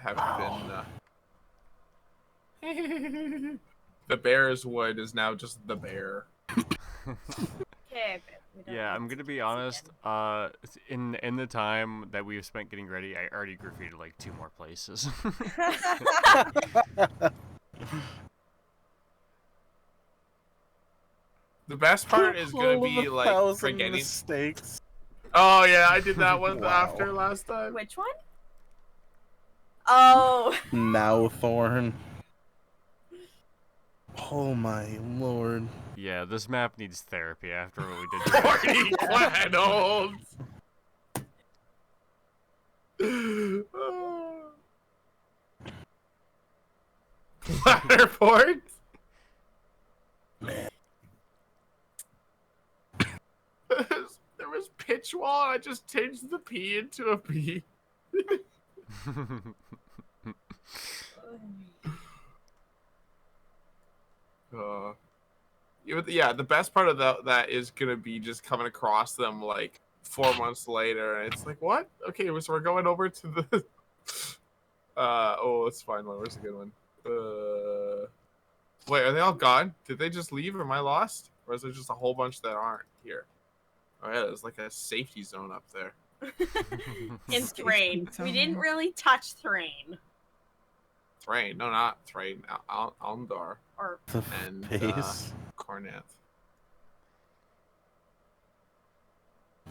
have been. The bear's wood is now just the bear. Okay, Yeah, I'm gonna be honest. In the time that we've spent getting ready, I already graffitied like 2 more places. The best part is gonna be like 1,000 forgetting. mistakes. Oh yeah, I did that one Wow. after last time. Which one? Oh. Now Thorn. Oh my lord. Yeah, this map needs therapy after what we did today. 40 planos! Platterport? Man. There was pitch wall, and I just changed the P into a P. Yeah, the best part of that is gonna be just coming across them like 4 months later, and it's like, what? Okay, so we're going over to the. Oh, let's find one. Where's a good one? Wait, are they all gone? Did they just leave? Or am I lost? Or is there just a whole bunch that aren't here? Oh yeah, there's like a safety zone up there. In Thrain. We didn't really touch Thrain. Thrain? No, not Thrain. Almdar. Or The And face. Corneth.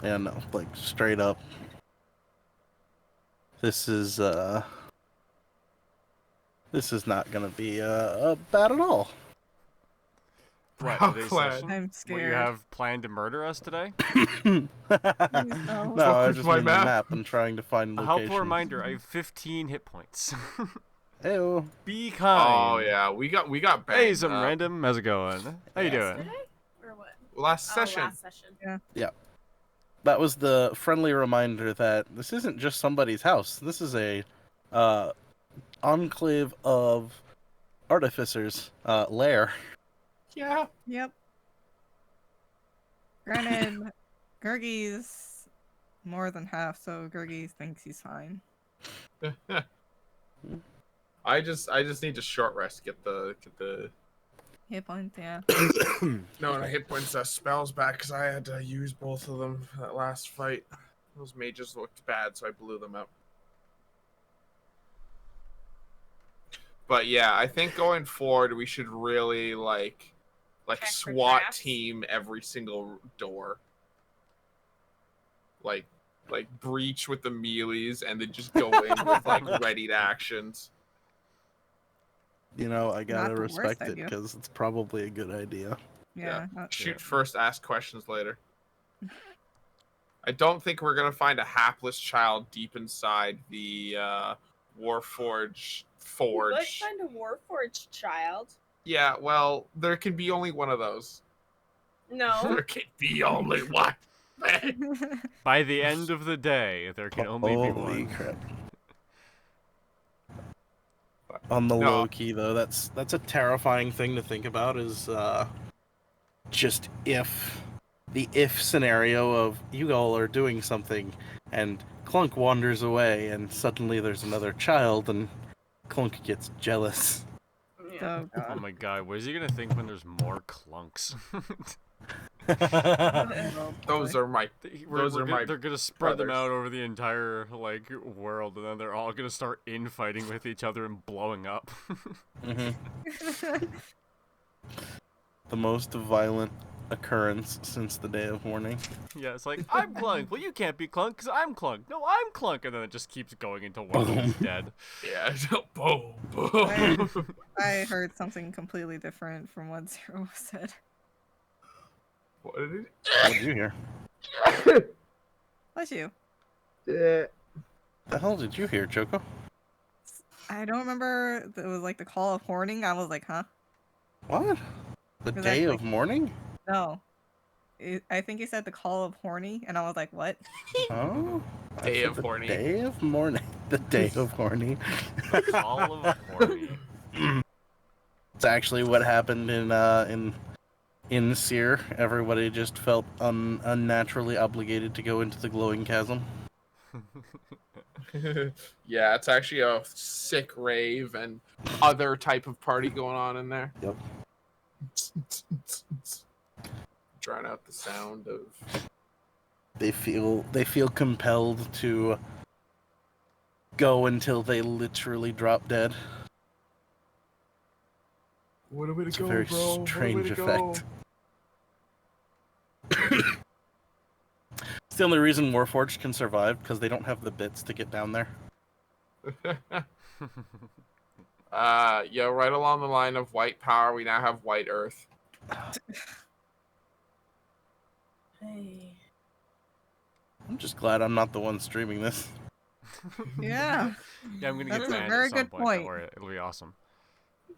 Yeah, no, like straight up. This is not gonna be bad at all. What, How today's glad. session? I'm What, you scared. have planned to murder us today? No, I with just my mean map. the map and trying to find A locations. helpful reminder, I have 15 hit points. Ew. Be kind. Oh yeah, we got banged Hey, some up. random. How's it going? How you doing? yesterday? Or what? Last session. Last session. That was the friendly reminder that this isn't just somebody's house. This is a enclave of artificers lair. Yeah. Yep. Granted, Gurgi's more than half, so Gurgi thinks he's fine. I just need to short rest, get the Hit points, yeah. no, and I hit points spells back because I had to use both of them for that last fight. Those mages looked bad, so I blew them up. But yeah, I think going forward we should really like Check for SWAT traps. team every single door. Like breach with the melees and then just go in with like readied actions. You know, I gotta Not the worst respect it idea. because it's probably a good idea. Yeah. Shoot first, ask questions later. I don't think we're gonna find a hapless child deep inside the Warforged forge. Let's find a Warforged child. Yeah, well, there can be only one of those. No. There can be only one. By the end of the day, there can only be Holy one. crap. On the No. low key though, that's a terrifying thing to think about is just if scenario of you all are doing something and Clunk wanders away and suddenly there's another child and Clunk gets jealous. Yeah. So, Oh my god, what is he gonna think when there's more clunks? Those are my. Those are my They're gonna spread them brothers. out over the entire like world, and then they're all gonna start infighting with each other and blowing up. The most violent occurrence since the day of mourning. Yeah, it's like, I'm Clunk. Well, you can't be Clunk because I'm Clunk. No, I'm Clunk, and then it just keeps going until one of them's dead. Yeah. Boom. Boom. I heard something completely different from what Zero said. What did it? What did you hear? Bless you. The hell did you hear, Choco? I don't remember. It was like the call of horning. I was like, huh? What? The Was day that, of mourning? No. I think he said the call of horny, and I was like, what? Oh, I Day said of the horny. Day of mourning. The day of horny. All of horny. It's actually what happened in Seer. Everybody just felt unnaturally obligated to go into the glowing chasm. Yeah, it's actually a sick rave and other type of party going on in there. Yep. Drown out the sound of. They feel compelled to go until they literally drop dead. What a way to It's go, a very bro! strange What a way to effect. It's the only reason Warforged can survive, because they don't have the bits to get down there. go. Yeah, right along the line of white power, we now have white earth. Hey. I'm just glad I'm not the one streaming this. Yeah. Yeah, I'm gonna That's get a banned very at some good point. point. Don't worry, it'll be awesome.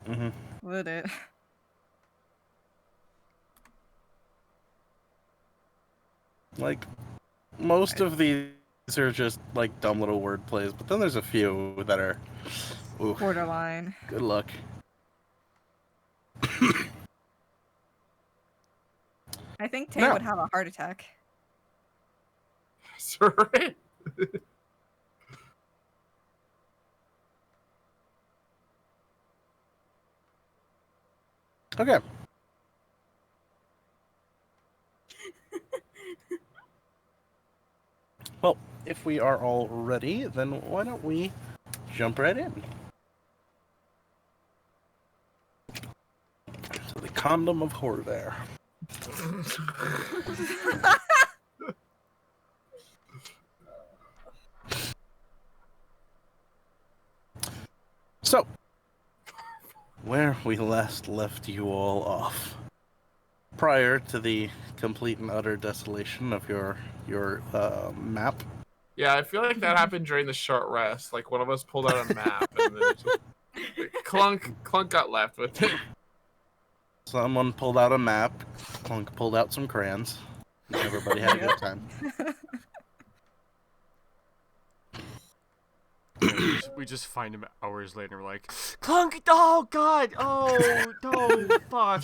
Mm-hmm. Would it? Like, most of these are just like dumb little word plays, but then there's a few that are, ooh, Borderline. good luck. I think Tay No. would have a heart attack. Sorry. Okay. Well, if we are all ready, then why don't we jump right in? To the condom of horror there. So, where we last left you all off, prior to the complete and utter desolation of your map. Yeah, I feel like that happened during the short rest. Like one of us pulled out a map and then just, Clunk got left with it. Someone pulled out a map. Clunk pulled out some crayons. And everybody had a good time. We just find him hours later. We're like, Clunk! Oh God! Oh no! Fuck!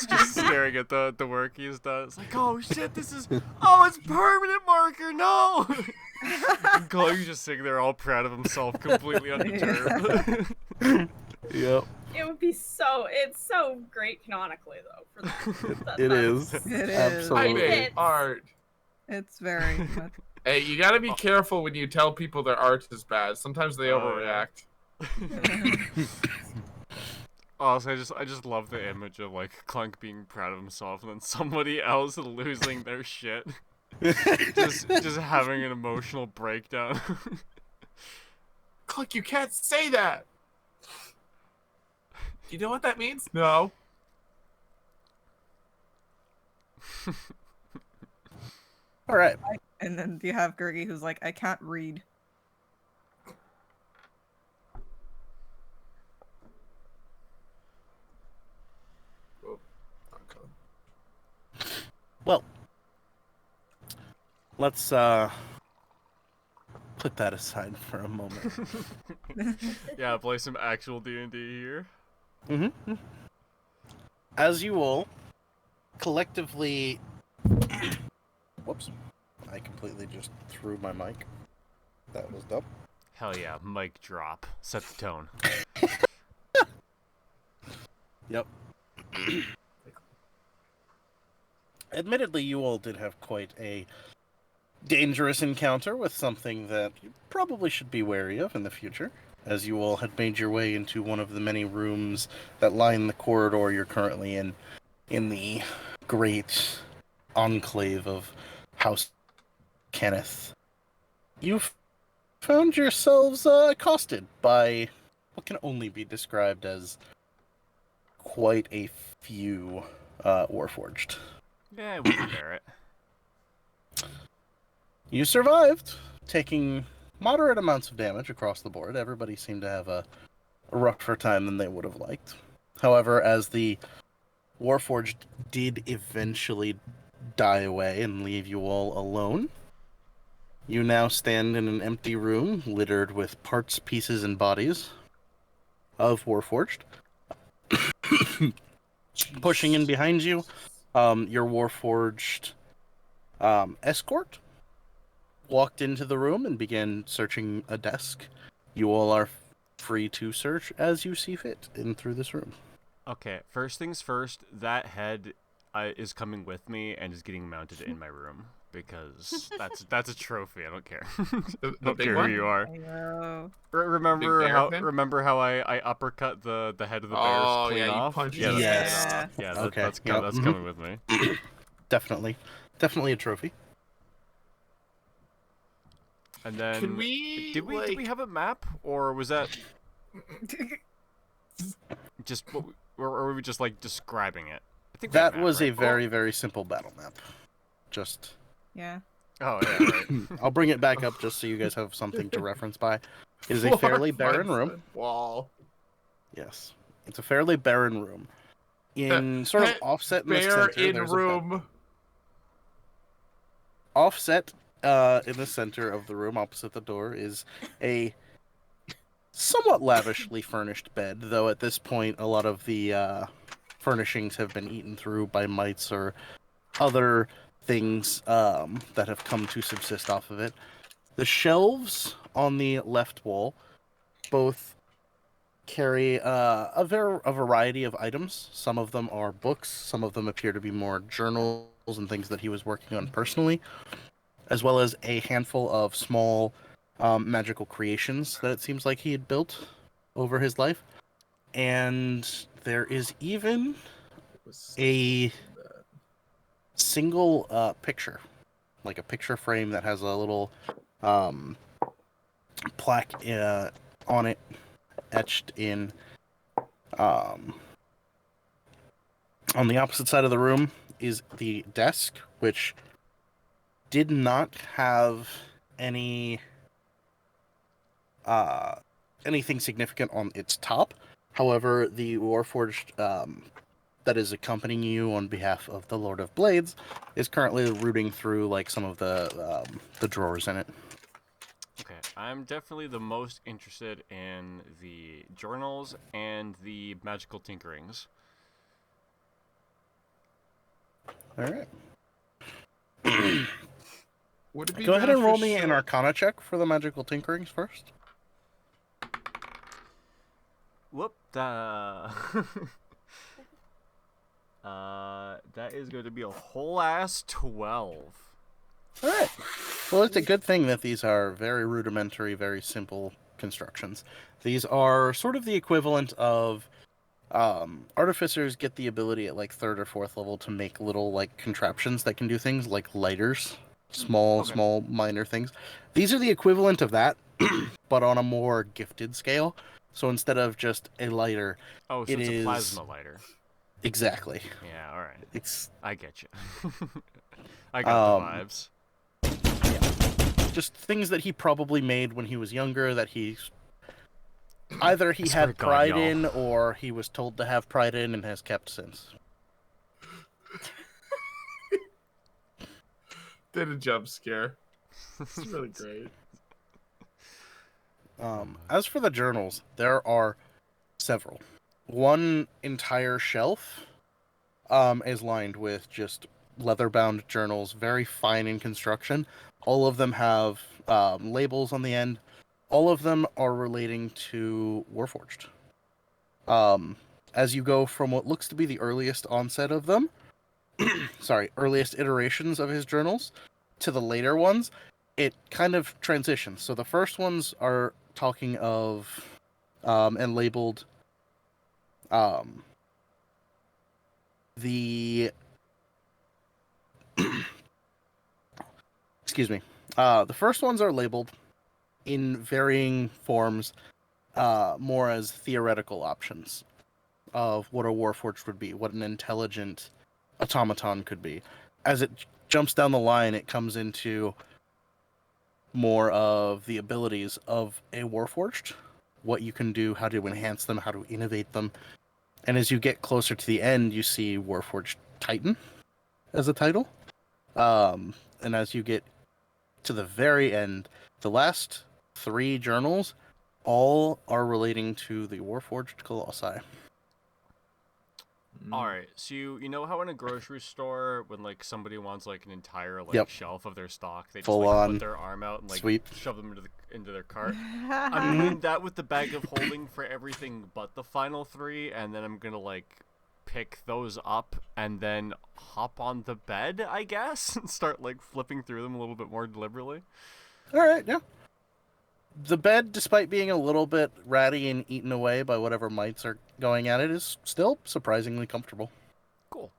just staring at the work he's done. It's like, oh shit! This is it's permanent marker. No! And Clunk's just sitting there, all proud of himself, completely undeterred. Yep. It would be so. It's so great canonically though for that. It is. It is. I Absolutely. made art. It's very much. Hey, you gotta be careful when you tell people their art is bad. Sometimes they Oh, yeah. overreact. Also, I just love the image of like Clunk being proud of himself and then somebody else losing their shit. just having an emotional breakdown. Clunk, you can't say that. You know what that means? No. All right. And then you have Gergie who's like, I can't read. Oh, okay. Well, let's put that aside for a moment. Yeah, play some actual D&D here. Mm-hmm. As you all collectively, whoops, I completely just threw my mic. That was dumb. Hell yeah, mic drop. Set the tone. Yep. Admittedly, you all did have quite a dangerous encounter with something that you probably should be wary of in the future, as you all had made your way into one of the many rooms that line the corridor you're currently in the great enclave of House Kenneth. You've found yourselves accosted by what can only be described as quite a few Warforged. Yeah, we can bear it. You survived, taking moderate amounts of damage across the board. Everybody seemed to have a rougher time than they would have liked. However, as the Warforged did eventually die away and leave you all alone, you now stand in an empty room littered with parts, pieces, and bodies of Warforged. Pushing in behind you, your Warforged escort, walked into the room and began searching a desk. You all are free to search as you see fit in through this room. Okay, first things first, that head is coming with me and is getting mounted in my room because that's a trophy. I don't care. The Don't big care one? who you are. Ayo. Remember bear how thing? I uppercut the head of the bears Oh, clean yeah, you off? punched Yeah, his that's, head Yeah. off. yeah, Okay, that's yep, that's mhm. coming with me. Definitely a trophy. And then Can we, did we have a map, or was that just or were we just like describing it? I think we had That a map, was a right? very, very simple battle map. Just, Yeah. Oh yeah, right. I'll bring it back up just so you guys have something to reference by. It is a Mark fairly barren finds room. that wall. Yes, it's a fairly barren room. In sort of offset in the Bear center, in there's a bed. room. Offset in the center of the room, opposite the door, is a somewhat lavishly furnished bed. Though at this point, a lot of the furnishings have been eaten through by mites or other things that have come to subsist off of it. The shelves on the left wall both carry a variety of items. Some of them are books, some of them appear to be more journals and things that he was working on personally, as well as a handful of small magical creations that it seems like he had built over his life. And there is even a single picture, like a picture frame that has a little plaque on it, etched in. On the opposite side of the room is the desk, which did not have anything significant on its top. However, the Warforged that is accompanying you on behalf of the Lord of Blades is currently rooting through like some of the drawers in it. Okay, I'm definitely the most interested in the journals and the magical tinkerings. All right. Would it be Go ahead and roll me an beneficial- Arcana check for the magical tinkerings first. Whoop! That is going to be a whole ass 12. All right. Well, it's a good thing that these are very rudimentary, very simple constructions. These are sort of the equivalent of artificers get the ability at like 3rd or 4th level to make little like contraptions that can do things like lighters, Okay. small minor things. These are the equivalent of that, but on a more gifted scale. So instead of just a lighter, Oh, so it it's a is plasma lighter. exactly. Yeah, all right. It's I get you. I got the Um, vibes. just things that he probably made when he was younger that he either he I swear had to God, pride y'all. in or he was told to have pride in and has kept since. Did a jump scare. It's really great. As for the journals, there are several. One entire shelf is lined with just leather-bound journals, very fine in construction. All of them have labels on the end. All of them are relating to Warforged. As you go from what looks to be the earliest onset of them, earliest iterations of his journals, to the later ones, it kind of transitions. So the first ones are talking of and labeled the excuse me. The first ones are labeled in varying forms, more as theoretical options of what a Warforged would be, what an intelligent automaton could be. As it jumps down the line, it comes into more of the abilities of a Warforged, what you can do, how to enhance them, how to innovate them. And as you get closer to the end, you see Warforged Titan as a title. And as you get to the very end, the last 3 journals all are relating to the Warforged Colossi. All right, so you know how in a grocery store when like somebody wants like an entire like Yep. shelf of their stock, they just Full like on put their arm out and like sweep. shove them into their cart. I'm doing that with the bag of holding for everything but the final 3, and then I'm gonna like pick those up and then hop on the bed, I guess, and start like flipping through them a little bit more deliberately. All right, yeah. The bed, despite being a little bit ratty and eaten away by whatever mites are going at it, is still surprisingly comfortable. Cool.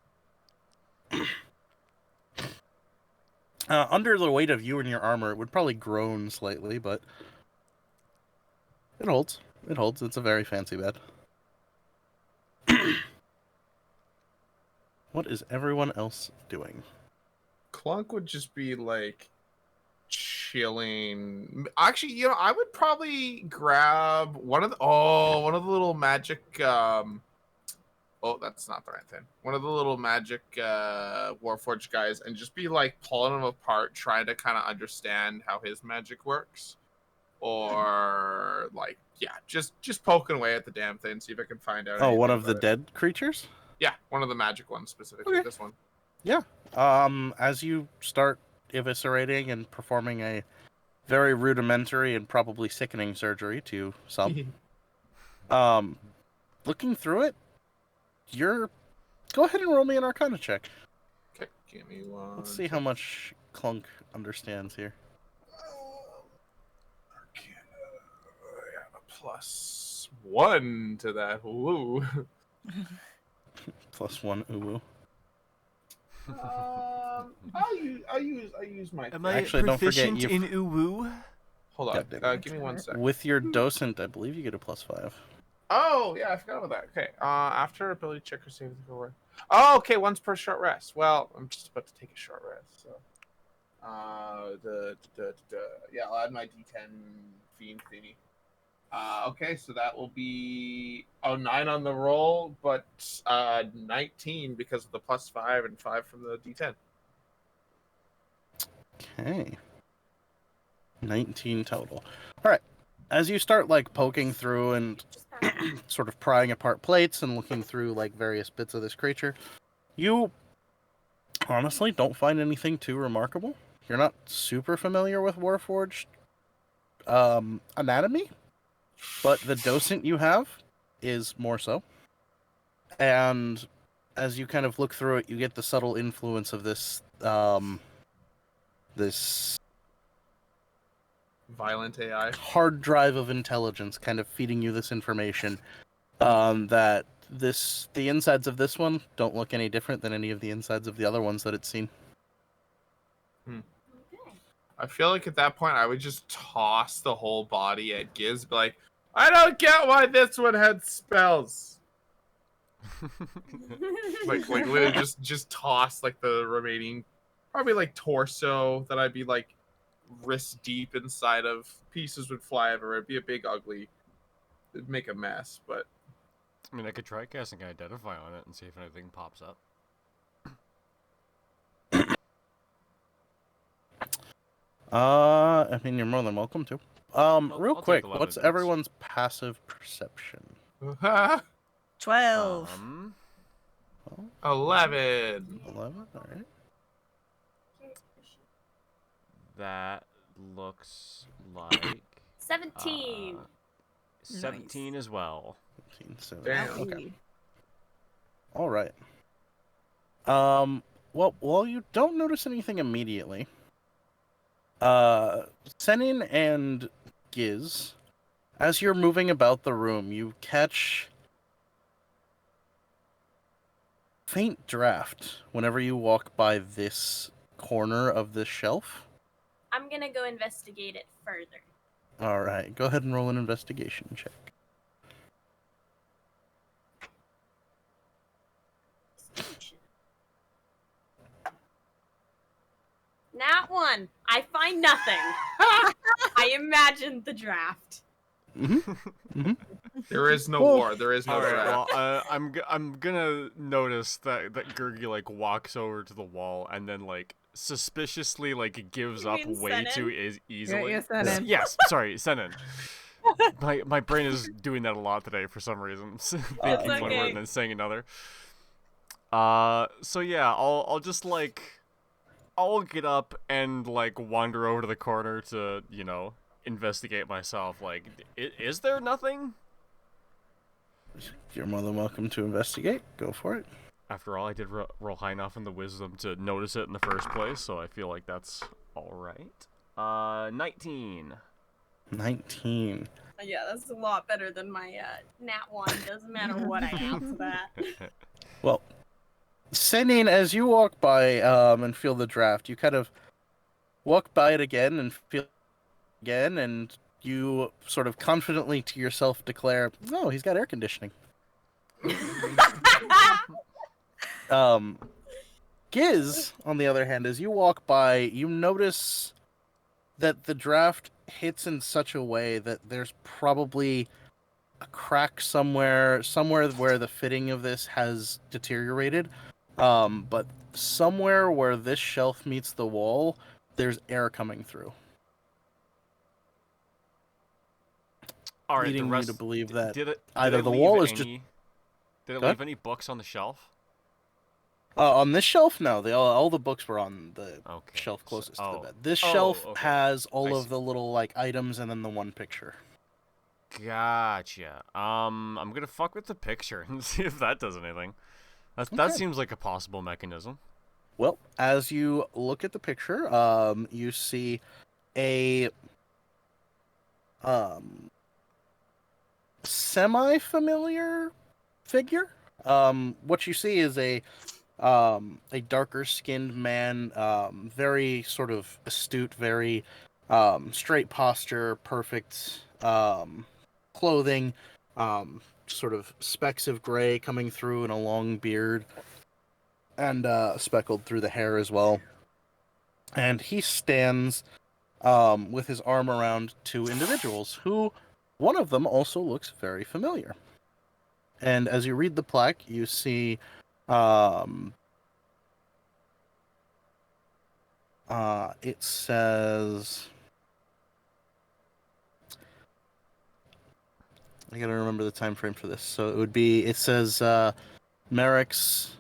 Under the weight of you and your armor, it would probably groan slightly, but it holds. It holds. It's a very fancy bed. What is everyone else doing? Clunk would just be like chilling. Actually, you know, I would probably grab one of the little magic oh, that's not the right thing. One of the little magic Warforged guys, and just be like pulling him apart, trying to kind of understand how his magic works. Or like, yeah, just poking away at the damn thing, see if I can find out. Oh, one anything of the about it. dead creatures? Yeah, one of the magic ones specifically. Okay. This one. Yeah. As you start eviscerating and performing a very rudimentary and probably sickening surgery to some, looking through it, go ahead and roll me an Arcana check. Okay, give me one. Let's see how much Clunk understands here. +1 to that. Ooh. +1, ooh. I'll use my. Am I Actually, don't forget proficient you- in uwu? Hold on. Yeah, Give me 1 sec. With your docent, I believe you get a +5. Oh yeah, I forgot about that. Okay. After ability check or save the rest. Oh, okay. Once per short rest. Well, I'm just about to take a short rest, so. Yeah, I'll add my D10 fiend thingy. Okay, so that will be 9 on the roll, but 19 because of the +5 and 5 from the D10. Okay. 19 total. All right. As you start like poking through and sort of prying apart plates and looking through like various bits of this creature, you honestly don't find anything too remarkable. You're not super familiar with Warforged anatomy, but the docent you have is more so. And as you kind of look through it, you get the subtle influence of this this Violent AI. hard drive of intelligence kind of feeding you this information, that the insides of this one don't look any different than any of the insides of the other ones that it's seen. I feel like at that point I would just toss the whole body at Giz, be like, I don't get why this one had spells. like literally just toss like the remaining, probably like torso that I'd be like wrist deep inside of. Pieces would fly everywhere. It'd be a big ugly. It'd make a mess, but I mean, I could try casting Identify on it and see if anything pops up. I mean, you're more than welcome to. Real I'll quick, take 11 what's hits. everyone's passive perception? 12. 11. 11. All right. That looks like 17. 17 as well. 15, so, Damn. okay. All right. Well, while you don't notice anything immediately, Senin and Giz, as you're moving about the room, you catch faint draft whenever you walk by this corner of this shelf. I'm gonna go investigate it further. All right, go ahead and roll an investigation check. Nat 1. I find nothing. I imagined the draft. There is no Well, war. There is no All right. draft. Well, I'm gonna notice that Gurgi like walks over to the wall and then like suspiciously like gives You up mean way Senin? too easily. Yeah, Senin. Yes, sorry, Senin. My brain is doing that a lot today for some reason. Thinking one word okay. and then saying another. So yeah, I'll just like, I'll get up and like wander over to the corner to, you know, investigate myself. Like, is there nothing? You're more than welcome to investigate. Go for it. After all, I did roll high enough in the wisdom to notice it in the first place, so I feel like that's all right. 19. 19. Yeah, that's a lot better than my nat 1. Doesn't matter what I add to that. Well, Senine, as you walk by and feel the draft, you kind of walk by it again and feel it again, and you sort of confidently to yourself declare, "Oh, he's got air conditioning." Giz, on the other hand, as you walk by, you notice that the draft hits in such a way that there's probably a crack somewhere where the fitting of this has deteriorated. But somewhere where this shelf meets the wall, there's air coming through. All right, Leading the rest. you to believe that Did either it the leave wall is any, just... Did it Go leave ahead. any books on the shelf? On this shelf, no. All the books were on the Okay. shelf closest to oh. the bed. This Oh, shelf okay. has I all of see. the little like items and then the one picture. Gotcha. I'm gonna fuck with the picture and see if that does anything. That Okay. seems like a possible mechanism. Well, as you look at the picture, you see a semi-familiar figure. What you see is a darker-skinned man, very sort of astute, very straight posture, perfect clothing, sort of specks of gray coming through and a long beard, and speckled through the hair as well. And he stands with his arm around two individuals, who one of them also looks very familiar. And as you read the plaque, you see it says... I gotta remember the time frame for this. So it says Merrick's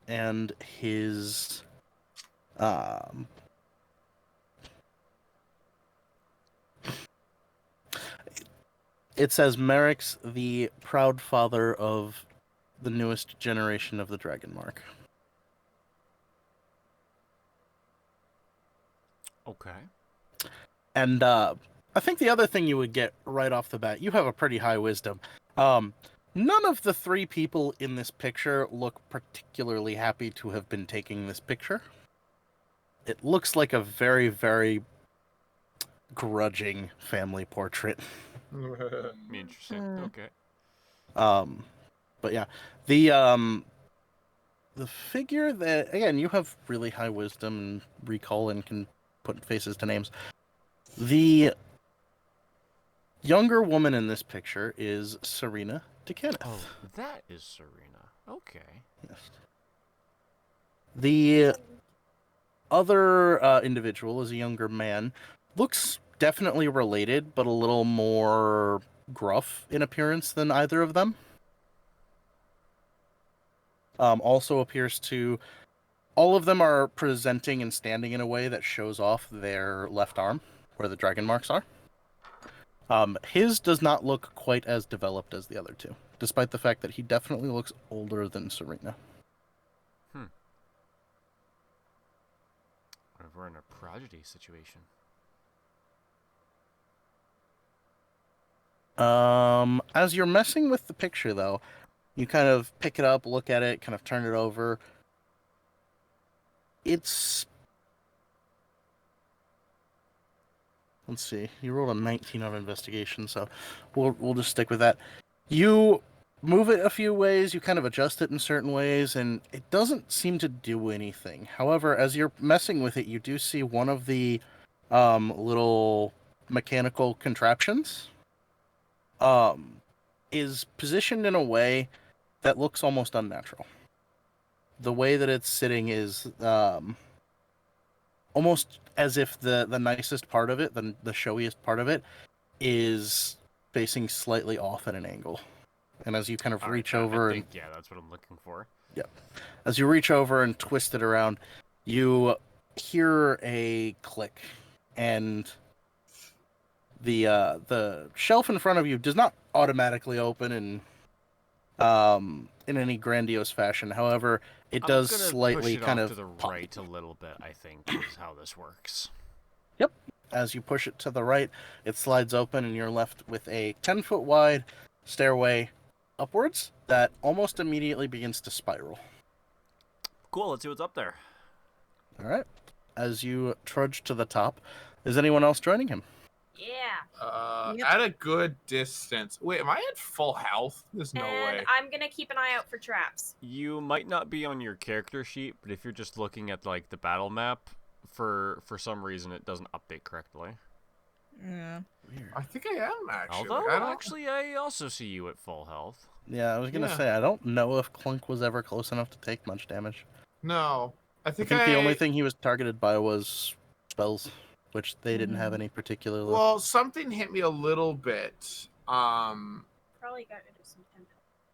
and his it says Merrick's the proud father of the newest generation of the Dragon Mark. Okay. And I think the other thing you would get right off the bat, you have a pretty high wisdom. None of the three people in this picture look particularly happy to have been taking this picture. It looks like a very, very grudging family portrait. Interesting. Okay. But yeah, the figure that, again, you have really high wisdom and recall and can put faces to names. The younger woman in this picture is Serena DeKenneth. Oh, that is Serena. Okay. Yes. The other individual is a younger man. Looks definitely related, but a little more gruff in appearance than either of them. Also appears to... All of them are presenting and standing in a way that shows off their left arm, where the dragon marks are. His does not look quite as developed as the other two, despite the fact that he definitely looks older than Serena. What if we're in a prodigy situation? As you're messing with the picture, though, you kind of pick it up, look at it, kind of turn it over. It's... Let's see. You rolled a 19 on investigation, so we'll just stick with that. You move it a few ways, you kind of adjust it in certain ways, and it doesn't seem to do anything. However, as you're messing with it, you do see one of the little mechanical contraptions is positioned in a way that looks almost unnatural. The way that it's sitting is almost as if the nicest part of it, the showiest part of it, is facing slightly off at an angle. And as you kind of reach over yeah, that's what I'm looking for. As you reach over and twist it around, you hear a click, and the shelf in front of you does not automatically open in any grandiose fashion. However, it does I'm gonna slightly push it kind off of to the pop. right a little bit, I think, is how this works. Yep. As you push it to the right, it slides open, and you're left with a 10-foot wide stairway upwards that almost immediately begins to spiral. Cool, let's see what's up there. All right. As you trudge to the top, is anyone else joining him? Yeah. Yep. At a good distance. Wait, am I at full health? There's no And way. I'm gonna keep an eye out for traps. You might not be on your character sheet, but if you're just looking at like the battle map, for some reason it doesn't update correctly. Yeah. Weird. I think I am actually. Although, I don't... actually, I also see you at full health. Yeah, I was gonna Yeah. say, I don't know if Clunk was ever close enough to take much damage. No. I I think, think the only thing he was targeted by was spells, which they didn't have any particularly. Well, something hit me a little bit. Probably got rid of some temp.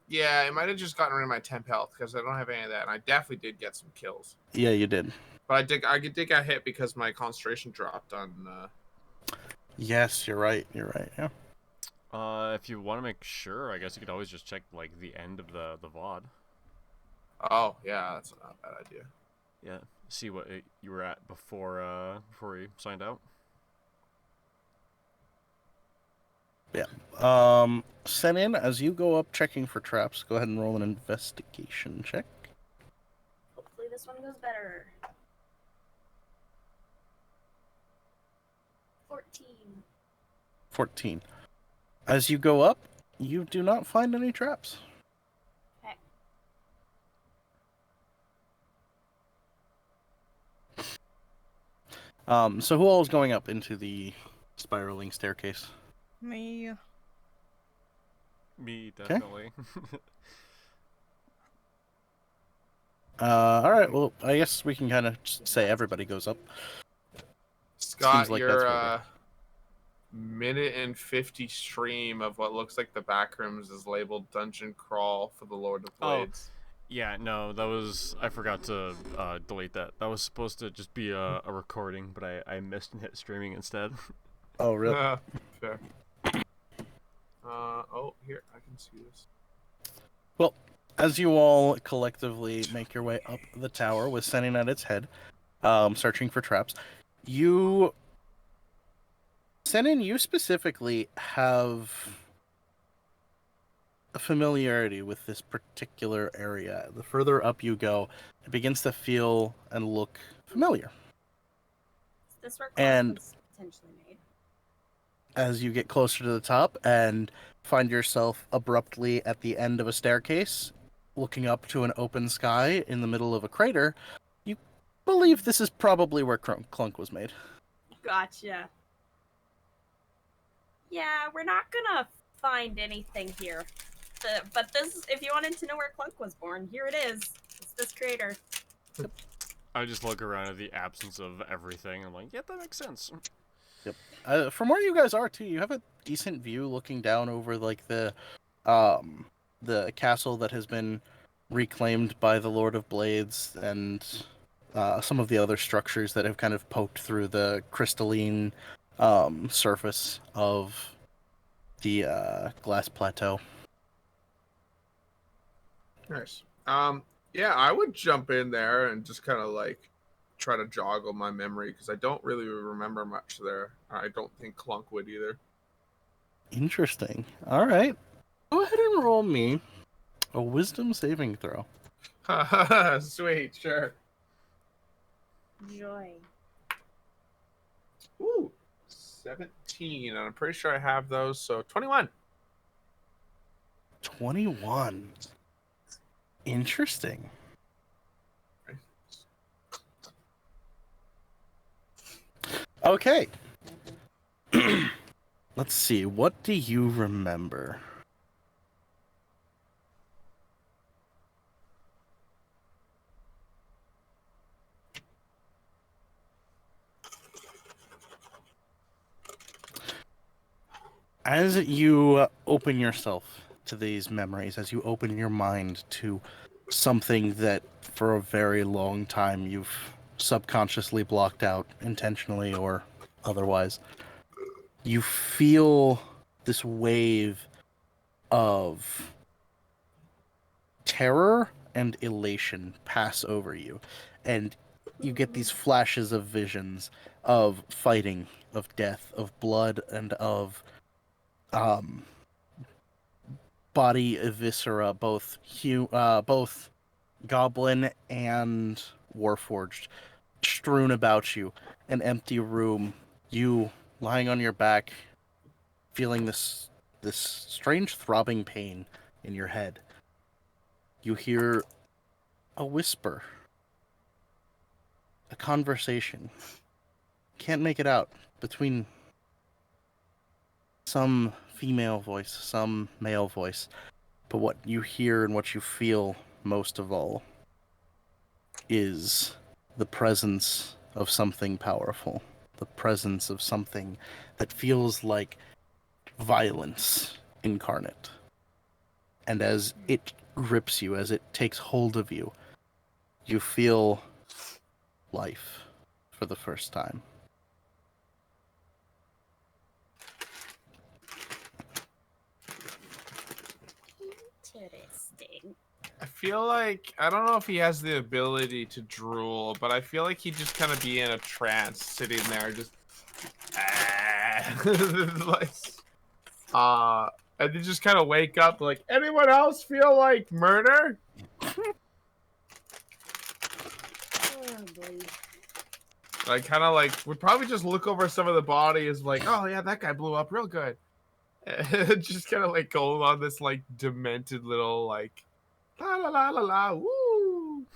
Yeah, it might have just gotten rid of my temp health because I don't have any of that, and I definitely did get some kills. Yeah, you did. But I did get hit because my concentration dropped on. Yes, you're right. You're right. Yeah. If you want to make sure, I guess you could always just check like the end of the VOD. Oh yeah, that's not a bad idea. Yeah, see what you were at before you signed out. Send in as you go up checking for traps. Go ahead and roll an investigation check. Hopefully this one goes better. 14. 14. As you go up, you do not find any traps. Okay. So who all is going up into the spiraling staircase? Me. Me, definitely. All right. Well, I guess we can kind of say everybody goes up. Scott, Seems like your that's what minute and 50 stream of what looks like the back rooms is labeled Dungeon Crawl for the Lord of Oh. Blades. Yeah, no, that was... I forgot to delete that. That was supposed to just be a recording, but I missed and hit streaming instead. Oh, really? Fair. Oh, here, I can see this. As you all collectively make your way up the tower with Sennin at its head, searching for traps, Sennin, you specifically have a familiarity with this particular area. The further up you go, it begins to feel and look familiar. Is this where And- was potentially made? As you get closer to the top and find yourself abruptly at the end of a staircase, looking up to an open sky in the middle of a crater, you believe this is probably where Clunk was made. Gotcha. Yeah, we're not gonna find anything here. But this, if you wanted to know where Clunk was born, here it is. It's this crater. I just look around at the absence of everything. I'm like, yeah, that makes sense. From where you guys are too, you have a decent view looking down over like the castle that has been reclaimed by the Lord of Blades and some of the other structures that have kind of poked through the crystalline surface of the glass plateau. Nice. Yeah, I would jump in there and just kind of like try to joggle my memory because I don't really remember much there. I don't think Clunk would either. Interesting. All right. Go ahead and roll me a wisdom saving throw. Sweet, sure. Joy. Ooh, 17, and I'm pretty sure I have those, so 21. 21. Interesting. Okay. Let's see. What do you remember? As you open yourself to these memories, as you open your mind to something that for a very long time you've subconsciously blocked out, intentionally or otherwise. You feel this wave of terror and elation pass over you, and you get these flashes of visions of fighting, of death, of blood, and of body eviscera, both Goblin and Warforged, strewn about you. An empty room, you lying on your back, feeling this strange throbbing pain in your head. You hear a whisper, a conversation. Can't make it out, between some female voice, some male voice. But what you hear and what you feel most of all is the presence of something powerful. The presence of something that feels like violence incarnate. And as it grips you, as it takes hold of you, you feel life for the first time. Interesting. I feel like I don't know if he has the ability to drool, but I feel like he'd just kind of be in a trance, sitting there, just like and then just kind of wake up like, anyone else feel like murder? Oh boy. I kind of like would probably just look over some of the bodies, like, oh yeah, that guy blew up real good. And just kind of like go on this like demented little like la la la la la woo.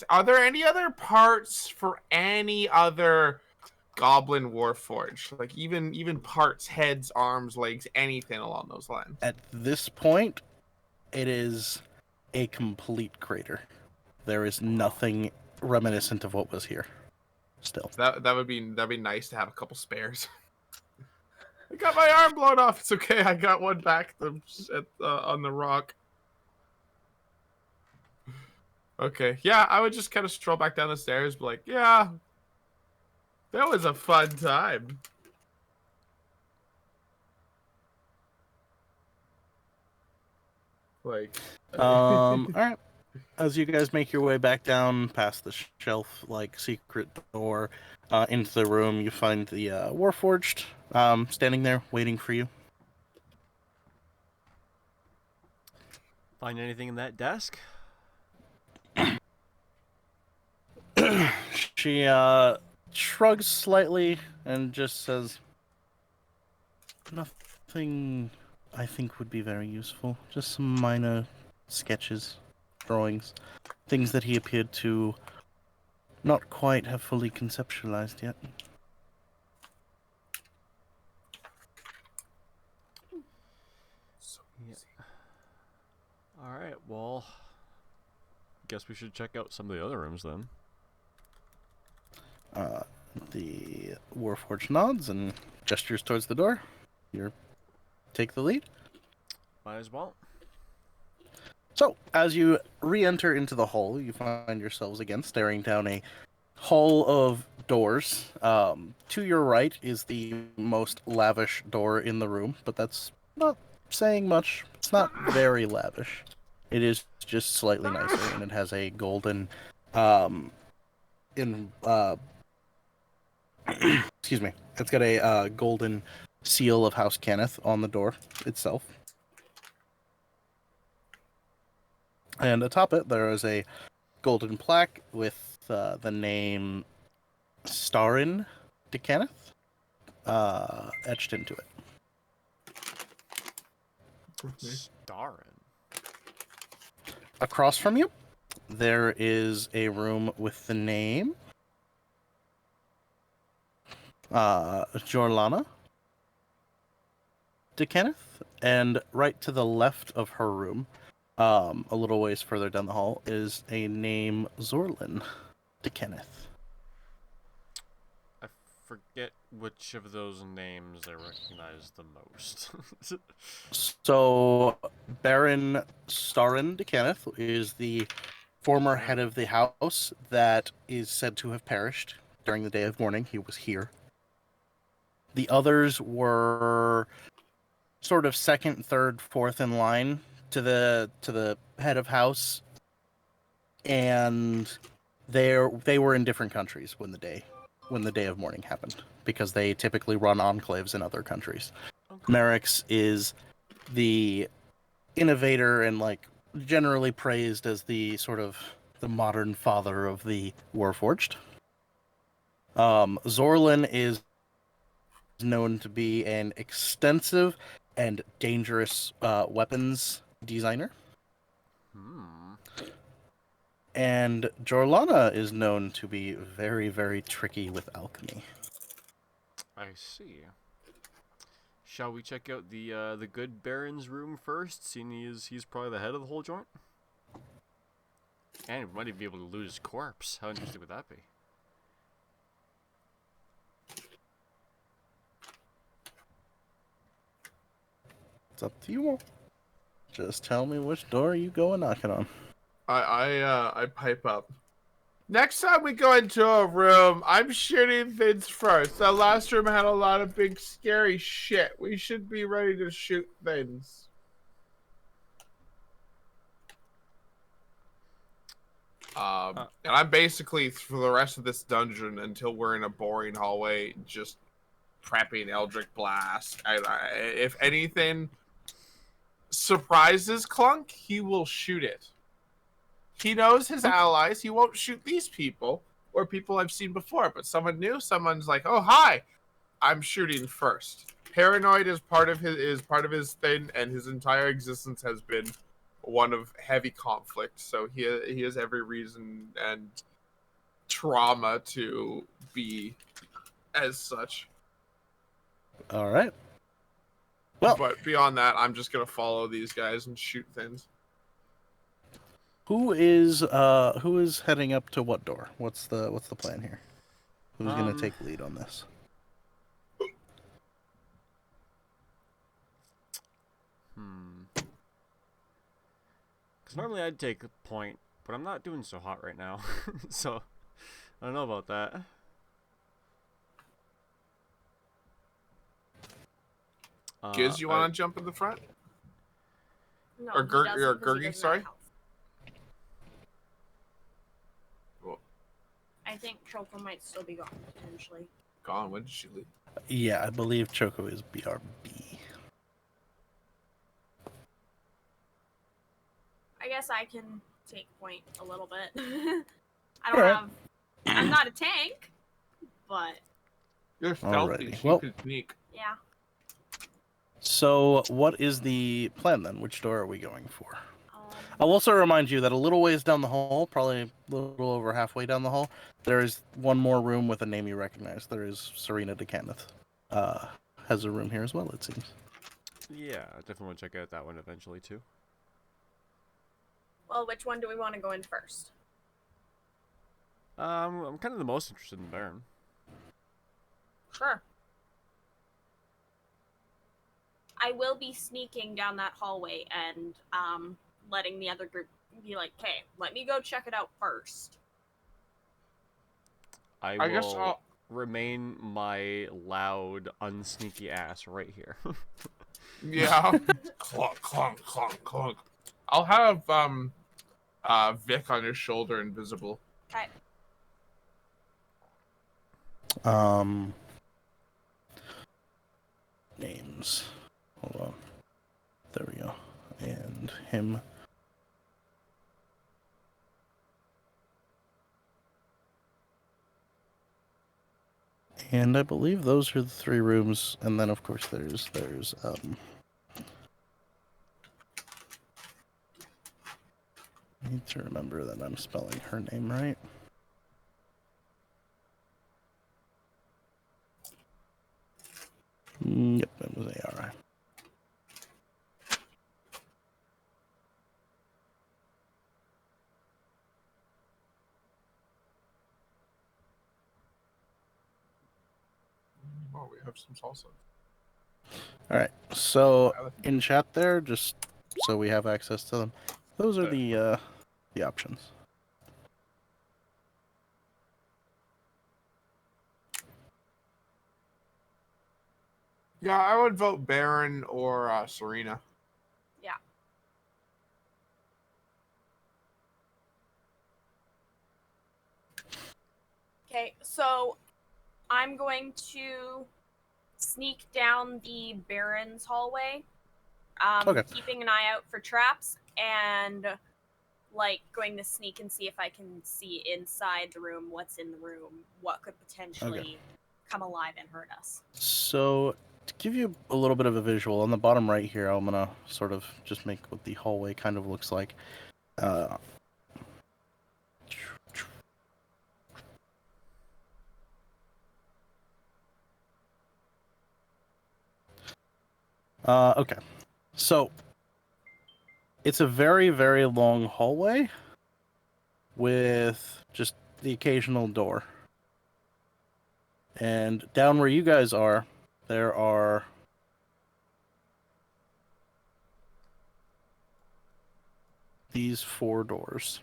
Are there any other parts for any other Goblin Warforged? Like even parts, heads, arms, legs, anything along those lines? At this point, it is a complete crater. There is nothing reminiscent of what was here. Still. That'd be nice to have a couple spares. I got my arm blown off. It's okay. I got one back on the rock. Okay. Yeah, I would just kind of stroll back down the stairs, be like, yeah, that was a fun time. Like, All right. As you guys make your way back down past the shelf-like secret door into the room, you find the Warforged standing there waiting for you. Find anything in that desk? She shrugs slightly and just says, "Nothing I think would be very useful. Just some minor sketches, drawings, things that he appeared to not quite have fully conceptualized yet." Yeah. All right. Well, guess we should check out some of the other rooms then. The Warforged nods and gestures towards the door. You take the lead. Might as well. So, as you re-enter into the hall, you find yourselves again staring down a hall of doors. To your right is the most lavish door in the room, but that's not saying much. It's not very lavish. It is just slightly nicer, and it has a golden, excuse me. It's got a golden seal of House Kenneth on the door itself. And atop it, there is a golden plaque with the name Starin de Kenneth etched into it. Starring. Across from you, there is a room with the name Jorlana de Kenneth, and right to the left of her room, a little ways further down the hall, is a name Zorlin de Kenneth. I forget which of those names I recognize the most. So Baron Starin de Kenneth is the former head of the house that is said to have perished during the day of mourning. He was here. The others were sort of second, third, fourth in line to the head of house, and they were in different countries when the day of mourning happened, because they typically run enclaves in other countries. Okay. Merrick's is the innovator and like generally praised as the sort of the modern father of the Warforged. Zorlin is known to be an extensive and dangerous weapons designer. And Jorlana is known to be very, very tricky with alchemy. I see. Shall we check out the good Baron's room first, seeing he's probably the head of the whole joint? And we might even be able to loot his corpse. How interesting would that be? It's up to you all. Just tell me which door you go and knocking on. I pipe up. Next time we go into a room, I'm shooting things first. That last room had a lot of big scary shit. We should be ready to shoot things. And I'm basically, for the rest of this dungeon, until we're in a boring hallway, just prepping Eldritch Blast. If anything surprises Clunk, he will shoot it. He knows his allies. He won't shoot these people or people I've seen before. But someone new, someone's like, "Oh, hi, I'm shooting first." Paranoid is part of his thing, and his entire existence has been one of heavy conflict. So he has every reason and trauma to be as such. All right. Well, But beyond that, I'm just gonna follow these guys and shoot things. who is heading up to what door? What's the plan here? Who's gonna take lead on this? Because normally I'd take a point, but I'm not doing so hot right now. So, I don't know about that. Giz, you want to jump in the front? No, Or he Gur- doesn't or 'cause he Gurgi, doesn't have sorry? health. Well, I think Choco might still be gone, potentially. gone. When did she leave? Yeah, I believe Choco is BRB. I guess I can take point a little bit. I don't Alright. have... I'm not a tank, but You're stealthy. Alrighty, So well- you can sneak. yeah. So, what is the plan then? Which door are we going for? Um, I'll also remind you that a little ways down the hall, probably a little over halfway down the hall, there is one more room with a name you recognize. There is Serena de Kenneth. Has a room here as well, it seems. Yeah, I definitely want to check out that one eventually too. well, which one do we want to go in first? I'm kind of the most interested in Baron. Sure. I will be sneaking down that hallway and letting the other group be like, "Okay, let me go check it out first." I guess will I'll... remain my loud, unsneaky ass right here. Yeah. Clunk, clunk, clunk, clunk. I'll have Vic on your shoulder, invisible. Okay. Names. Hold on. There we go. And him. And I believe those are the three rooms, and then of course there's I need to remember that I'm spelling her name right. Yep, that was ARI. Oh, we have some salsa. Alright, so in chat there, just so we have access to them. Those are the options. Yeah, I would vote Baron or Serena. Yeah. Okay, so I'm going to sneak down the Baron's hallway, Okay. keeping an eye out for traps, and like going to sneak and see if I can see inside the room what's in the room, what could potentially come alive and hurt us. So, to give you a little bit of a visual, on the bottom right here, I'm gonna sort of just make what the hallway kind of looks like. Okay. So, it's a very, very long hallway with just the occasional door. And down where you guys are, there are these 4 doors.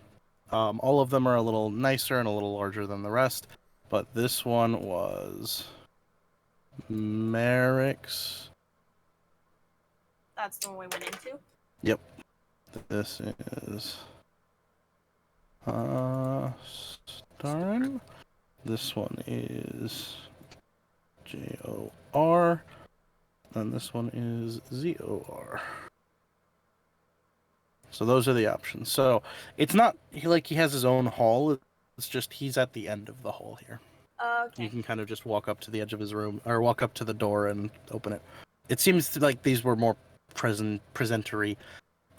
All of them are a little nicer and a little larger than the rest, but this one was Merrick's. That's the one we went into? Yep. This is Starin. This one is Jor. And this one is Zor. So those are the options. So it's not like he has his own hall. It's just he's at the end of the hall here. Okay. You can kind of just walk up to the edge of his room, or walk up to the door and open it. It seems like these were more presentory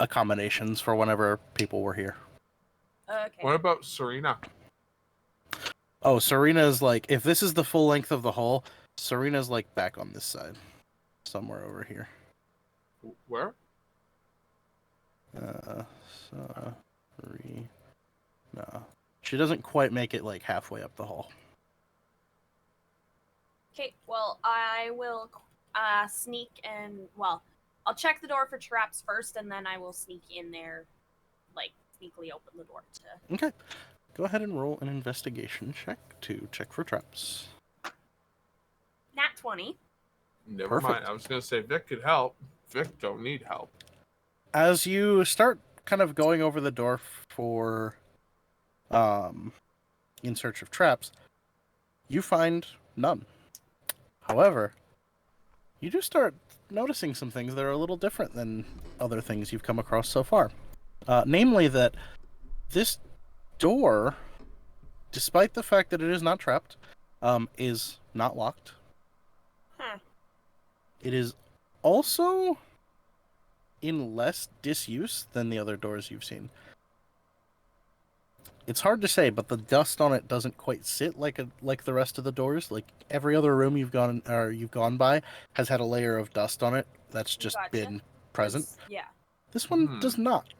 accommodations for whenever people were here. Okay. What about Serena? Oh, Serena's like, if this is the full length of the hall, Serena's like back on this side. Somewhere over here. Where? Serena. She doesn't quite make it like halfway up the hall. Okay, well, I will sneak and, well, I'll check the door for traps first, and then I will sneak in there, like, sneakily open the door to... Okay. Go ahead and roll an investigation check to check for traps. Nat 20. Never Perfect. mind. I was going to say Vic could help. Vic don't need help. As you start kind of going over the door for in search of traps, you find none. However, you do start noticing some things that are a little different than other things you've come across so far. Namely that this door, despite the fact that it is not trapped, is not locked. Huh. It is also in less disuse than the other doors you've seen. It's hard to say, but the dust on it doesn't quite sit like the rest of the doors. Like every other room you've gone by has had a layer of dust on it that's just Gotcha. been present. Yeah. This one does not.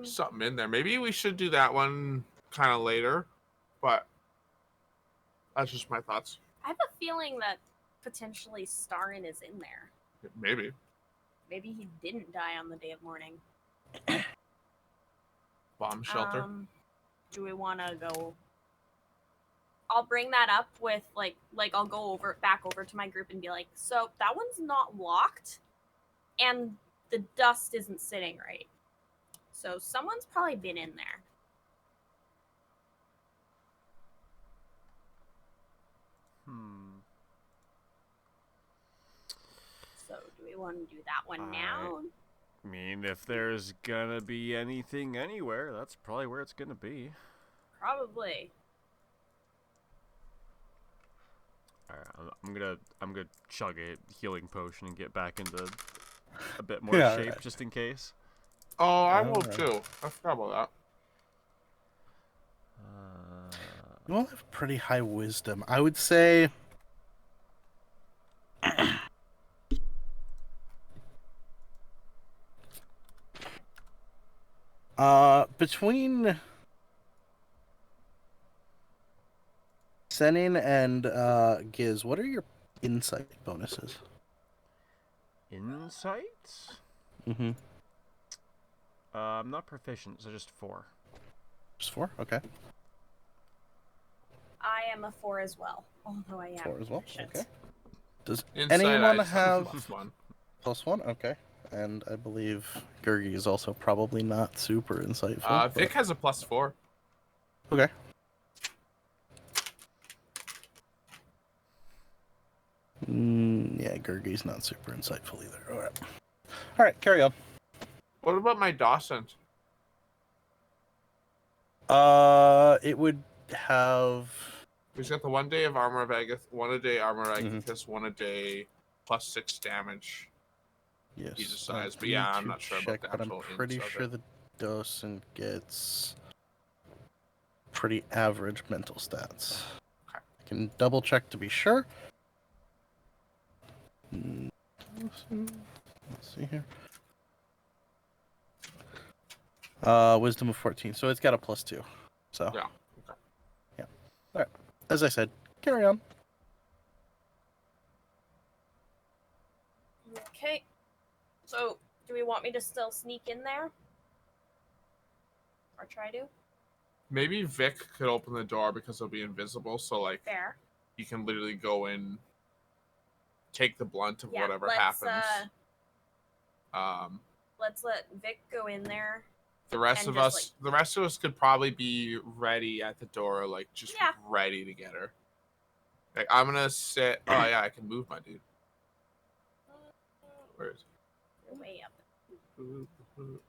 Something in there. Maybe we should do that one kind of later, but that's just my thoughts. I have a feeling that potentially Starin is in there. Maybe. Maybe he didn't die on the day of mourning. Bomb shelter. Do we want to go? I'll bring that up with like I'll go back over to my group and be like, so that one's not locked, and the dust isn't sitting right. So someone's probably been in there. So do we want to do that one now? I mean, if there's gonna be anything anywhere, that's probably where it's gonna be. Probably. Alright, I'm gonna chug a healing potion and get back into a bit more Yeah, shape right. just in case. Oh, I will Alright. too. I forgot about You all have pretty high wisdom. I would say between Senin and Giz, what are your insight bonuses? Insight? Mm-hmm. I'm not proficient, so just 4. Just 4? Okay. I am a 4 as well, although I am 4 as well? proficient. Okay. Does Insight, anyone I just have have +1. +1? Okay. And I believe Gurgi is also probably not super insightful. Vic has a +4. Okay. Yeah, Gurgi's not super insightful either. Alright. Alright, carry on. What about my Dawson? It would have... He's got the 1 day of armor of Agath, 1 a day armor of Mhm. Agathis, 1 a day +6 damage. Yes. He decides, I but yeah, need I'm to not sure about check, the but I'm actual pretty ins of sure it. the docent gets pretty average mental stats. Okay. I can double check to be sure. Let's see here. Wisdom of 14, so it's got a +2. So Yeah. Okay. yeah. All right. As I said, carry on. Okay. So, do we want me to still sneak in there? Or try to? Maybe Vic could open the door because he'll be invisible, so like Fair. he can literally go in, take the blunt of Yeah, whatever let's, happens. Let's let Vic go in there. The rest and of just, us, the rest of us could probably be ready at the door, like just Yeah. ready to get her. Like I'm gonna sit. Oh yeah, I can move my dude. Where is You're way up. it?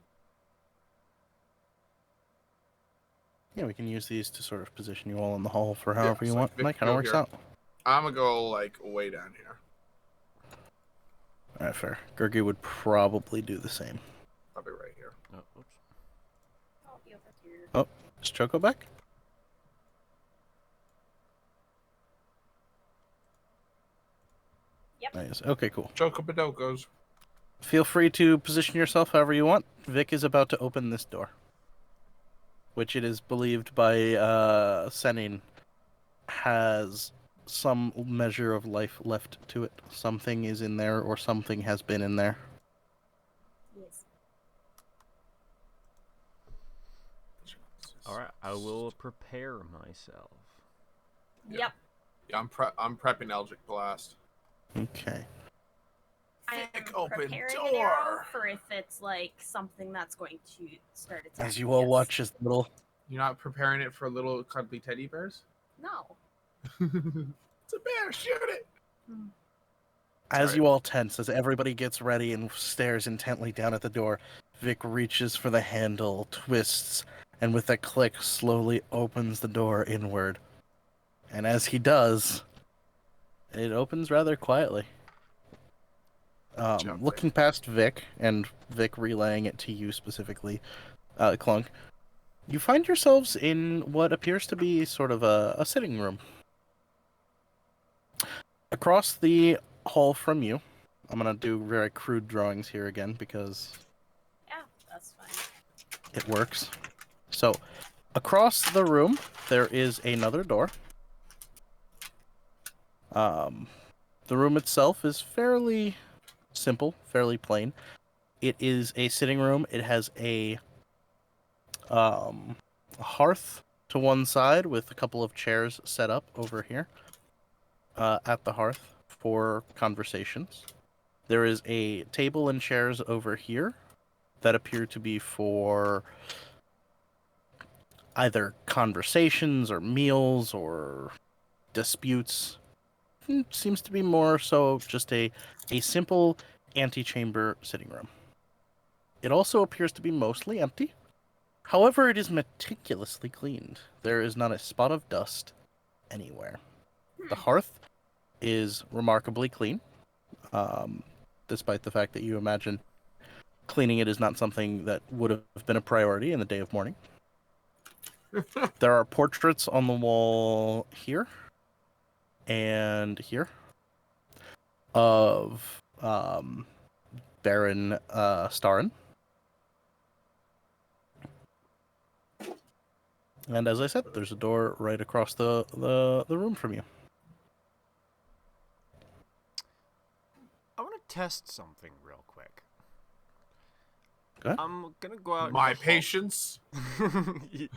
Yeah, we can use these to sort of position you all in the hall for Yeah, however you so want. Vic That kind go of works here. out. I'm gonna go like way down here. All right, fair. Gurgi would probably do the same. I'll be right here. Oh, oops. I'll be over here. Oh, is Choco back? Yep. Nice. Okay, cool. Chocobadocos. Feel free to position yourself however you want. Vic is about to open this door, which it is believed by Senin has some measure of life left to it. Something is in there, or something has been in there. Yes. Alright, I will prepare myself. Yeah. Yep. Yeah, I'm prepping Eldritch Blast. Okay. I'm Vic, open preparing an arrow door. for if it's like something that's going to start attacking As you all us. watch as little You're not preparing it for little cuddly teddy bears? No. It's a bear. Shoot it. As Sorry. you all tense, as everybody gets ready and stares intently down at the door, Vic reaches for the handle, twists, and with a click slowly opens the door inward. And as he does, it opens rather quietly. Jump Looking past Vic, and Vic relaying it to you specifically, Clunk, you find yourselves in what appears to be sort of a sitting room. Across the hall from you, I'm going to do very crude drawings here again because Yeah, that's fine. it works. So, across the room, there is another door. The room itself is fairly simple, fairly plain. It is a sitting room. It has a hearth to one side with a couple of chairs set up over here at the hearth for conversations. There is a table and chairs over here that appear to be for either conversations or meals or disputes. Seems to be more so just a simple antechamber sitting room. It also appears to be mostly empty. However, it is meticulously cleaned. There is not a spot of dust anywhere. The hearth is remarkably clean, despite the fact that you imagine cleaning it is not something that would have been a priority in the day of mourning. There are portraits on the wall here and here of Baron Starin. And as I said, there's a door right across the room from you. I want to test something real quick. Go ahead. I'm gonna go out. My patience.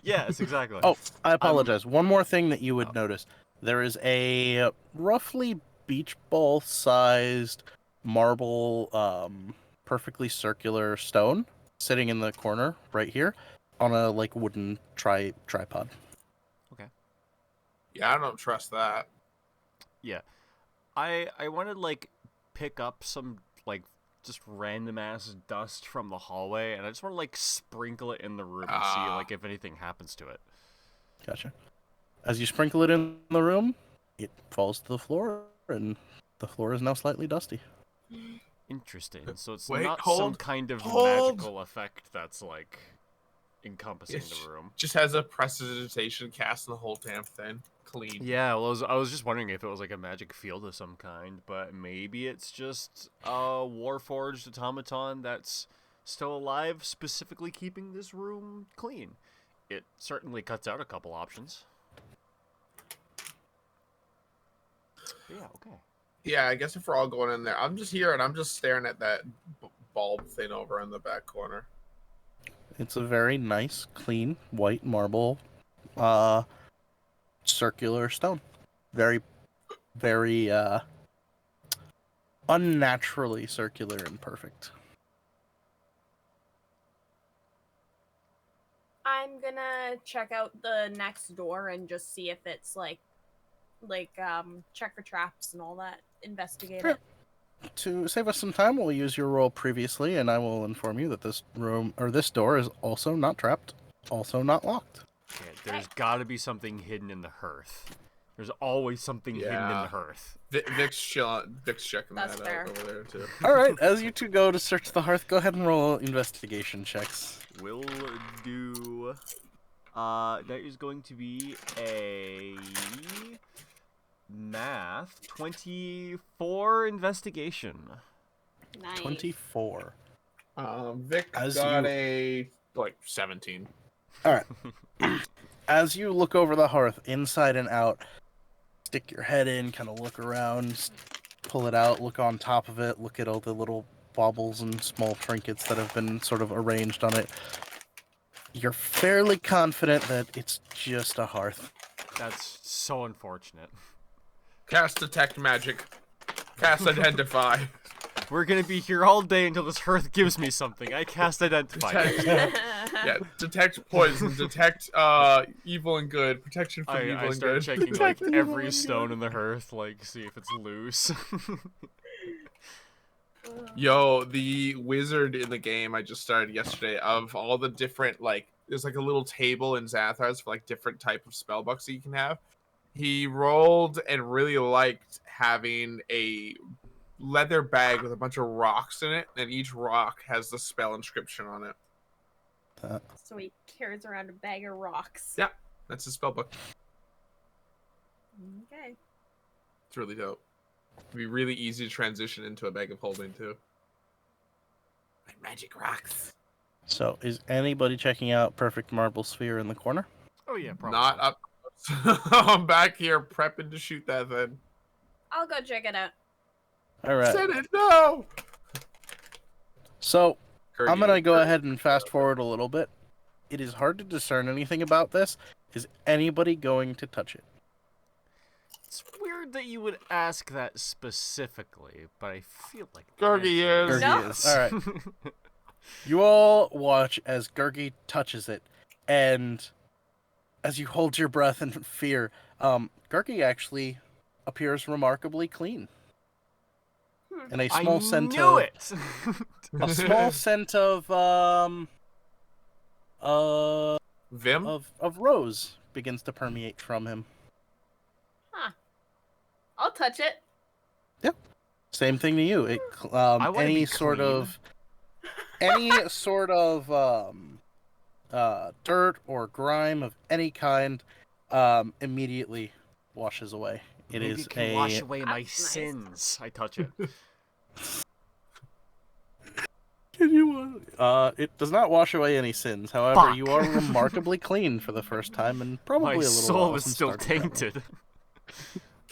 Yes, exactly. Oh, I apologize. One more thing that you would notice. There is a roughly beach ball sized marble, perfectly circular stone sitting in the corner right here on a like wooden tripod. Yeah, I don't trust that. Yeah, I want to like pick up some like just random ass dust from the hallway, and I just want to like sprinkle it in the room and see like if anything happens to it. Gotcha. As you sprinkle it in the room, it falls to the floor, and the floor is now slightly dusty. Interesting. So it's Wait, not some hold, kind of hold. magical effect that's like encompassing the room. Just has a prestidigitation cast and the whole damn thing clean. Yeah, well, I was just wondering if it was like a magic field of some kind, but maybe it's just a Warforged automaton that's still alive, specifically keeping this room clean. It certainly cuts out a couple options. But yeah, okay. Yeah, I guess if we're all going in there, I'm just here and I'm just staring at that bulb thing over in the back corner. It's a very nice, clean, white marble, circular stone. Very, very, unnaturally circular and perfect. I'm gonna check out the next door and just see if it's like check for traps and all that. Investigate Sure. it. To save us some time, we'll use your roll previously, and I will inform you that this room, or this door, is also not trapped, also not locked. Okay, there's gotta be something hidden in the hearth. There's always something hidden in Yeah. the hearth. Vic's checking That's that fair. out over there too. Alright, as you two go to search the hearth, go ahead and roll investigation checks. Will do. That is going to be a math 24 investigation. Nice. 24. Vic As got you- a 17. Alright. As you look over the hearth, inside and out, stick your head in, kind of look around, pull it out, look on top of it, look at all the little baubles and small trinkets that have been sort of arranged on it. You're fairly confident that it's just a hearth. That's so unfortunate. Cast detect magic. Cast identify. We're gonna be here all day until this hearth gives me something. I cast identify. Detect, yeah, detect poison. Detect evil and good. Protection from evil I and start good. checking Detect like evil every and stone good. in the hearth, like see if it's loose. Yo, the wizard in the game I just started yesterday, of all the different, like, there's like a little table in Zathar's for like different type of spell books that you can have. He rolled and really liked having a leather bag with a bunch of rocks in it, and each rock has the spell inscription on it. So he carries around a bag of rocks. Yeah. That's his spell book. Okay. It's really dope. It'd be really easy to transition into a bag of holding too. Like magic rocks. So, is anybody checking out Perfect Marble Sphere in the corner? Oh yeah, probably. Not up. I'm back here prepping to shoot that thing. I'll go check it out. Alright. Said it, no! So, I'm gonna go Kirby. ahead and fast forward a little bit. It is hard to discern anything about this. Is anybody going to touch it? It's weird that you would ask that specifically, but I feel like Gurgi is. Gurgi is. Alright. You all watch as Gurgi touches it, and as you hold your breath in fear, Gurgi actually appears remarkably clean. And a small scent knew of it. a small scent of Vim? of rose begins to permeate from him. I'll touch it. Same thing to you. It I wanna any be sort clean. of dirt or grime of any kind immediately washes away. It Maybe is it can wash a away my That's nice. sins. I touch it. Can you? It does not wash away any sins. However, Fuck. you are remarkably clean for the first time, and probably My a little soul while is since still starting that way. tainted.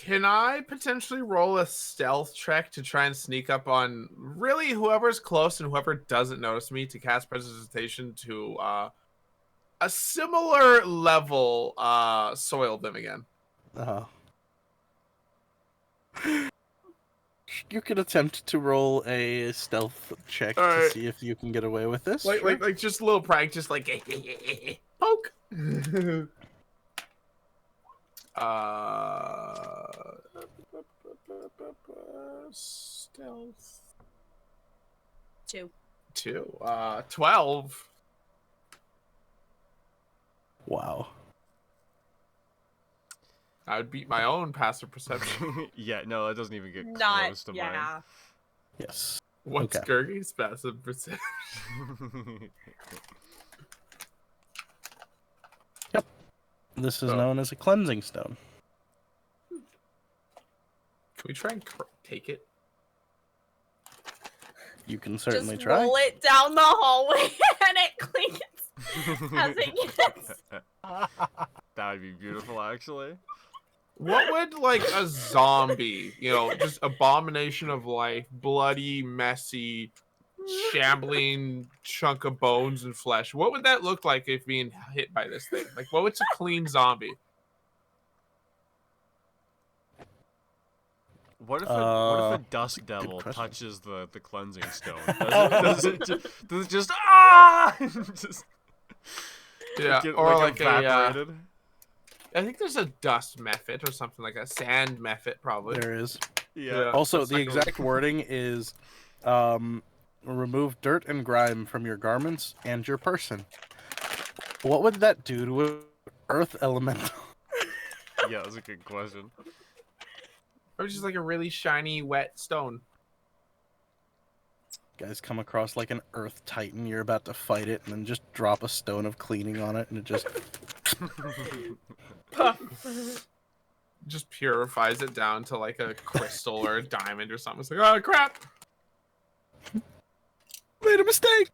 Can I potentially roll a stealth check to try and sneak up on really whoever's close and whoever doesn't notice me to cast prestidigitation to a similar level soil them again? You can attempt to roll a stealth check to Alright. see if you can get away with this. Like Sure. like just a little prank, just like poke. Stealth 2. 12. Wow. I would beat my own passive perception. Yeah, no, it doesn't even get Not. close to Yeah. Yes. What's Okay. Gurgi's passive perception? mine. This is Oh. known as a cleansing stone. Can we try and take it? You can certainly Just try. roll it down the hallway and it clinks as it gets. That would be beautiful, actually. What would like a zombie, just abomination of life, bloody, messy, shambling chunk of bones and flesh? What would that look like if being hit by this thing? Like, what would a clean zombie? What if a dust devil question. touches the cleansing stone? Does it just ah? just Yeah, get, or like evaporated? I think there's a dust method or something like a sand method, probably. There is. Yeah. Also, that's the not gonna- exact wording is remove dirt and grime from your garments and your person. What would that do to an earth elemental? Yeah, that's a good question. Or just like a really shiny, wet stone. Guys come across like an earth titan, you're about to fight it, and then just drop a stone of cleaning on it, and it just... Just purifies it down to like a crystal or a diamond or something. It's like, oh crap! Made a mistake!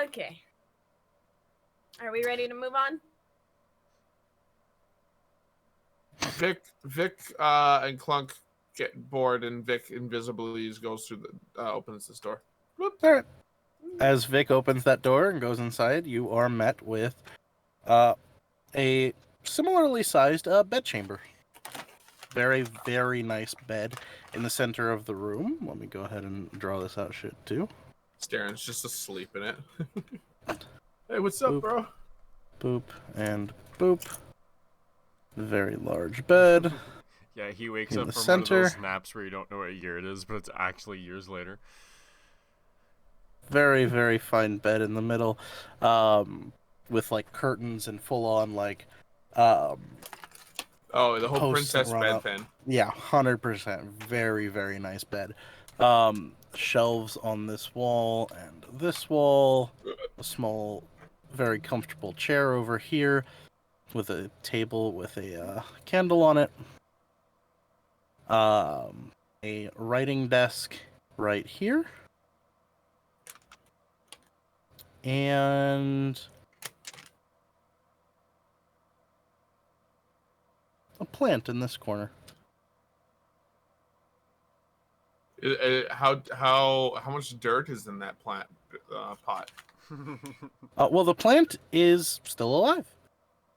Okay. Are we ready to move on? Vic, and Clunk get bored, and Vic invisibly goes through opens this door. Alright. As Vic opens that door and goes inside, you are met with a similarly sized bedchamber. Very, very nice bed in the center of the room. Let me go ahead and draw this out shit too. Staren's just asleep in it. Hey, what's up, Boop. bro? Boop and boop. Very large bed. Yeah, he wakes In up the from center. one of those naps where you don't know what year it is, but it's actually years later. Very, very fine bed in the middle. With like curtains and full on like Oh, the whole Posts princess run bed up. thing. yeah, 100%. Very, very nice bed. Shelves on this wall and this wall. A small, very comfortable chair over here with a table with a candle on it. A writing desk right here. And a plant in this corner. How much dirt is in that plant pot? Well, the plant is still alive.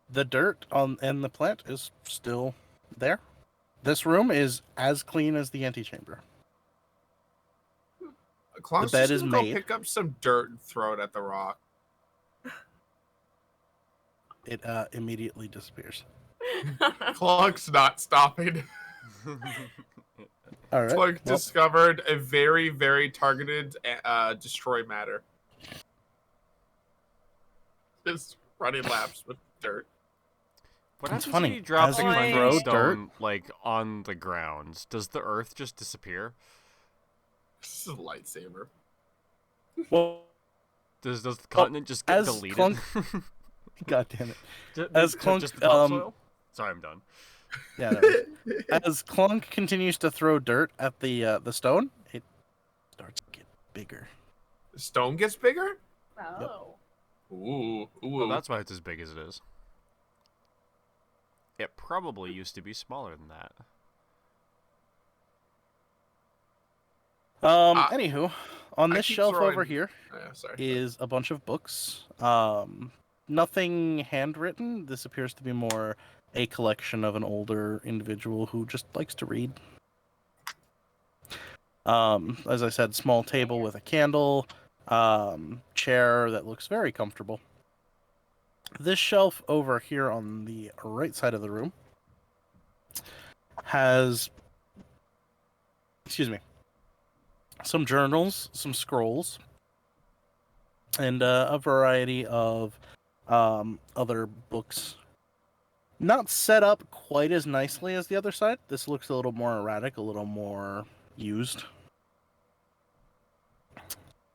The dirt and the plant is still there. This room is as clean as the antechamber. Clunk's bed just is gonna go made. pick up some dirt and throw it at the rock. It immediately disappears. Clunk's not stopping. All right. Clunk well, discovered a very, very targeted destroy matter. Just running laps with dirt. What It's happens funny, when you drop as the you cleansing throw stone like on the ground? Does the earth just disappear? This is a lightsaber. well, Does the continent just get as deleted? Clunk- God damn it. Ju- as ju- Clunk, just the topsoil? Sorry, I'm done. Yeah. No. As Clunk continues to throw dirt at the stone, it starts to get bigger. Stone gets bigger? Oh. Ooh. Well, that's why it's as big as it is. It probably used to be smaller than that. Anywho, on I this keep shelf throwing- over here Sorry. is a bunch of books. Nothing handwritten. This appears to be more a collection of an older individual who just likes to read. As I said, small table with a candle, chair that looks very comfortable. This shelf over here on the right side of the room has, excuse me, some journals, some scrolls, and a variety of other books. Not set up quite as nicely as the other side. This looks a little more erratic, a little more used.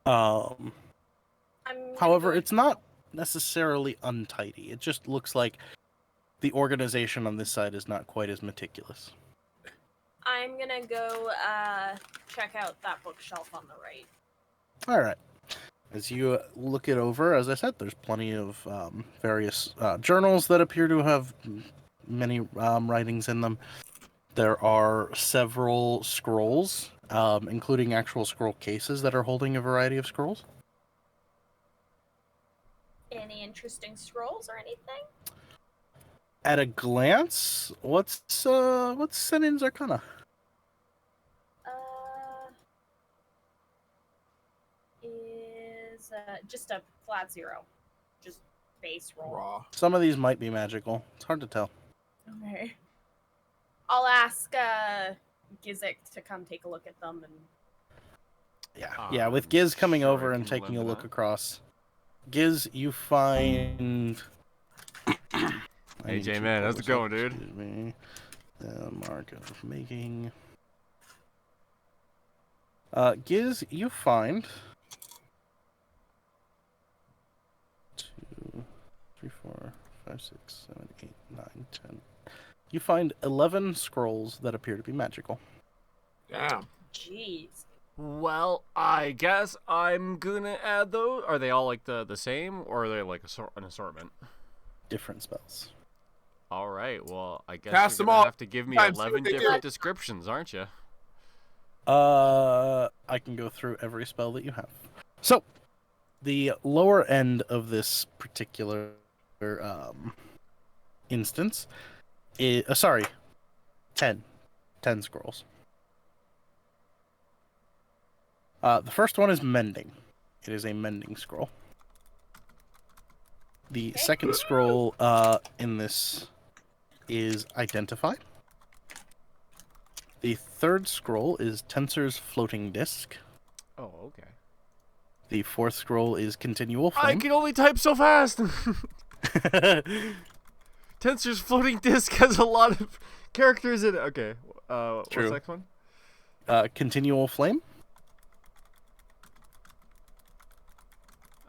I'm gonna However, go- it's not necessarily untidy. It just looks like the organization on this side is not quite as meticulous. I'm gonna go check out that bookshelf on the right. All right. As you look it over, as I said, there's plenty of various journals that appear to have many writings in them. There are several scrolls, including actual scroll cases that are holding a variety of scrolls. Any interesting scrolls or anything? At a glance, what's Senin's Arcana? Is just a flat 0, just base roll. Raw. Some of these might be magical. It's hard to tell. Okay. I'll ask Gizik to come take a look at them and. Yeah. With Giz coming sure, over I and can taking a live with look that. across, Giz, you find. I Hey, need to J-Man, pull how's it this going, up, dude? Excuse me. Mark of making. Giz, you find 2, 3, 4, 5, 6, 7, 8, 9, 10. You find 11 scrolls that appear to be magical. Damn. Jeez. Well, I guess I'm gonna add those. Are they all like the same, or are they like an assortment? Different spells. All right. Well, I guess Cast you're them gonna all. have to give me Time, see what 11 they do. different descriptions, aren't you? I can go through every spell that you have. So, the lower end of this particular instance is, 10 scrolls. The first one is mending. It is a mending scroll. The second scroll in this is identify. The third scroll is Tensor's floating disc. Oh, okay. The fourth scroll is continual I flame. can only type so fast. Tensor's floating disc has a lot of characters in it. Okay. What's True. the next one? Continual flame.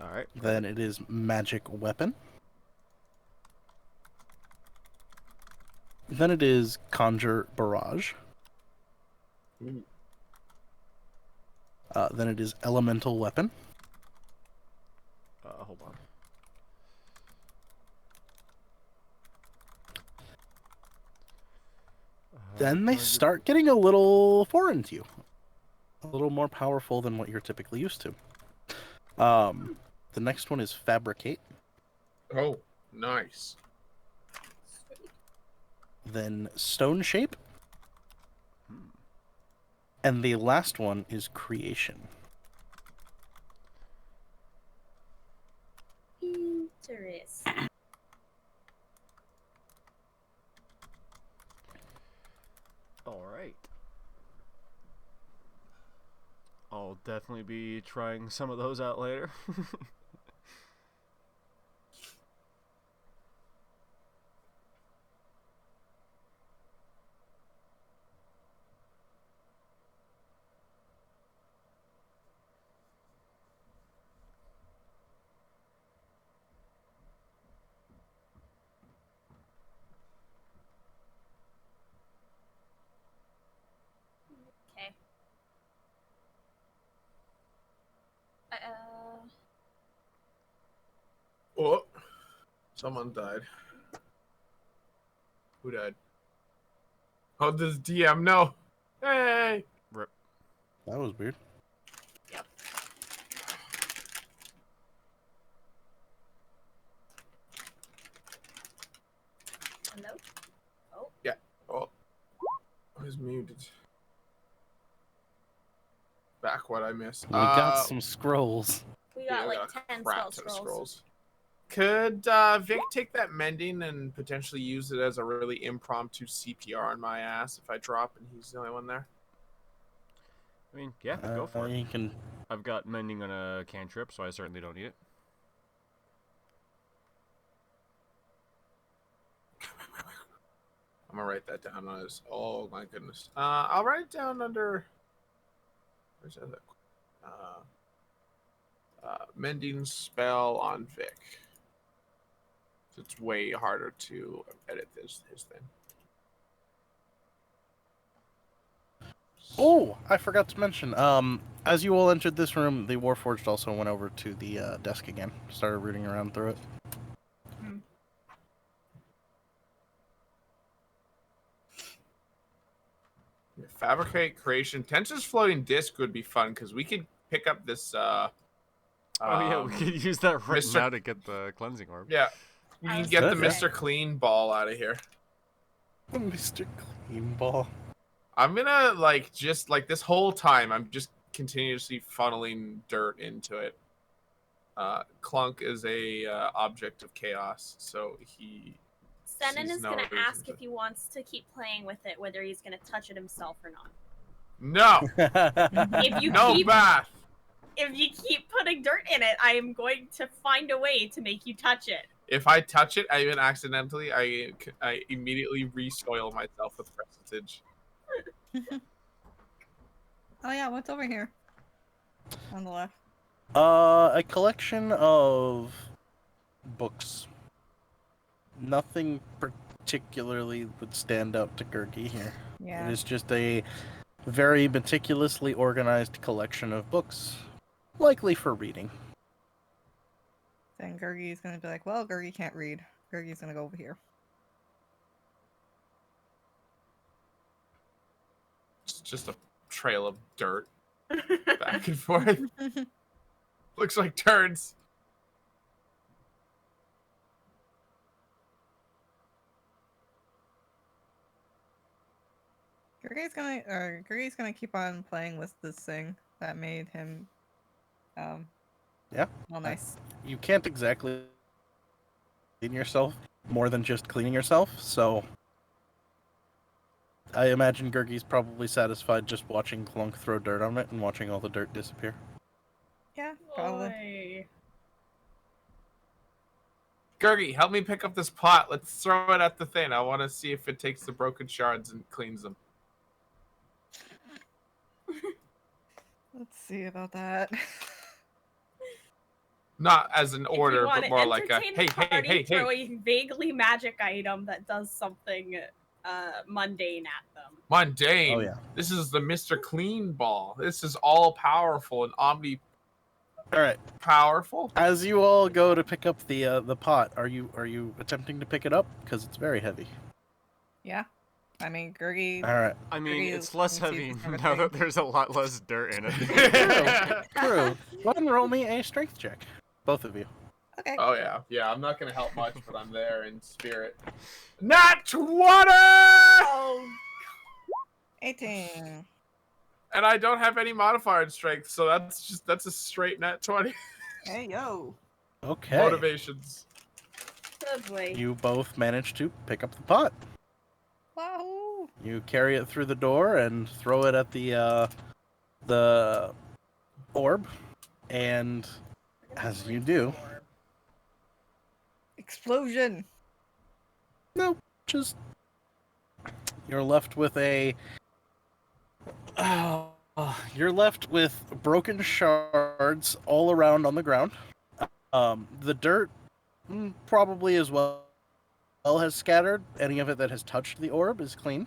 All right. Then it is magic weapon. Then it is conjure barrage. Ooh. Then it is elemental weapon. Hold on. Then they start getting a little foreign to you. A little more powerful than what you're typically used to. The next one is fabricate. Oh, nice. Then stone shape. And the last one is creation. Interesting. All right. I'll definitely be trying some of those out later. Okay. Oh, someone died. Who died? Oh, this DM, no. Hey! Rip. That was weird. Hello? Oh, who's muted? Back what I missed. We got some scrolls. We Yeah, got we like got a 10 crap spell ton of scrolls. Could Vic take that mending and potentially use it as a really impromptu CPR on my ass if I drop and he's the only one there? I mean, yeah, go for it. You can. I've got mending on a cantrip, so I certainly don't need it. I'm gonna write that down as. Oh my goodness. I'll write it down under. Where's that? Mending spell on Vic. So it's way harder to edit his thing. Oh, I forgot to mention. As you all entered this room, the Warforged also went over to the desk again. Started rooting around through it. Fabricate creation. Tensor's floating disc would be fun because we could pick up this. Oh yeah, we could use that right Mr. now to get the cleansing orb. Yeah, we I can was get the gonna say. Mr. Clean ball out of here. Mr. Clean Ball. I'm gonna just this whole time. I'm just continuously funneling dirt into it. Clunk is a object of chaos, so he. Senan sees is no gonna reason ask to- if he wants to keep playing with it, whether he's gonna touch it himself or not. No, If you no keep bath. if you keep putting dirt in it, I am going to find a way to make you touch it. If I touch it, even accidentally, I immediately re-soil myself with prestige. Oh yeah, what's over here? On the left. A collection of books. Nothing particularly would stand out to Gurgi here. Yeah. It is just a very meticulously organized collection of books, likely for reading. Then Gurgi's gonna be like, well, Gurgi can't read. Gurgi's gonna go over here. It's just a trail of dirt back and forth. Looks like turds. Gurgi's gonna keep on playing with this thing that made him Yeah. well, nice. You can't exactly clean yourself more than just cleaning yourself, so I imagine Gurgi's probably satisfied just watching Clunk throw dirt on it and watching all the dirt disappear. Yeah, probably. Oy. Gurgi, help me pick up this pot. Let's throw it at the thing. I want to see if it takes the broken shards and cleans them. Let's see about that. Not as an If you order, wanna but more like a entertain hey, the hey, party, hey, hey. throw a vaguely magic item that does something mundane at them. Mundane. Oh yeah. This is the Mr. Clean ball. This is all powerful and omni All right. powerful. As you all go to pick up the pot, are you attempting to pick it up? Because it's very heavy. Yeah. I mean, Gurgi. All right. I mean, Gurgi it's less can see heavy if it's now everything. that there's a lot less dirt in it. True. Go ahead and roll me a strength check, both of you. Okay. Oh yeah. I'm not gonna help much, but I'm there in spirit. Nat 20! Oh, 18. And I don't have any modifier in strength, so that's a straight nat 20. Hey yo. Okay. Motivations. good boy. You both manage to pick up the pot. Wahoo! You carry it through the door and throw it at the orb, and as you do, Explosion. no, just you're left with you're left with broken shards all around on the ground. The dirt probably as well has scattered. Any of it that has touched the orb is cleaned.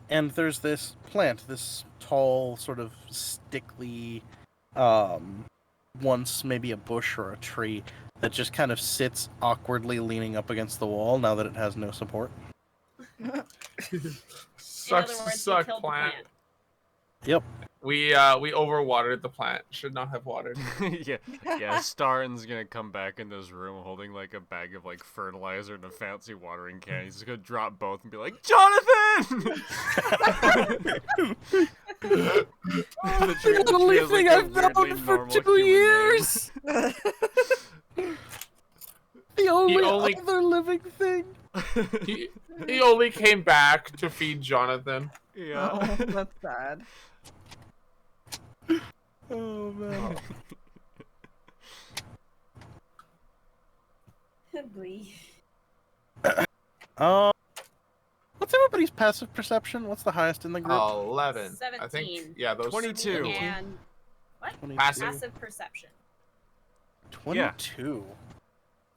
And there's this plant, this tall, sort of stickly, once maybe a bush or a tree, that just kind of sits awkwardly leaning up against the wall now that it has no support. Sucks In other to words, we suck, killed plant. the plant. Yep. We overwatered the plant. Should not have watered. yeah, Starin's gonna come back in this room holding like a bag of like fertilizer and a fancy watering can. He's just gonna drop both and be like, Jonathan! The tree only has, like, thing a I've known weirdly for normal 2 human name. years. The only only- other living thing. He only came back to feed Jonathan. Yeah. Oh, that's sad. Oh man. Glee. What's everybody's passive perception? What's the highest in the group? 11. I 17. think. Yeah, those. 22. And what? 22. Passive perception. 22.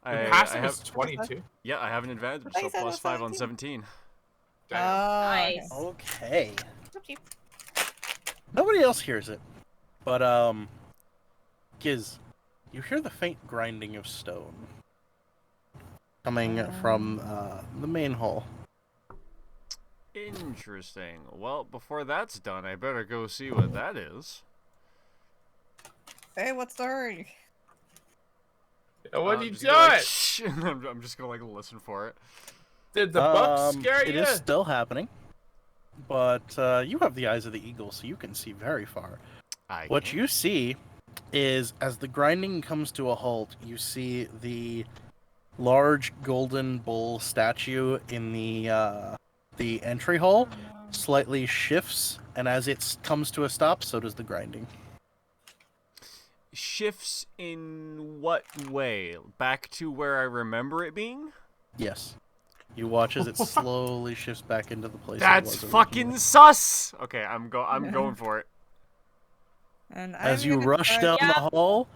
I Passive have, is 22. yeah, I have an advantage, I so said it was +5 on 17. 17. Damn. Nice. Okay. Okay. Nobody else hears it, but Giz, you hear the faint grinding of stone coming from the main hall. Interesting. Well, before that's done, I better go see what that is. Hey, what's the hurry? What I'm are you just gonna, like, doing? shh, and I'm just gonna like listen for it. Did the buck scare It you? is still happening, but you have the eyes of the eagle, so you can see very far. What you see is, as the grinding comes to a halt, you see the large golden bull statue in the entry hall slightly shifts, and as it comes to a stop, so does the grinding. Shifts in what way? Back to where I remember it being? Yes. You watch as it slowly shifts back into the place. That's it was fucking originally. sus! Okay, I'm going for it. And As I'm you gonna rush try- down Yeah. the hall,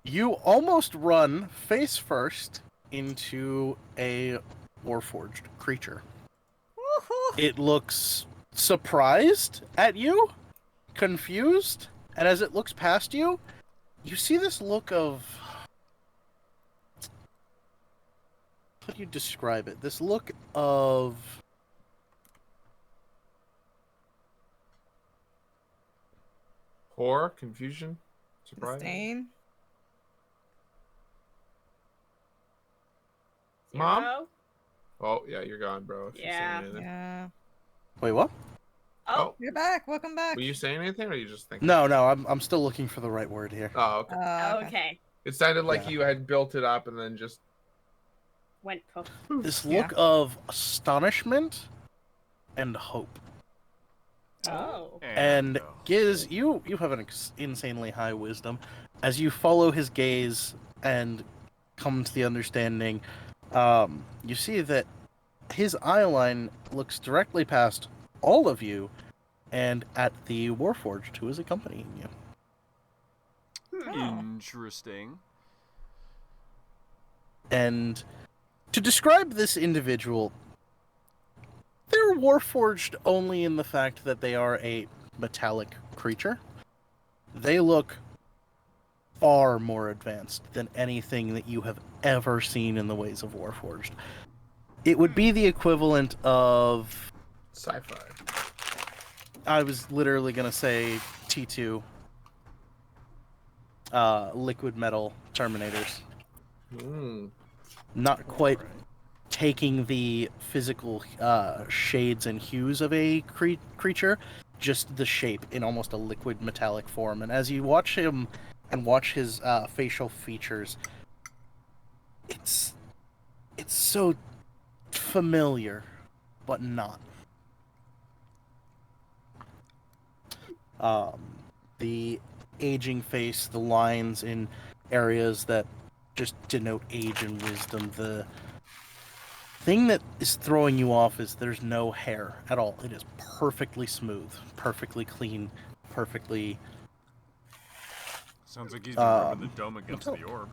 you almost run face first into a Warforged creature. Woohoo! It looks surprised at you, confused, and as it looks past you, you see this look of... How do you describe it? This look of... Horror, confusion, surprise. Disdain. Mom? Zero? Oh yeah, you're gone, bro. If you're saying Yeah. anything. Yeah. Wait, what? Oh, You're back. Welcome back. Were you saying anything, or are you just thinking? No, I'm still looking for the right word here. Oh, okay. okay. It sounded like Yeah. you had built it up and then just. Went poof. This look of astonishment and hope. Oh. And Giz, you have an insanely high wisdom. As you follow his gaze and come to the understanding, you see that his eye line looks directly past all of you and at the Warforged who is accompanying you. Oh. Interesting. And to describe this individual, they're Warforged only in the fact that they are a metallic creature. They look far more advanced than anything that you have ever seen in the ways of Warforged. It would be the equivalent of... Sci-fi. I was literally going to say T2. Liquid metal Terminators. Mm. Not quite taking the physical shades and hues of a creature, just the shape in almost a liquid metallic form. And as you watch him and watch his facial features, it's so familiar, but not. The aging face, the lines in areas that just denote age and wisdom. The thing that is throwing you off is there's no hair at all. It is perfectly smooth, perfectly clean, perfectly... Sounds like he's been rubbing the dome against the orb.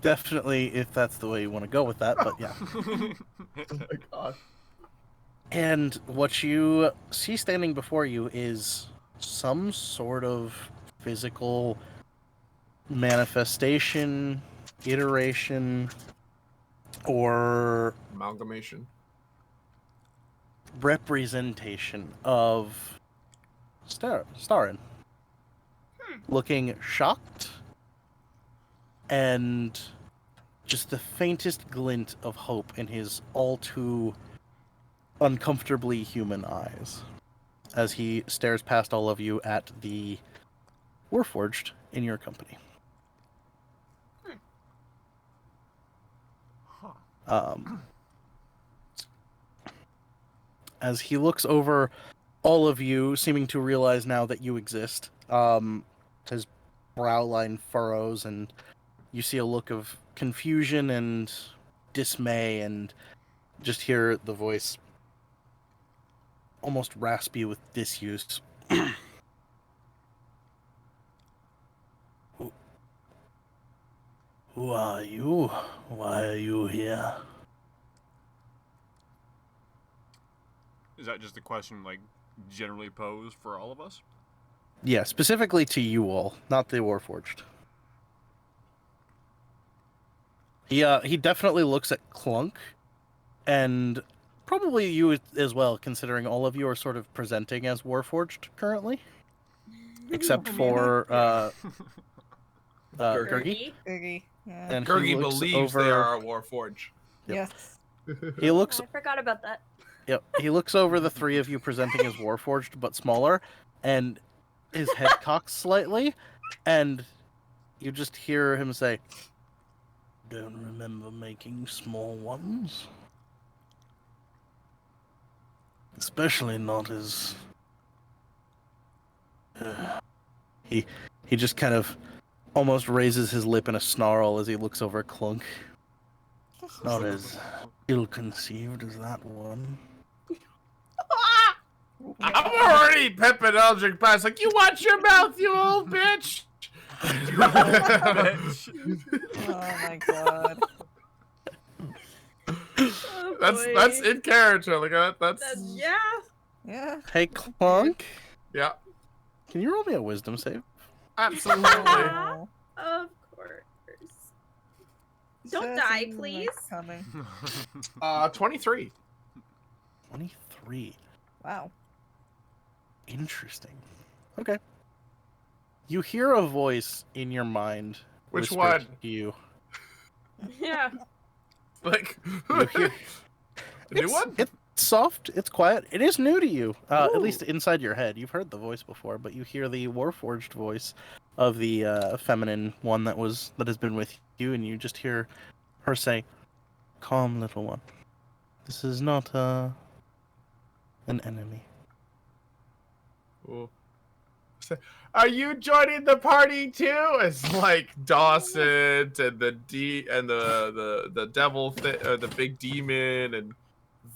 Definitely, if that's the way you want to go with that, but yeah. Oh my god. And what you see standing before you is some sort of physical manifestation, iteration, or Amalgamation. representation of Starin. Looking shocked and just the faintest glint of hope in his all too uncomfortably human eyes as he stares past all of you at the Warforged in your company. As he looks over all of you, seeming to realize now that you exist, his brow line furrows, and you see a look of confusion and dismay, and just hear the voice almost raspy with disuse. Who are you? Why are you here? Is that just a question, like, generally posed for all of us? Yeah, specifically to you all, not the Warforged. He definitely looks at Clunk, and probably you as well, considering all of you are sort of presenting as Warforged currently, except for Gurgi. Gurgi. Yeah. And Gurgi he looks believes over. they are a Warforged. Yep. Yes. He looks. I forgot about that. Yep. He looks over the three of you presenting as Warforged, but smaller, and his head cocks slightly, and you just hear him say, "Don't remember making small ones, especially not as." He just kind of almost raises his lip in a snarl as he looks over at Clunk. Not as ill-conceived as that one. I'm already pimping Eldritch Blast. Like, you watch your mouth, you old bitch. Oh my god. Oh, That's boy. in character. Like that's Yeah. Yeah. Hey, Clunk, yeah, can you roll me a wisdom save? absolutely. Oh. Of course. Don't Says die, in the please. coming. 23. 23. Wow. Interesting. Okay. You hear a voice in your mind. Which whisper one? to you. Yeah. Like You hear. a new one. It's soft. It's quiet. It is new to you, at Ooh. least inside your head. You've heard the voice before, but you hear the Warforged voice of the feminine one that has been with you, and you just hear her say, "Calm, little one. This is not an enemy." Ooh. Are you joining the party too? It's like Dawson and the devil the big demon and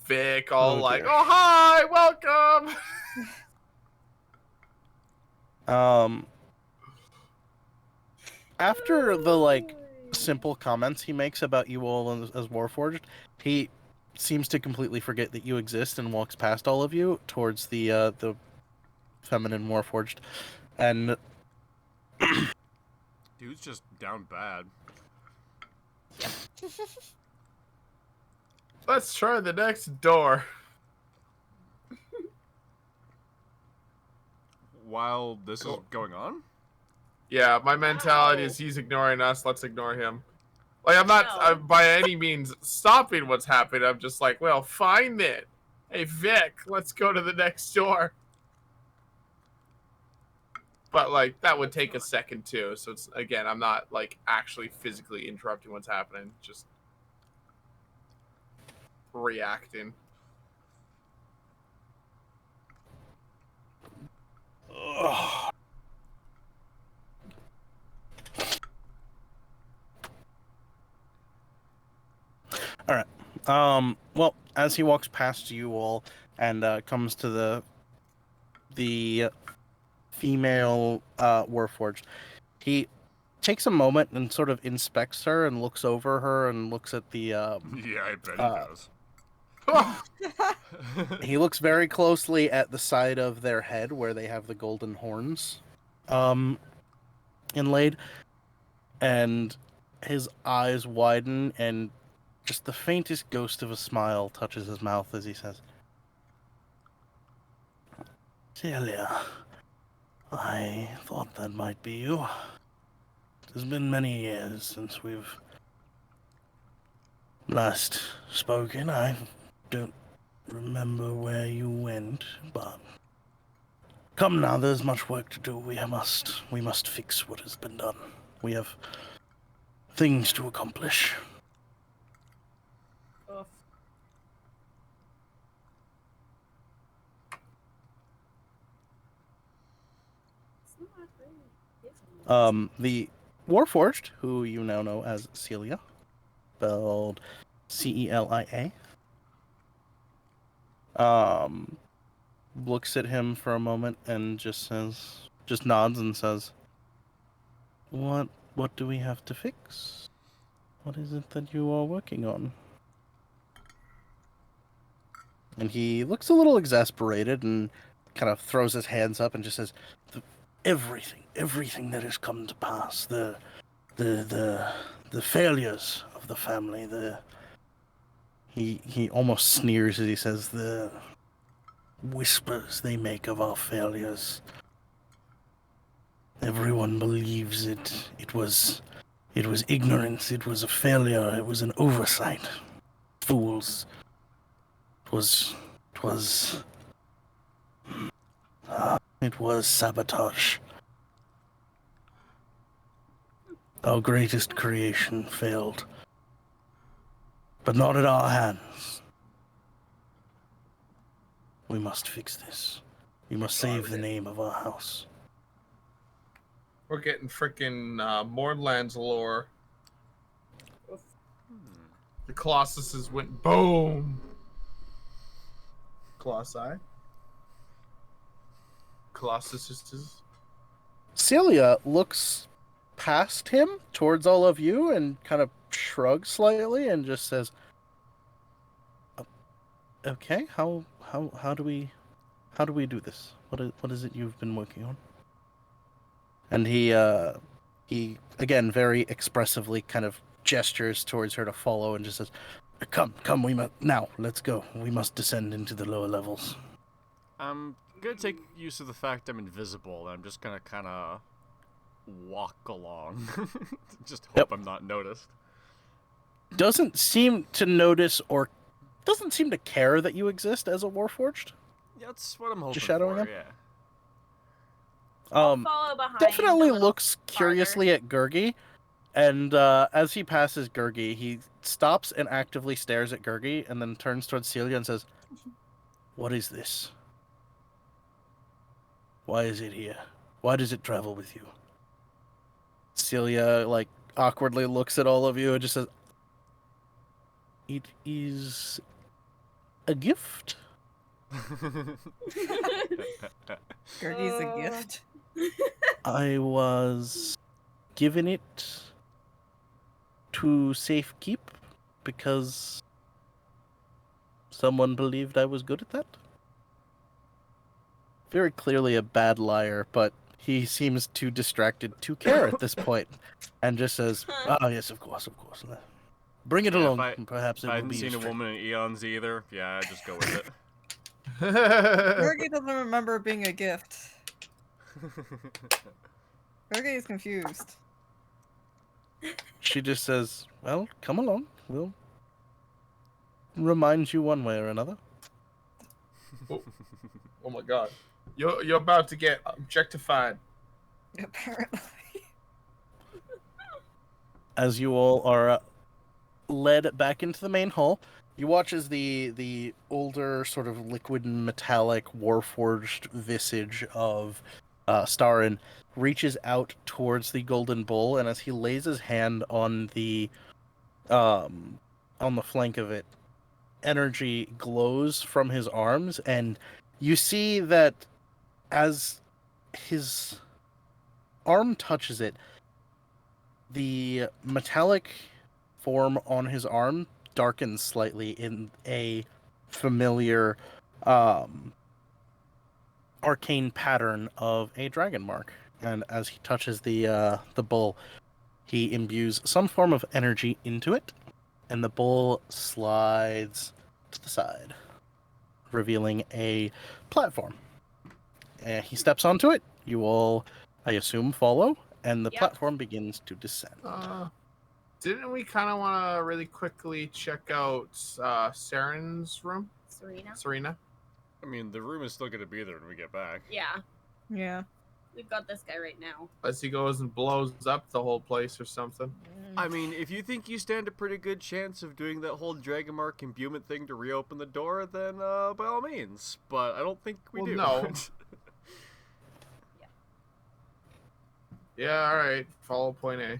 Vic all Oh, like, dear. oh hi, welcome. After the simple comments he makes about you all as Warforged, he seems to completely forget that you exist and walks past all of you towards the feminine Warforged, and Dude's just down bad. Let's try the next door. While this is going on? Yeah, my mentality Wow. is he's ignoring us. Let's ignore him. Like, I'm not No. by any means stopping what's happening. I'm just like, well, fine then. Hey, Vic, let's go to the next door. But, like, that would take a second, too. So, it's again, I'm not, like, actually physically interrupting what's happening. Just reacting. Ugh. All right. Well, as he walks past you all and comes to the female Warforged, he takes a moment and sort of inspects her and looks over her and looks at the. Yeah, I bet he does. He looks very closely at the side of their head where they have the golden horns, inlaid, and his eyes widen and just the faintest ghost of a smile touches his mouth as he says, Celia, I thought that might be you. It has been many years since we've last spoken. I don't remember where you went, but come now, there's much work to do. We must fix what has been done. We have things to accomplish. Oof. It's not really different. The Warforged, who you now know as Celia, spelled Celia, looks at him for a moment and just nods and says, What do we have to fix? What is it that you are working on? And he looks a little exasperated and kind of throws his hands up and just says, everything that has come to pass, the failures of the family, he almost sneers as he says, the whispers they make of our failures. Everyone believes it. It was ignorance. It was a failure. It was an oversight. Fools. It was sabotage. Our greatest creation failed. But not at our hands. We must fix this. We must save the name of our house. We're getting freaking Mornlands lore. The Colossuses went boom. Colossi. Colossuses. Celia looks past him towards all of you and kind of shrugs slightly and just says, "Okay, how do we do this? What is it you've been working on?" And he again very expressively kind of gestures towards her to follow and just says, Come, we must now. Let's go. We must descend into the lower levels." I'm gonna take use of the fact I'm invisible, and I'm just gonna kind of walk along. Just hope I'm not noticed. Doesn't seem to notice or doesn't seem to care that you exist as a Warforged. Yeah, that's what I'm hoping Just shadowing for, him? yeah. I'll follow behind. Definitely a little looks curiously at Gurgi, and as he passes Gurgi, he stops and actively stares at Gurgi, and then turns towards Celia and says, "What is this? Why is it here? Why does it travel with you?" Celia, like, awkwardly looks at all of you and just says, "It is a gift." Gurgi's a gift. I was given it to safekeep because someone believed I was good at that. Very clearly a bad liar, but he seems too distracted to care at this point, and just says, "Oh yes, of course. Bring it along. Perhaps it I will hadn't be seen a useful." woman in eons either. Yeah, I just go with it. Gurgi doesn't remember being a gift. Gurgi is confused. She just says, "Well, come along. We'll remind you one way or another." Oh my god. You're about to get objectified. Apparently. As you all are led back into the main hall, you watch as the older, sort of liquid and metallic Warforged visage of Starin reaches out towards the golden bull, and as he lays his hand on the flank of it, energy glows from his arms, and you see that as his arm touches it, the metallic form on his arm darkens slightly in a familiar arcane pattern of a dragon mark. And as he touches the bull, he imbues some form of energy into it, and the bull slides to the side, revealing a platform. And he steps onto it. You all, I assume, follow, and the Yep. platform begins to descend. Didn't we kind of want to really quickly check out Saren's room? Serena? I mean, the room is still gonna be there when we get back. Yeah, Yeah. we've got this guy right now. As he goes and blows up the whole place or something. I mean, if you think you stand a pretty good chance of doing that whole Dragon Mark imbuement thing to reopen the door, then by all means. But I don't think we Well, do. no. Yeah, alright. Follow point A.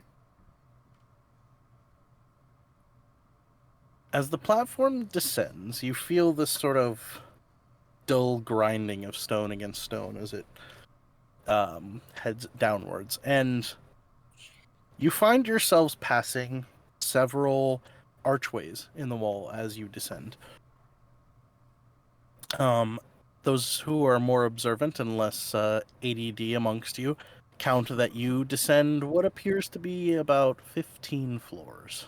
As the platform descends, you feel this sort of dull grinding of stone against stone as it heads downwards. And you find yourselves passing several archways in the wall as you descend. Those who are more observant and less ADD amongst you count that you descend what appears to be about 15 floors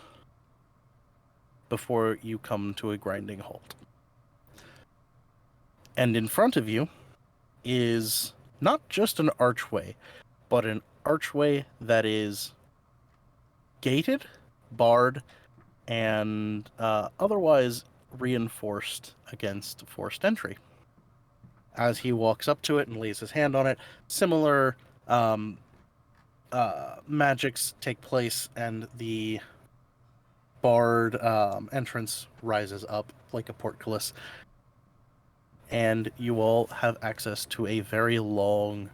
before you come to a grinding halt. And in front of you is not just an archway, but an archway that is gated, barred, and otherwise reinforced against forced entry. As he walks up to it and lays his hand on it, similar magics take place, and the barred entrance rises up like a portcullis, and you all have access to a very long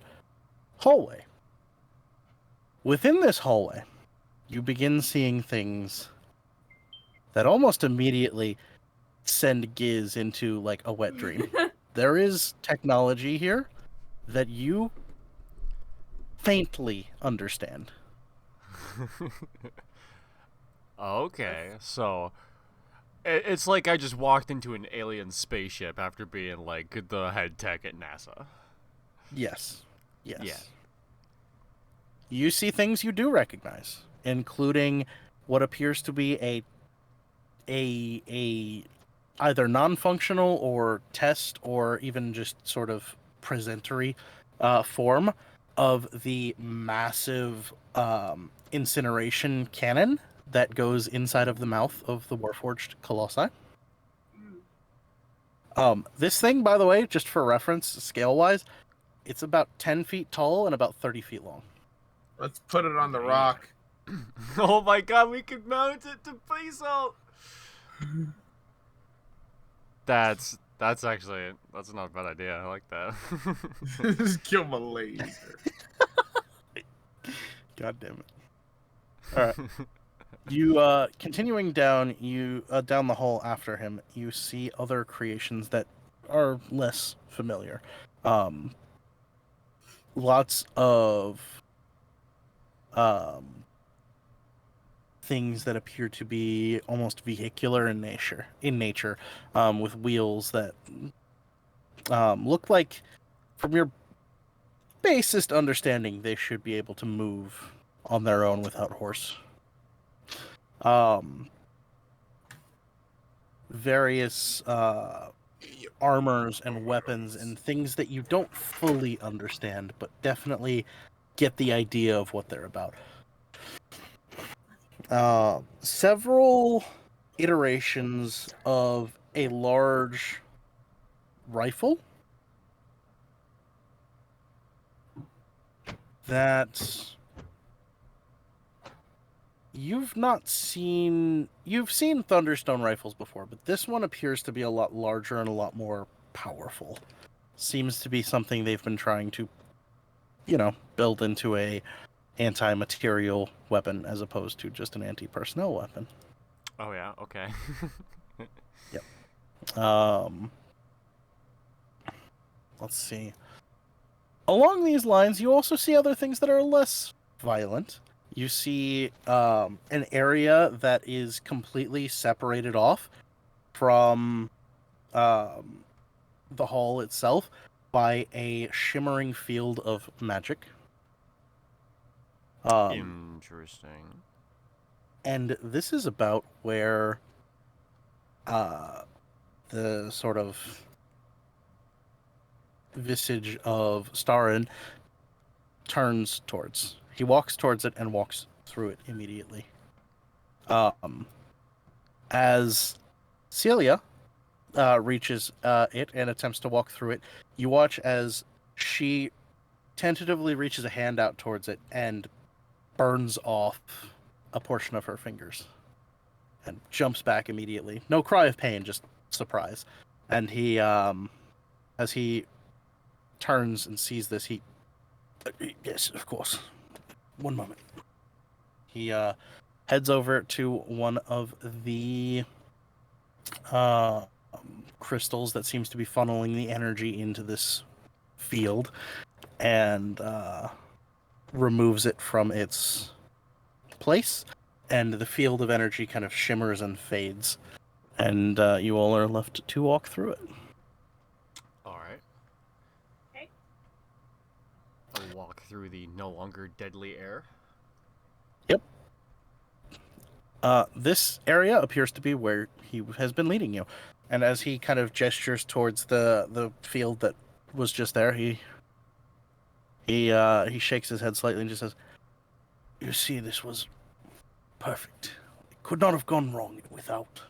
hallway. Within this hallway, you begin seeing things that almost immediately send Giz into like a wet dream. There is technology here that you faintly understand. Okay, so it's like I just walked into an alien spaceship after being like the head tech at NASA. Yes. Yes. Yeah. You see things you do recognize, including what appears to be a either non-functional or test or even just sort of presentory form of the massive incineration cannon that goes inside of the mouth of the Warforged Colossi. This thing, by the way, just for reference, scale-wise, it's about 10 feet tall and about 30 feet long. Let's put it on the rock. Oh my god, we could mount it to base out. That's actually that's not a bad idea. I like that. Just kill my laser. God damn it. Alright. You continuing down down the hall after him, you see other creations that are less familiar. Lots of things that appear to be almost vehicular in nature, with wheels that look like, from your basest understanding, they should be able to move on their own without horse. Various armors and weapons and things that you don't fully understand, but definitely get the idea of what they're about. Several iterations of a large rifle that you've seen Thunderstone rifles before, but this one appears to be a lot larger and a lot more powerful. Seems to be something they've been trying to, build into a anti-material weapon as opposed to just an anti-personnel weapon. Oh yeah, okay. Yep. Let's see. Along these lines, you also see other things that are less violent. You see an area that is completely separated off from the hall itself by a shimmering field of magic. Interesting. And this is about where the sort of visage of Starin turns towards. He walks towards it and walks through it immediately. As Celia reaches it and attempts to walk through it, you watch as she tentatively reaches a hand out towards it and burns off a portion of her fingers and jumps back immediately. No cry of pain, just surprise. And he, as he turns and sees this, he... yes, of course. One moment. He heads over to one of the crystals that seems to be funneling the energy into this field and removes it from its place, and the field of energy kind of shimmers and fades, and you all are left to walk through it. All right. Okay. I'll walk through the no longer deadly air. Yep. This area appears to be where he has been leading you, and as he kind of gestures towards the field that was just there, he shakes his head slightly and just says, "You see, this was perfect. It could not have gone wrong without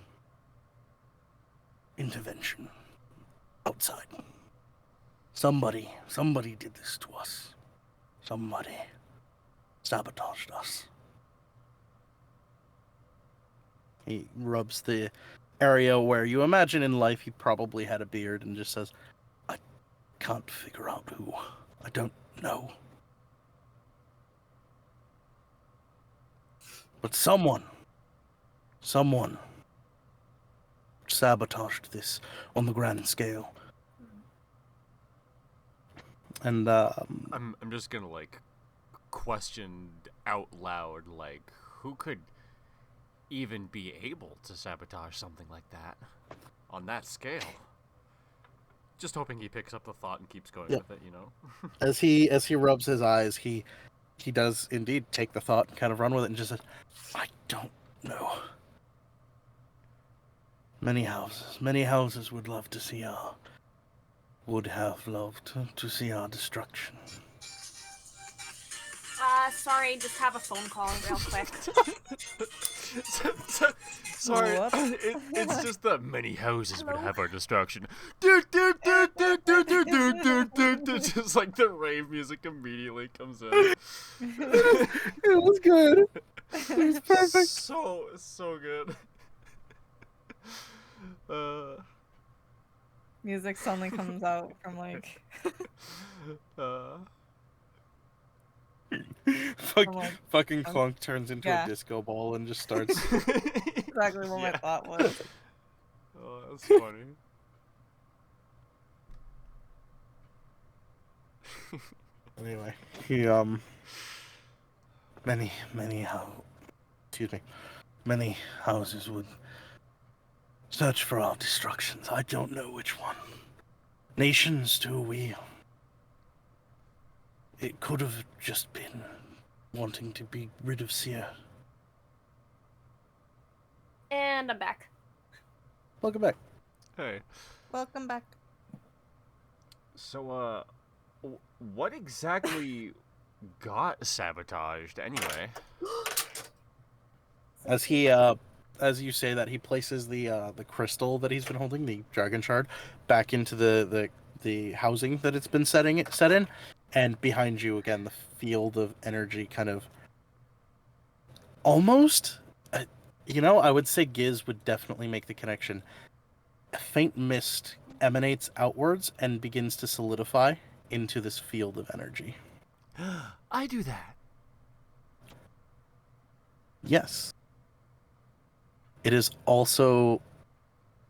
intervention outside. Somebody did this to us. Somebody sabotaged us." He rubs the area where you imagine in life he probably had a beard and just says, "I can't figure out who. I don't know. But someone sabotaged this on the grand scale." And I'm just gonna like question out loud, like, who could even be able to sabotage something like that on that scale? Just hoping he picks up the thought and keeps going with it, you know. as he rubs his eyes, he does indeed take the thought and kind of run with it and just says, "I don't know. Many houses would have loved to see our destruction." Sorry, just have a phone call real quick. Sorry, Whoops. it's just that many houses would Hello? have our destruction. Just like the rave music immediately comes in. It was good. It was perfect. So good. Music suddenly comes out from like Fucking Clunk turns into yeah. a disco ball and just starts. exactly what my Yeah. thought was. Oh, that's funny. Anyway, he many houses would search for our destructions. I don't know which one. Nations too. It could have just been wanting to be rid of Seer. And I'm back. Welcome back. Hey, Welcome back. so what exactly got sabotaged anyway? As he as you say that, he places the crystal that he's been holding, the dragon shard, back into the housing that it's been set in, and behind you again the field of energy kind of almost I would say Giz would definitely make the connection. A faint mist emanates outwards and begins to solidify into this field of energy. I do that. Yes. It is also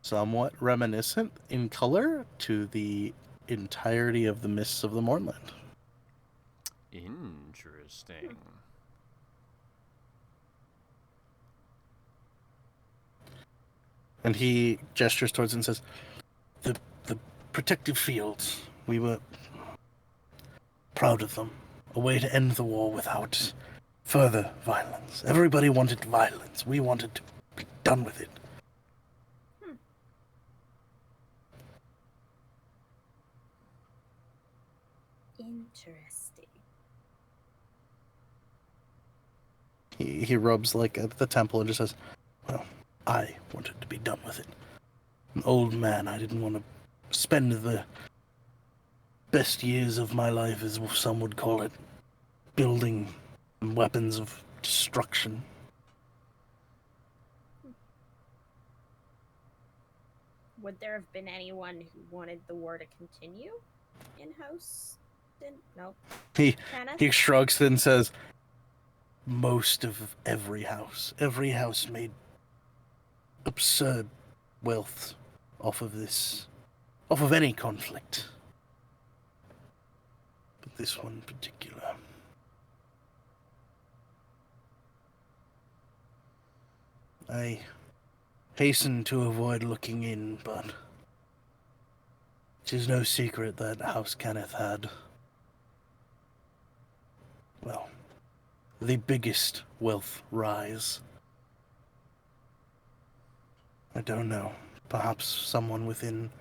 somewhat reminiscent in color to the entirety of the mists of the Mornland. Interesting. And he gestures towards it and says, the protective fields, we were proud of them. A way to end the war without further violence. Everybody wanted violence. We wanted to be done with it. Interesting. He rubs like at the temple and just says, well, I wanted to be done with it. An old man, I didn't want to spend the best years of my life, as some would call it, building weapons of destruction. Would there have been anyone who wanted the war to continue in-house? No. He Kenneth? shrugs and says, most of every house made absurd wealth off of any conflict. But this one in particular. I hasten to avoid looking in, but it is no secret that House Kenneth had, well, the biggest wealth rise. I don't know. Perhaps someone within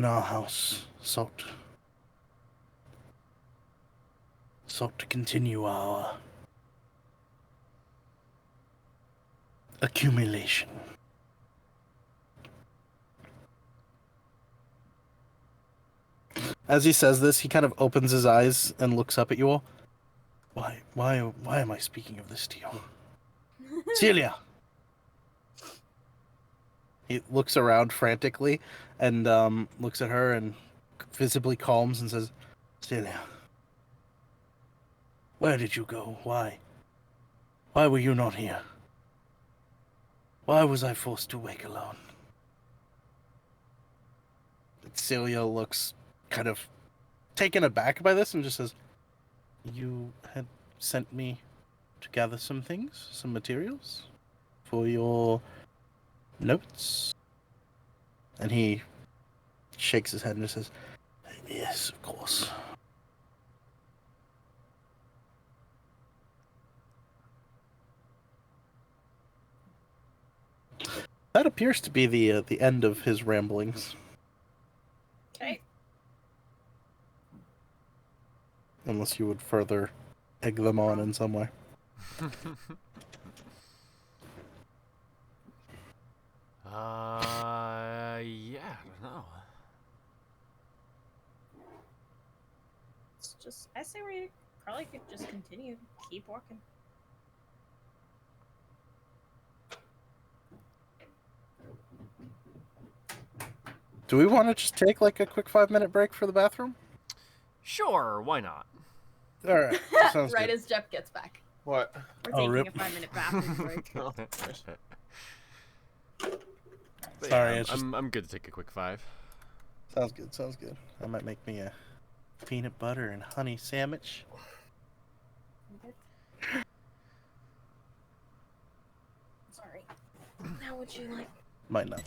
our house sought to continue our accumulation. As he says this, he kind of opens his eyes and looks up at you all. Why am I speaking of this to you? Celia! He looks around frantically and looks at her and visibly calms and says, Celia, where did you go? Why? Why were you not here? Why was I forced to wake alone? Celia looks kind of taken aback by this and just says, you had sent me to gather some things, some materials for your notes? And he shakes his head and just says, yes, of course. That appears to be the end of his ramblings. Okay. Unless you would further egg them on in some way. Yeah, I don't know. It's just, I say we probably could just continue, keep walking. Do we want to just take like a quick 5-minute break for the bathroom? Sure, why not? All right, sounds Right good. as Jeff gets back. What? We're Oh, taking rip. a 5-minute bathroom break. But Sorry, yeah, it's just- I'm good to take a quick 5. Sounds good. I might make me a peanut butter and honey sandwich. Sorry. How would you like? Might not.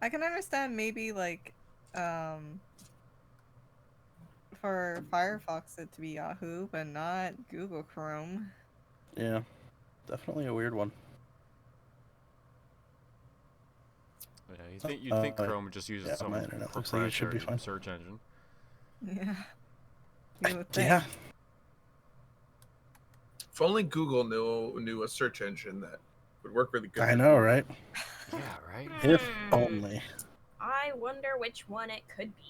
I can understand maybe like for Firefox it to be Yahoo, but not Google Chrome. Yeah, definitely a weird one. Yeah, you'd think Chrome just uses yeah, some my internet looks like it should be proprietary fine. search engine. Yeah. You would think. Yeah, If only Google knew a search engine that would work really good. I know, right? Yeah, right. If Hmm. only. I wonder which one it could be.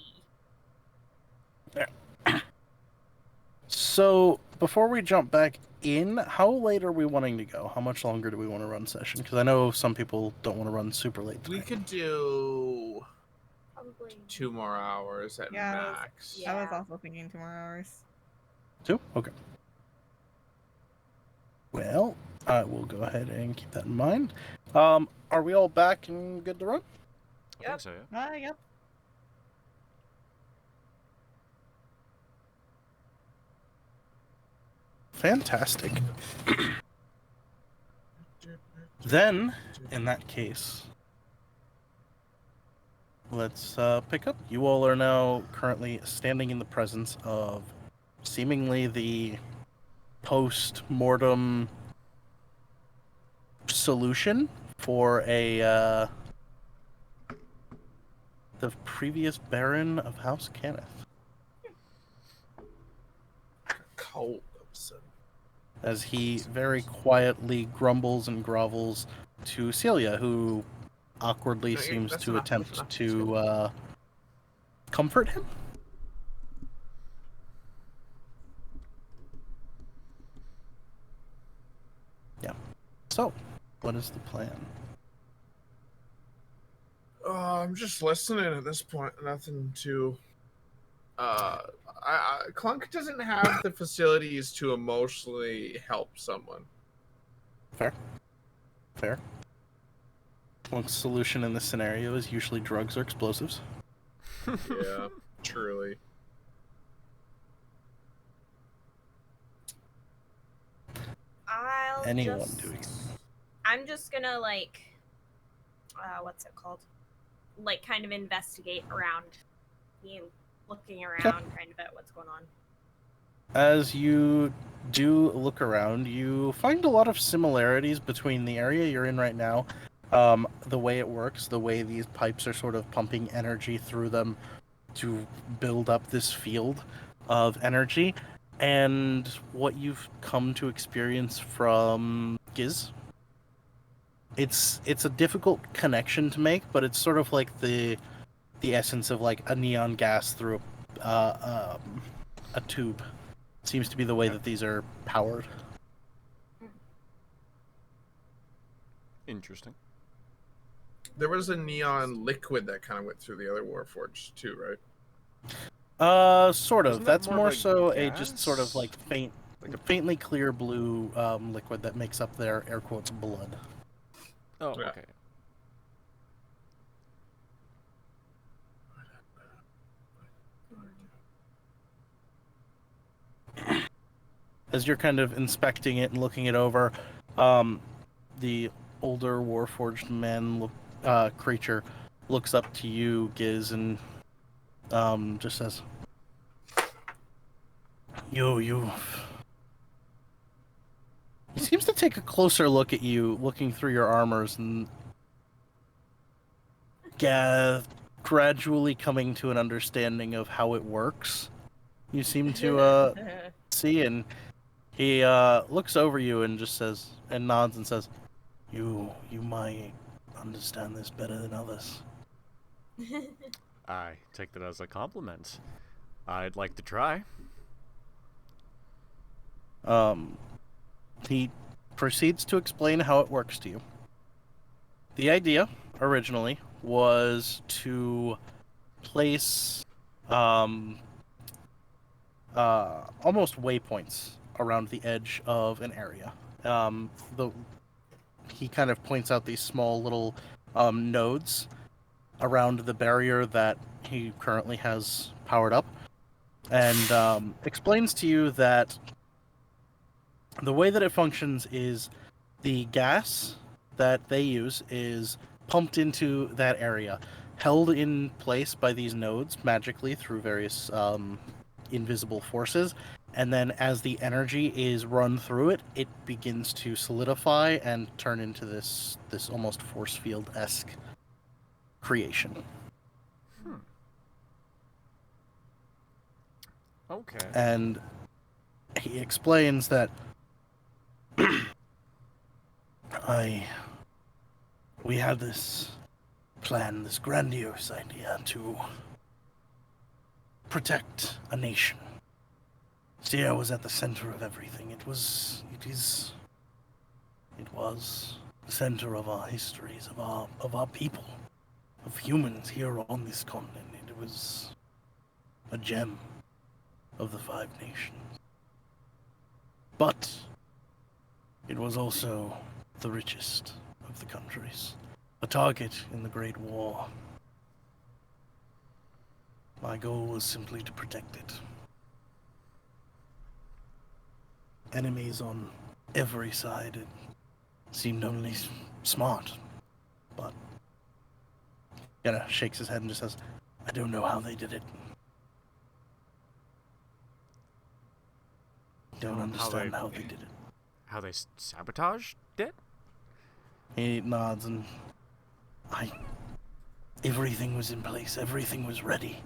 So, before we jump back in, how late are we wanting to go? How much longer do we want to run session? Because I know some people don't want to run super late We tonight. could do Probably 2 more hours at Yeah, max. yeah. I was also thinking 2 more hours. 2? Okay. Well, I will go ahead and keep that in mind. Are we all back and good to run? I think so, yeah. Yep. Fantastic. Then, in that case, let's pick up. You all are now currently standing in the presence of seemingly the post-mortem solution for the previous Baron of House Kenneth. Cold of a sudden. As he very quietly grumbles and grovels to Celia, who awkwardly No, seems that's to enough, that's attempt enough. to comfort him. Yeah. So, what is the plan? I'm just listening at this point. Nothing to. Clunk doesn't have the facilities to emotionally help someone. Fair. Fair. One solution in this scenario is usually drugs or explosives. Yeah, truly. I'm just gonna like, what's it called? Like, kind of investigate around, looking around, kind of at what's going on. As you do look around, you find a lot of similarities between the area you're in right now, the way it works, the way these pipes are sort of pumping energy through them to build up this field of energy, and what you've come to experience from Giz. It's a difficult connection to make, but it's sort of like the essence of like a neon gas through a tube. Seems to be the way that these are powered. Interesting. There was a neon liquid that kind of went through the other Warforged too, right? Sort of. Wasn't that That's more more of a so a just sort of gas? like faintly clear blue liquid that makes up their air quotes blood. Oh, Yeah. okay. As you're kind of inspecting it and looking it over, the older Warforged man creature looks up to you, Giz, and just says, You. He seems to take a closer look at you, looking through your armors, and gradually coming to an understanding of how it works. You seem to see, and he looks over you and just says, and nods and says, You might understand this better than others. I take that as a compliment. I'd like to try. He proceeds to explain how it works to you. The idea, originally, was to place almost waypoints around the edge of an area. He kind of points out these small little nodes around the barrier that he currently has powered up, and explains to you that the way that it functions is the gas that they use is pumped into that area. held in place by these nodes magically through various invisible forces, and then as the energy is run through it, it begins to solidify and turn into this almost force field-esque creation. Okay. And he explains that we had this plan, this grandiose idea to protect a nation. Sierra was at the center of everything. It was the center of our histories, of our people, of humans here on this continent. It was a gem of the Five Nations. But it was also the richest of the countries, a target in the Great War. My goal was simply to protect it. Enemies on every side. It seemed only smart, but kinda shakes his head and just says, I don't know how they did it. Don't understand how they did it. How they sabotaged it? He nods and everything was in place, everything was ready.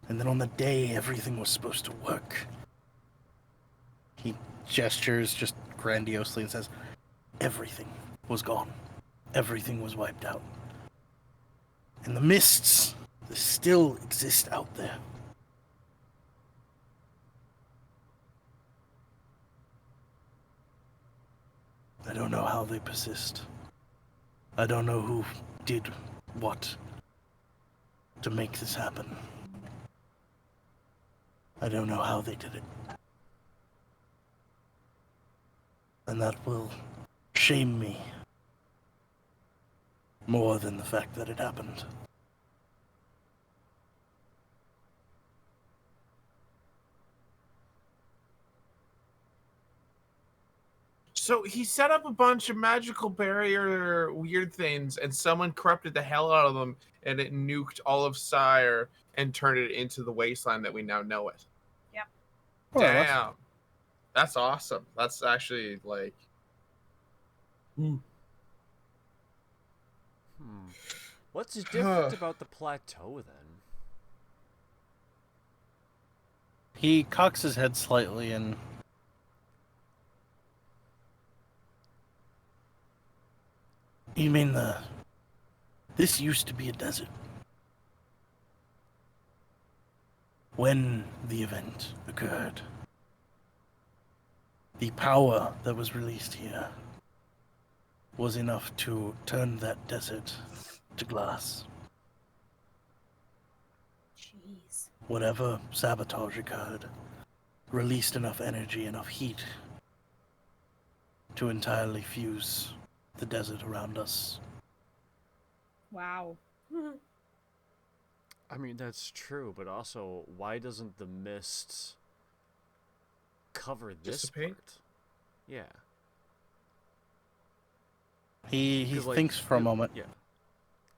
And then on the day everything was supposed to work, he gestures just grandiosely and says, everything was gone. Everything was wiped out. And the mists, they still exist out there. I don't know how they persist. I don't know who did what to make this happen. I don't know how they did it. And that will shame me more than the fact that it happened. So he set up a bunch of magical barrier weird things, and someone corrupted the hell out of them, and it nuked all of Sire and turned it into the wasteland that we now know it. Yep. Damn. That's awesome. That's actually like... What's different about the plateau then? He cocks his head slightly and you mean this used to be a desert. When the event occurred, the power that was released here was enough to turn that desert to glass. Jeez. Whatever sabotage occurred released enough energy, enough heat to entirely fuse the desert around us. Wow. I mean, that's true, but also, why doesn't the mist cover this Dissipate? part? Yeah. He 'Cause, like, thinks for a moment. Yeah.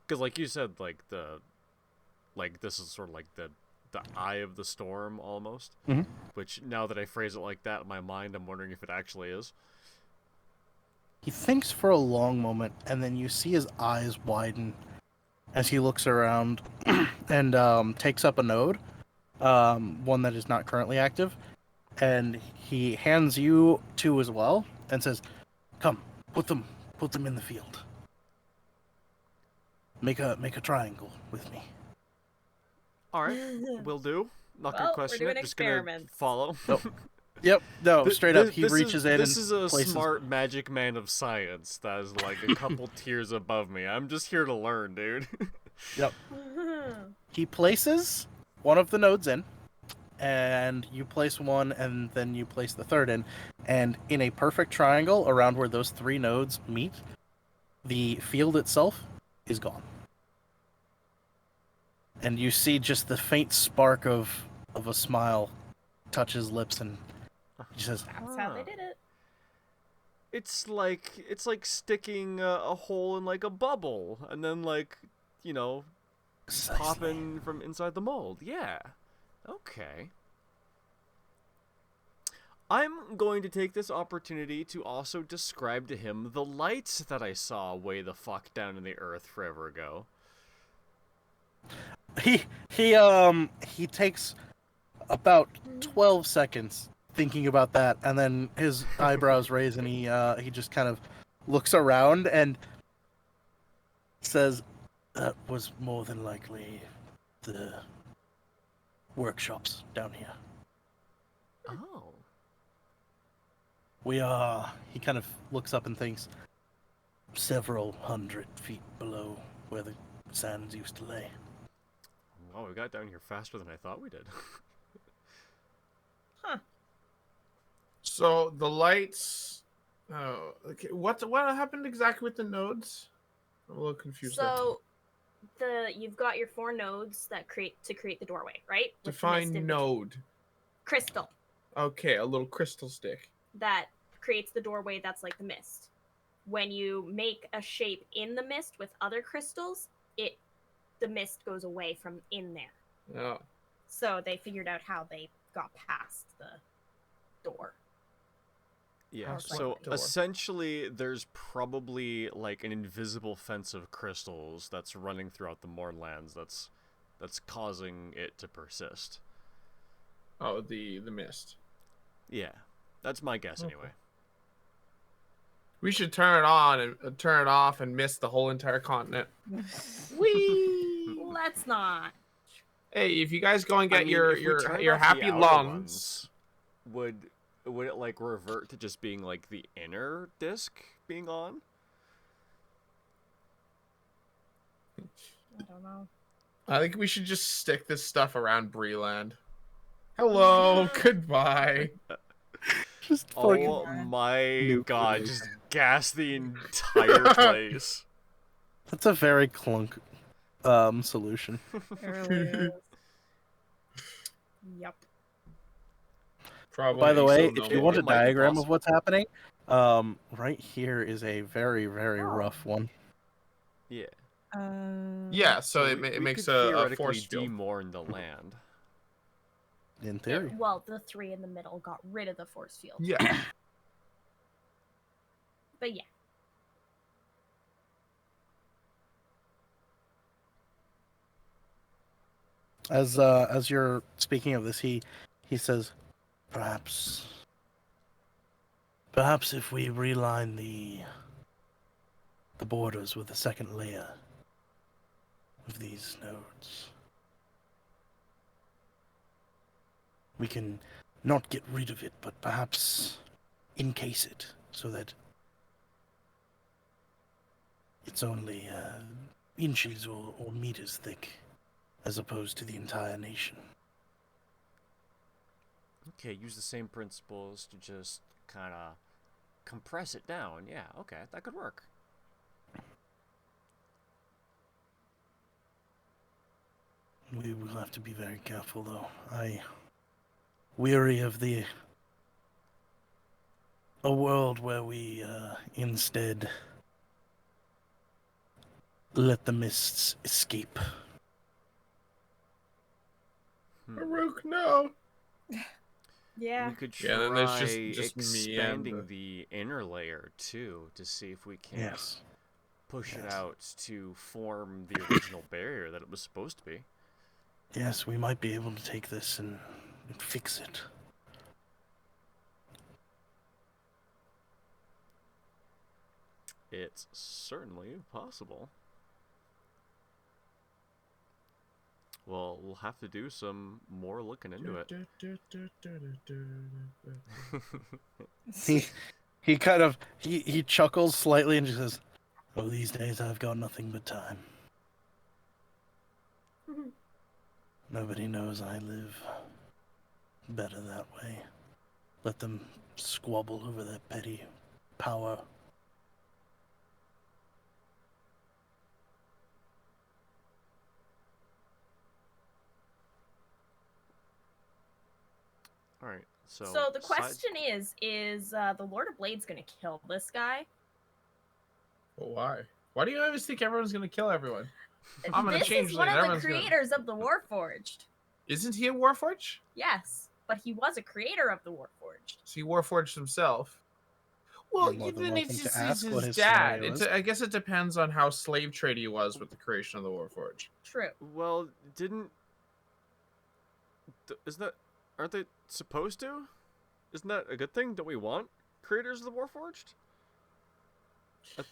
Because, like you said, this is sort of like the eye of the storm, almost. Mhm. Which, now that I phrase it like that in my mind, I'm wondering if it actually is. He thinks for a long moment, and then you see his eyes widen as he looks around and takes up a node, one that is not currently active, and he hands you two as well, and says, "Come, put them in the field. Make a triangle with me." All right, will do. Not gonna Well, we're question doing it. Just gonna experiments. follow. Nope. Yep. No, straight up. He reaches in This and is a places. smart magic man of science that is like a couple tiers above me. I'm just here to learn, dude. Yep. He places one of the nodes in, and you place one, and then you place the third in, and in a perfect triangle around where those three nodes meet, the field itself is gone. And you see just the faint spark of a smile touch his lips, and he says, That's how they did it. It's like sticking a hole in like a bubble, and then like, you know, Precisely. popping from inside the mold. Yeah. Okay. I'm going to take this opportunity to also describe to him the lights that I saw way the fuck down in the earth forever ago. He takes about 12 seconds thinking about that, and then his eyebrows raise, and he just kind of looks around and says, "That was more than likely the workshops down here. Oh. We are," he kind of looks up and thinks, "several hundred feet below where the sands used to lay." Wow, we got down here faster than I thought we did. So the lights. Oh, okay. What happened exactly with the nodes? I'm a little confused. So you've got your 4 nodes that create the doorway, right? With the mist Define in between. node. Crystal Okay, a little crystal stick. that creates the doorway that's like the mist. When you make a shape in the mist with other crystals, the mist goes away from in there. Oh. So they figured out how they got past the door. Yeah, How's that so door? essentially there's probably like an invisible fence of crystals that's running throughout the Mournlands that's causing it to persist. Oh, the mist. Yeah, that's my guess Okay. anyway. We should turn it on and turn it off and miss the whole entire continent. Whee! Let's not. Hey, if you guys go and I get mean, if we turned your off the happy outer lungs, ones, would it like revert to just being like the inner disc being on? I don't know. I think we should just stick this stuff around Breeland. Hello, goodbye. Just Oh fucking my nuke god, it. just gas the entire place. That's a very clunk solution. It really is. Yep. Probably. By the way, so if you no want it a might be diagram of possible. what's happening, right here is a very, very rough one. Yeah. Yeah, so we it makes could a theoretically force field. demorn the land. In theory. Well, the 3 in the middle got rid of the force field. Yeah. But yeah. As you're speaking of this, he says, perhaps if we reline the borders with a second layer of these nodes, we can not get rid of it, but perhaps encase it so that it's only inches or meters thick, as opposed to the entire nation. Okay, use the same principles to just kind of compress it down. Yeah, okay, that could work. We will have to be very careful, though. I weary of a world where we instead let the mists escape. Farouk, no. Yeah. We could Yeah, try then there's just me and expanding the- the inner layer too to see if we can Yes. push it Yes. out to form the original barrier that it was supposed to be. Yes, we might be able to take this and fix it. It's certainly possible. Well, we'll have to do some more looking into it. He kind of he chuckles slightly and just says, "Oh, these days I've got nothing but time. Nobody knows I live better that way. Let them squabble over their petty power." All right. So the question is the Lord of Blades gonna kill this guy? Well, why? Why do you always think everyone's gonna kill everyone? I'm gonna This change is one things. of the Everyone's gonna- creators of the Warforged. Isn't he a Warforged? Yes, but he was a creator of the Warforged. So he Warforged himself. Well, You're more than then welcome it's to just ask what his his dad. scenario is. I guess it depends on how slave trade he was with the creation of the Warforged. True. Well, isn't that, aren't they supposed to? Isn't that a good thing? Don't we want creators of the Warforged?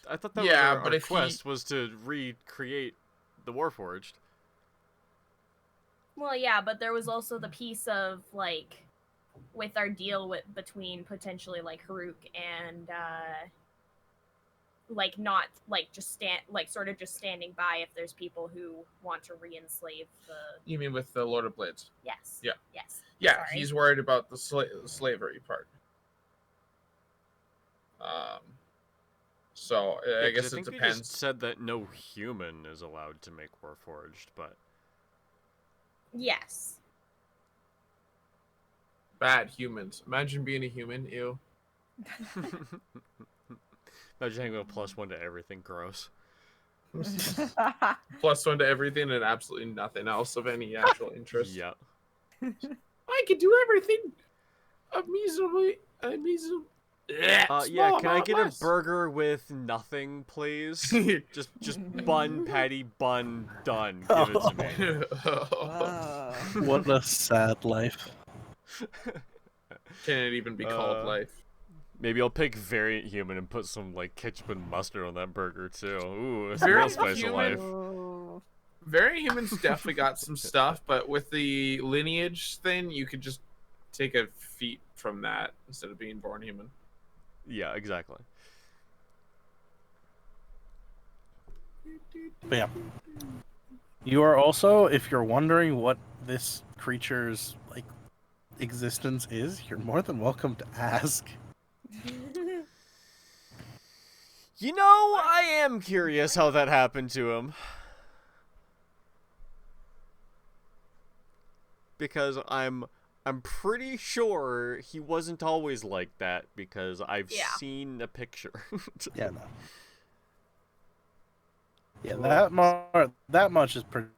I thought that Yeah, was but our if he- quest was to recreate the Warforged. Well, yeah, but there was also the piece of like, with our deal between potentially like Haruk and like not like just sort of just standing by if there's people who want to re-enslave the. You mean with the Lord of Blades? Yes. Yeah. Yes. Yeah, Sorry. he's worried about the slavery part. So I Yeah, 'cause guess think it they depends. just said that no human is allowed to make Warforged, but Yes. Bad humans. Imagine being a human. Ew. imagine having a +1 to everything. Gross. +1 to everything and absolutely nothing else of any actual interest. Yep. I can do everything. Yeah, can I get a burger with nothing, please? just bun, patty, bun, done. Give it to me. Wow. What a sad life. Can it even be called life? Maybe I'll pick variant human and put some like ketchup and mustard on that burger too. Ooh, it's a Variant real spice of human? life. Oh. Very humans definitely got some stuff, but with the lineage thing, you could just take a feat from that instead of being born human. Yeah, exactly. But yeah. You are also, if you're wondering what this creature's like existence is, you're more than welcome to ask. You know, I am curious how that happened to him. Because I'm pretty sure he wasn't always like that because I've Yeah. seen a picture. Yeah, no. Yeah, that much is pretty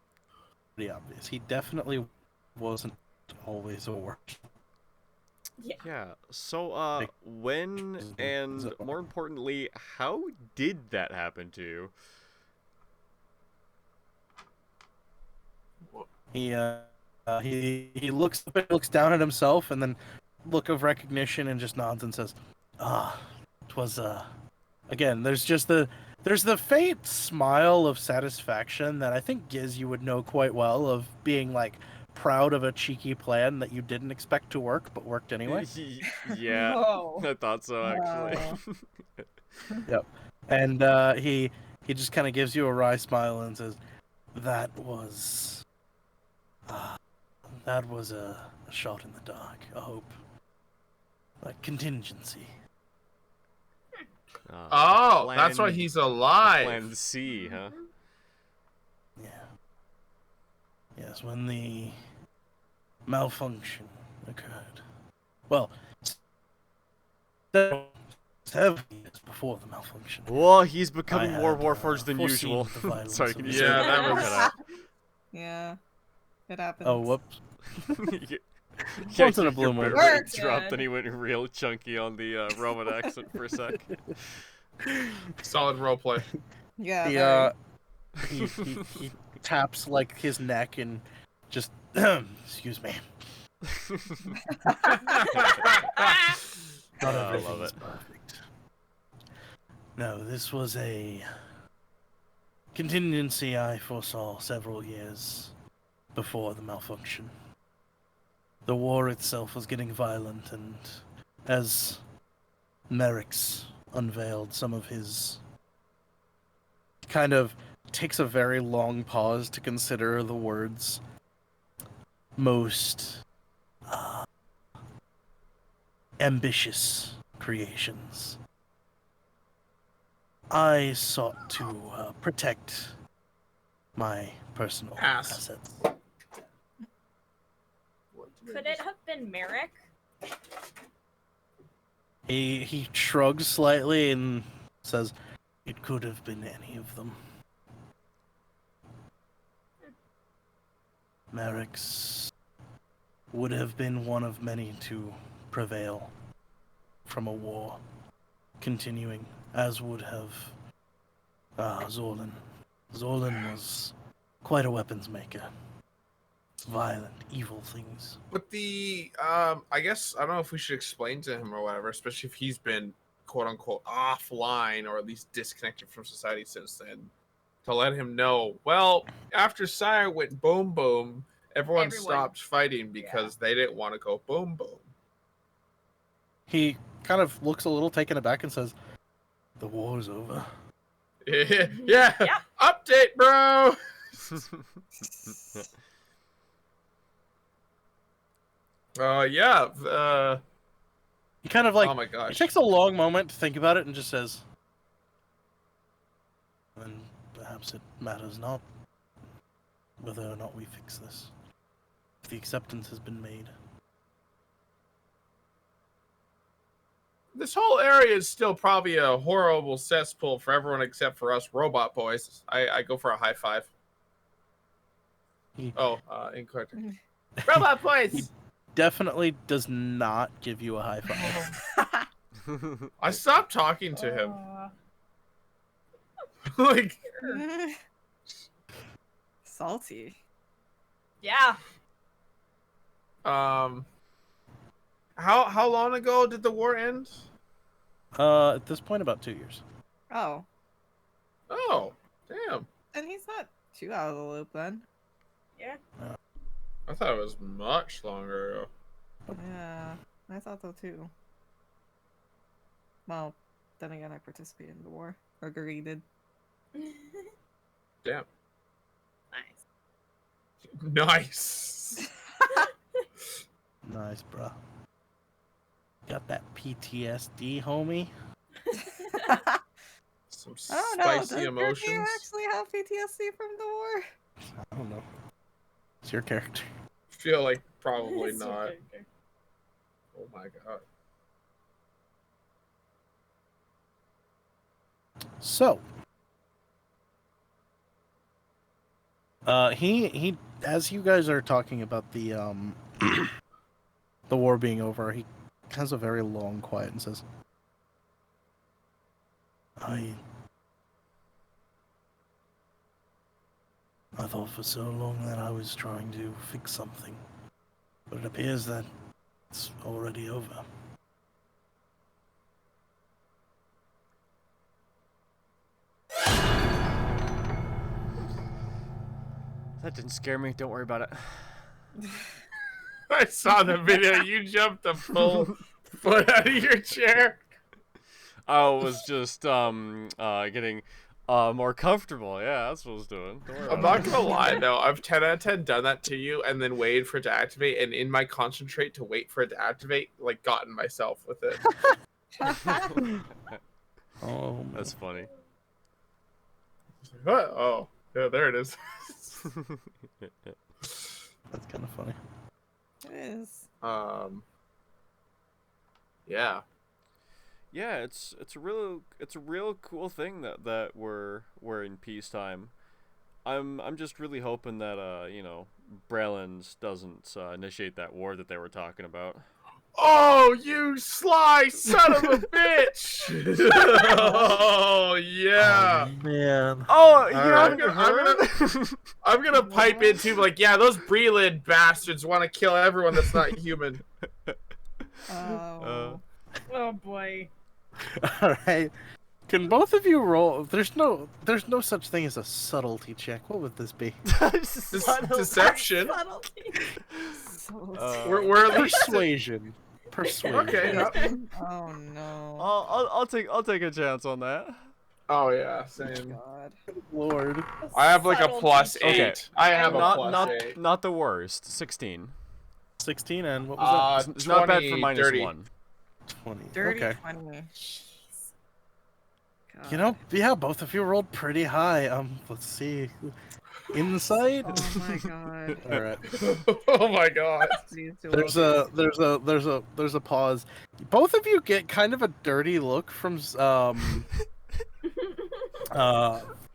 obvious. He definitely wasn't always a work. Yeah. Yeah. So when and more importantly, how did that happen to you? He looks up and looks down at himself and then look of recognition and just nods and says, it was again, there's the faint smile of satisfaction that I think Giz you would know quite well of being like proud of a cheeky plan that you didn't expect to work but worked anyway. Yeah, Whoa. I thought so actually. Yep. And he just kind of gives you a wry smile and says, that was a shot in the dark, a hope. A contingency. Oh, that's why Plan- he's alive. Plan C, huh? Yeah. Yes, when the malfunction occurred. Well, 7 years before the malfunction. Well, he's becoming I more had, Warforged than foreseen usual. the violence Sorry, of can the you say Yeah, that? that was- Cut out. Yeah. It happens. Oh, whoops. Yeah, Once in a your blue moon. burger Works. dropped, Good. then he went real chunky on the Roman accent for a sec. Solid roleplay. Yeah. He, he taps like his neck and just excuse me. Not I everything love is it. perfect. No, this was a contingency I foresaw several years before the malfunction. The war itself was getting violent, and as Merrick's unveiled some of his, kind of takes a very long pause to consider the words most ambitious creations. I sought to protect my personal Pass. assets. Could it have been Merrick? He shrugs slightly and says, "It could have been any of them." Merrick's would have been one of many to prevail from a war continuing, as would have Zorlin. Zorlin was quite a weapons maker. Violent, evil things. But I guess, I don't know if we should explain to him or whatever, especially if he's been quote unquote offline or at least disconnected from society since then, to let him know, well, after Sire went boom boom, everyone stopped fighting because they didn't want to go boom boom. He kind of looks a little taken aback and says, "The war's over." Yeah. Update, bro. He kind of like, oh my he gosh. takes a long moment to think about it and just says, "Then perhaps it matters not whether or not we fix this. If the acceptance has been made." This whole area is still probably a horrible cesspool for everyone except for us robot boys. I go for a high five. Incorrect. Robot boys! Definitely does not give you a high five. I stopped talking to him. Like, salty. Yeah. how long ago did the war end? At this point, about 2 years. Oh. Oh, damn. And he's not too out of the loop then. Yeah. I thought it was much longer ago. Yeah, I thought so too. Well, then again, I participated in the war. Or Gurgi did. Damn. Nice. Nice. Nice, bruh. Got that PTSD, homie? Some I don't know. Does spicy Gurgi emotions. actually have PTSD from the war? I don't know. It's your character. Feel like probably It's not. okay. Oh my god. So, he as you guys are talking about the the war being over, he has a very long quiet and says, I thought for so long that I was trying to fix something, but it appears that it's already over. That didn't scare me. Don't worry about it. I saw the video. You jumped a full foot out of your chair. I was just getting more comfortable. Yeah, that's what I was doing. Don't worry I'm about not it. gonna lie though, I've 10 out of 10 done that to you and then waited for it to activate, and in my concentrate to wait for it to activate, like gotten myself with it. Oh, That's funny. What? Oh, yeah, there it is. that's kind of funny. It is. Yeah. Yeah, it's a real cool thing that we're in peacetime. I'm just really hoping that Breland doesn't initiate that war that they were talking about. Oh, you sly son of a bitch! Oh yeah. Oh, man. Oh, you right. haven't heard? I'm gonna pipe into like, yeah, those Breland bastards want to kill everyone that's not human. Oh. Oh boy. All right. Can both of you roll? There's no such thing as a subtlety check. What would this be? Deception. We're at least Persuasion. Persuasion. okay. Oh no. I'll take a chance on that. Oh yeah, same. God. Lord. I have like a plus Okay. 8. I have a plus 8. Not the worst. 16. 16 and what was It's not bad for 20, dirty. -1. that? 20. Dirty Okay. 20. God. You know, yeah, both of you rolled pretty high. Let's see. Insight. Oh my god. All right. Oh my god. Please do There's a pause. Both of you get kind of a dirty look from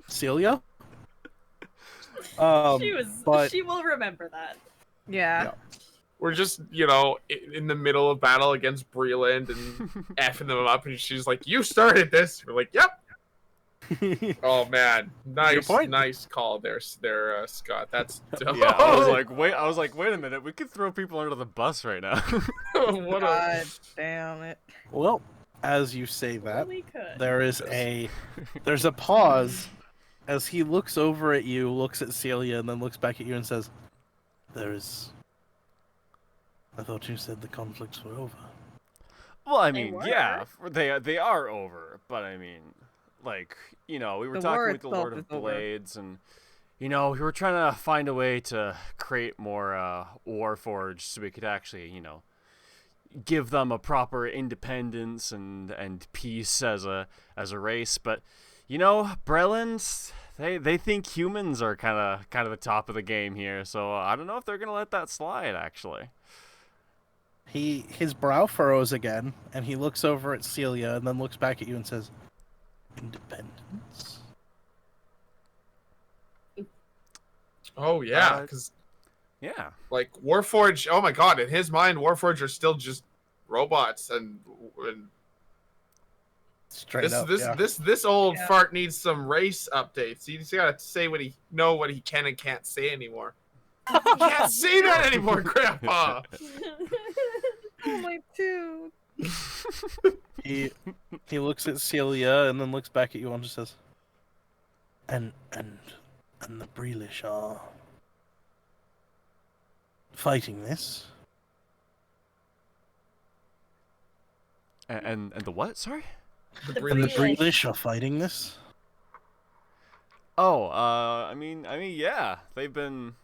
Celia. But She will remember that. Yeah. We're just, in the middle of battle against Breland and effing them up, and she's like, "You started this." We're like, "Yep." Oh man, point. nice call there, Scott. That's dope. Yeah, I was like, wait a minute, we could throw people under the bus right now. What a God damn it. well, as you say that, Really could. there's a pause as he looks over at you, looks at Celia, and then looks back at you and says, I thought you said the conflicts were over. Well, I They mean, were. yeah, they are over, but I mean, like, we were The talking war with the itself Lord of is over. Blades, and we were trying to find a way to create more Warforged so we could actually, give them a proper independence and peace as a race. But Brelans, they think humans are kind of the top of the game here, so I don't know if they're gonna let that slide. Actually, His brow furrows again, and he looks over at Celia, and then looks back at you and says, "Independence." Oh yeah, because yeah. like Warforged. Oh my god, in his mind, Warforged are still just robots, and Straight up, yeah. this old Yeah. fart needs some race updates. He's got to say what he can and can't say anymore. You can't say that anymore, Grandpa. Oh my dude. He looks at Celia and then looks back at you and just says, "And the Breelish are fighting this." And the what? Sorry. The And the Breelish. Breelish are fighting this? Oh, I mean, yeah, they've been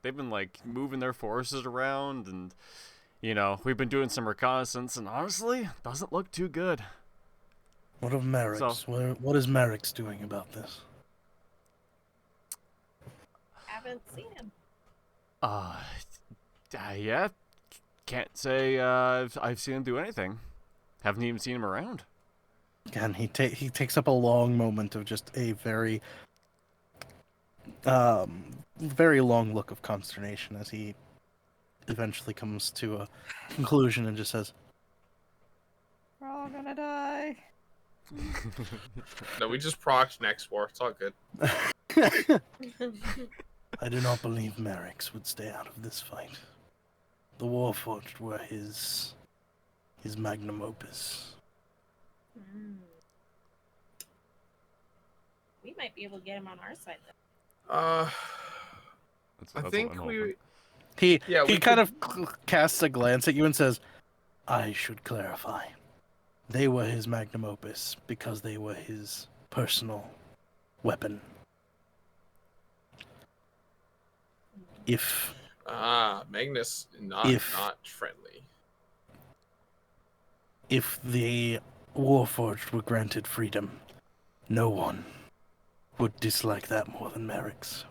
like moving their forces around, and we've been doing some reconnaissance, and honestly, doesn't look too good. What of Merrick's? What is Merrick's doing about this? Haven't seen him. Yeah, can't say I've seen him do anything. Haven't even seen him around. Again, he takes up a long moment of just a very very long look of consternation as he eventually comes to a conclusion and just says, We're all gonna die. No, we just procced next war. It's all good. "I do not believe Merrick's would stay out of this fight. The Warforged were his magnum opus." Hmm. We might be able to get him on our side then. That's I what think I'm hoping. He we kind of casts a glance at you and says, "I should clarify. They were his magnum opus because they were his personal weapon. If Magnus not friendly. if the Warforged were granted freedom, no one would dislike that more than Merrick's."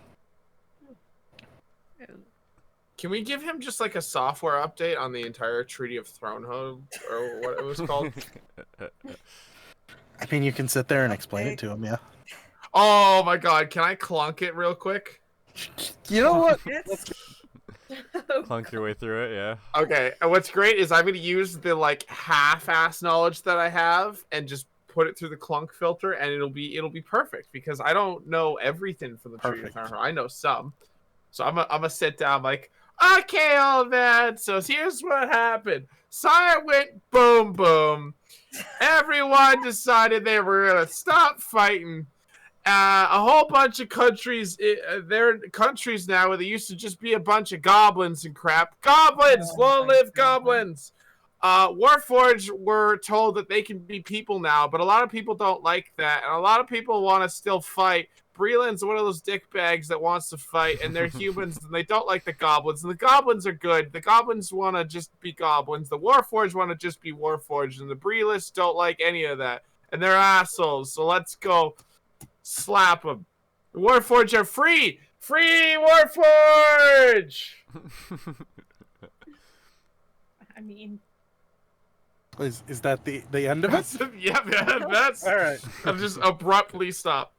Can we give him just like a software update on the entire Treaty of Thronehold, or what it was called? I mean, you can sit there and explain it to him, yeah. Oh my god, can I clunk it real quick? You know what? Clunk your way through it, yeah. Okay, and what's great is I'm gonna use the like half-ass knowledge that I have and just put it through the clunk filter, and it'll be perfect because I don't know everything from the Treaty of Perfect. Thronehold. I know some, so I'm gonna sit down like, okay, old man. So here's what happened. Sire went boom boom. Everyone decided they were gonna stop fighting. A whole bunch of countries, they're countries now where there used to just be a bunch of goblins and crap. Goblins! Long live goblins! Warforged were told that they can be people now, but a lot of people don't like that, and a lot of people want to still fight. Breland's one of those dickbags that wants to fight, and they're humans, and they don't like the goblins. And the goblins are good. The goblins want to just be goblins. The Warforged want to just be Warforged, and the Breelists don't like any of that. And they're assholes, so let's go slap them. The Warforged are free! Free Warforged! I mean, Is that the end of it? Yeah, man, that's... All right. I'll just abruptly stop.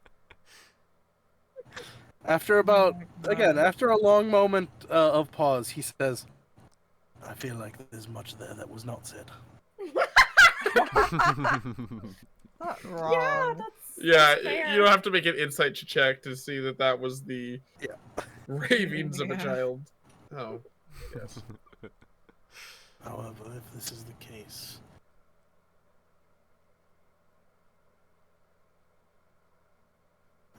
After about, my again, God. after a long moment of pause, he says, I feel like there's much there that was not said. Not Yeah, wrong. Yeah, that's fair. you don't have to make an insight check to see that that was the Yeah. ravings of a Yeah. child. Oh, yes. However, if this is the case,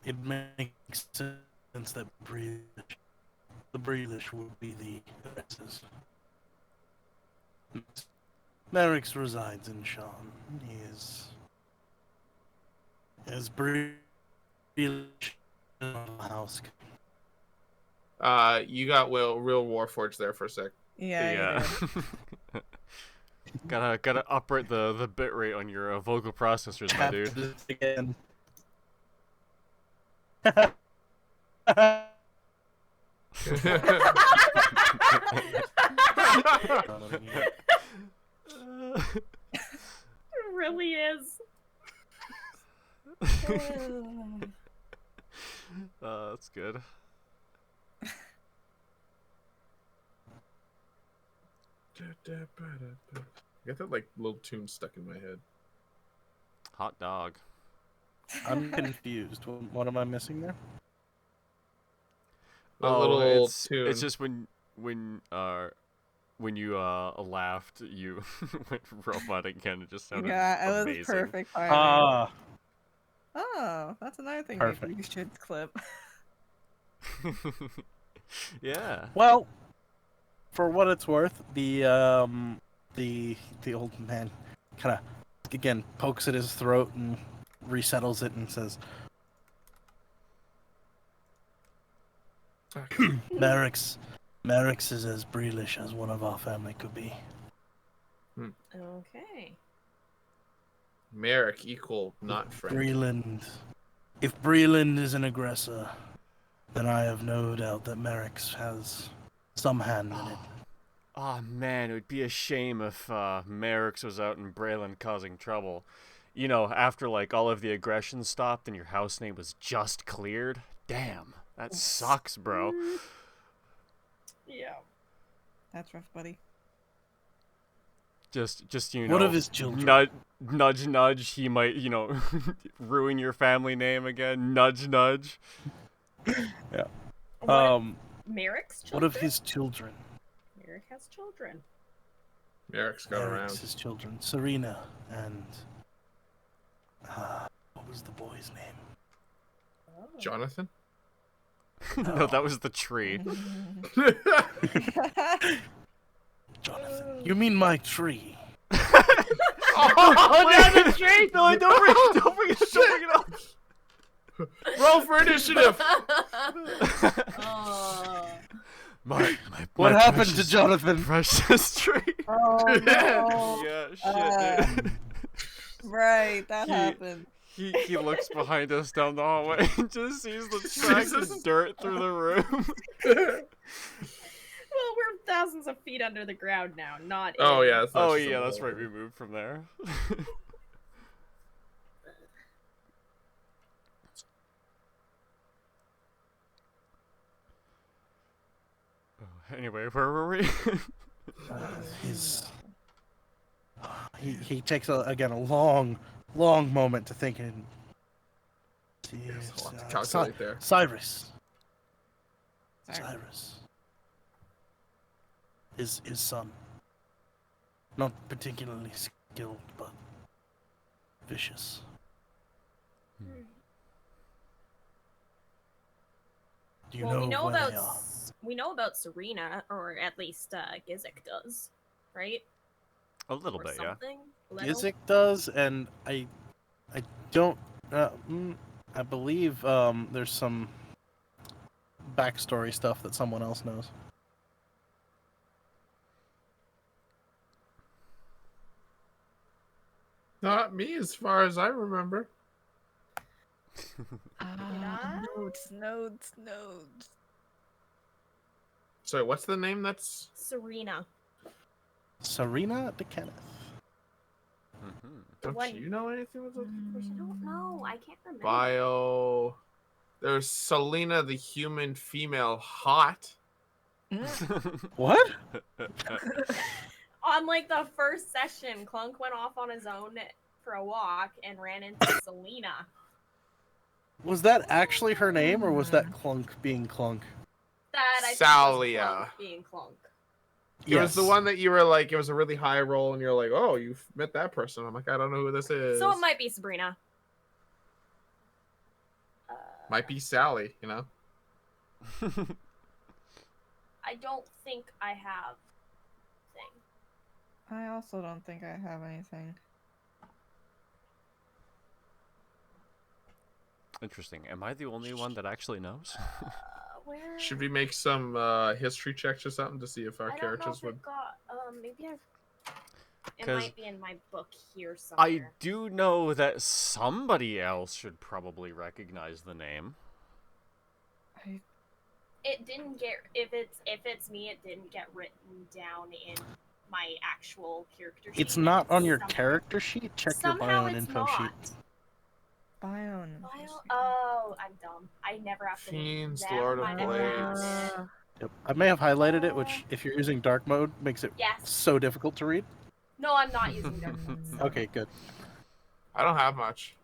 it makes sense that the Breelish would be the aggressors. Merrick's resides in Shan. He is Breelish house. You got real Warforged there for a sec. Yeah, you did. Gotta uprate the bit rate on your vocal processors, my dude. Again. It really is. That's good. I got that like little tune stuck in my head. Hot dog. I'm confused. What am I missing there? The little it's tune. just when you laughed, you went robotic again. It just sounded Yeah, it was amazing. perfect timing. Ah, Oh, that's another thing Perfect. maybe we should clip. Yeah. well, for what it's worth, the old man kind of again pokes at his throat and resettles it and says, Merrick's is as Breelish as one of our family could be. Okay. Merrick equal not friend. Breland. If Breland is an aggressor, then I have no doubt that Merrick's has some hand in it. Oh man, it would be a shame if Merrick's was out in Braylon causing trouble. You know, after like all of the aggression stopped and your house name was just cleared. Damn, that sucks, bro. Yeah. That's rough, buddy. Just you know. What of his children? Nudge, nudge. He might, ruin your family name again. Nudge, nudge. Yeah. What Merrick's children? What of his children? Merrick has children. Merrick's got around. Merrick's his children. Serena and what was the boy's name? Oh. Jonathan? No, that was the tree. Jonathan. You mean my tree? Oh, no, the tree! No, don't bring it up. Roll for initiative! Oh. My What happened to precious- Jonathan? Precious tree. Oh no! Yeah, shit, dude. Right, that He- happened. He looks behind us down the hallway and just sees the tracks Jesus. of dirt through the room. Well, we're thousands of feet under the ground now, not. Oh, in- yeah. That's not Oh just a yeah, that's hole. right. We moved from there. Anyway, where were we? He takes a long moment to think and There's a lot to calculate there. Cyrus. Sorry. Cyrus. His son. Not particularly skilled, but vicious. Do you Well, know we know where about they are? we know about Serena, or at least Gizik does, right? A little Or bit, yeah. something. Little? Gizik does, and I don't. I believe there's some backstory stuff that someone else knows. Not me, as far as I remember. Notes. Sorry, what's the name that's... Serena. Serena de Kenneth. Mm-hmm. Don't What? you know anything about that I person? don't know. I can't remember. Bio... There's Selena the human female hot. What? On like the first session, Clunk went off on his own for a walk and ran into Selena. Was that actually her name, or was that Clunk being Clunk? That I think was Salia. Clunk being Clunk. It was the one that you were like, it was a really high roll, and you're like, oh, you've met that person. I'm like, I don't know who this is. So it might be Sabrina. Might be Sally, you know? I don't think I have thing. I also don't think I have anything. Interesting. Am I the only one that actually knows? Where? Should we make some history checks or something to see if our I don't know characters if would... it got. Maybe I've. It 'Cause might be in my book here I somewhere. do know that somebody else should probably recognize the name. It didn't get. If it's me, it didn't get written down in my actual character sheet. It's not on your Somehow- character sheet? Check your Somehow bio and it's info not. sheet. Bio. Oh, I'm dumb. I never have to. Fiends, Never Lord of mind, I Blades. found it. Yep. I may have highlighted it, which, if you're using dark mode, makes it Yes. so difficult to read. No, I'm not using dark modes. Okay, good. I don't have much.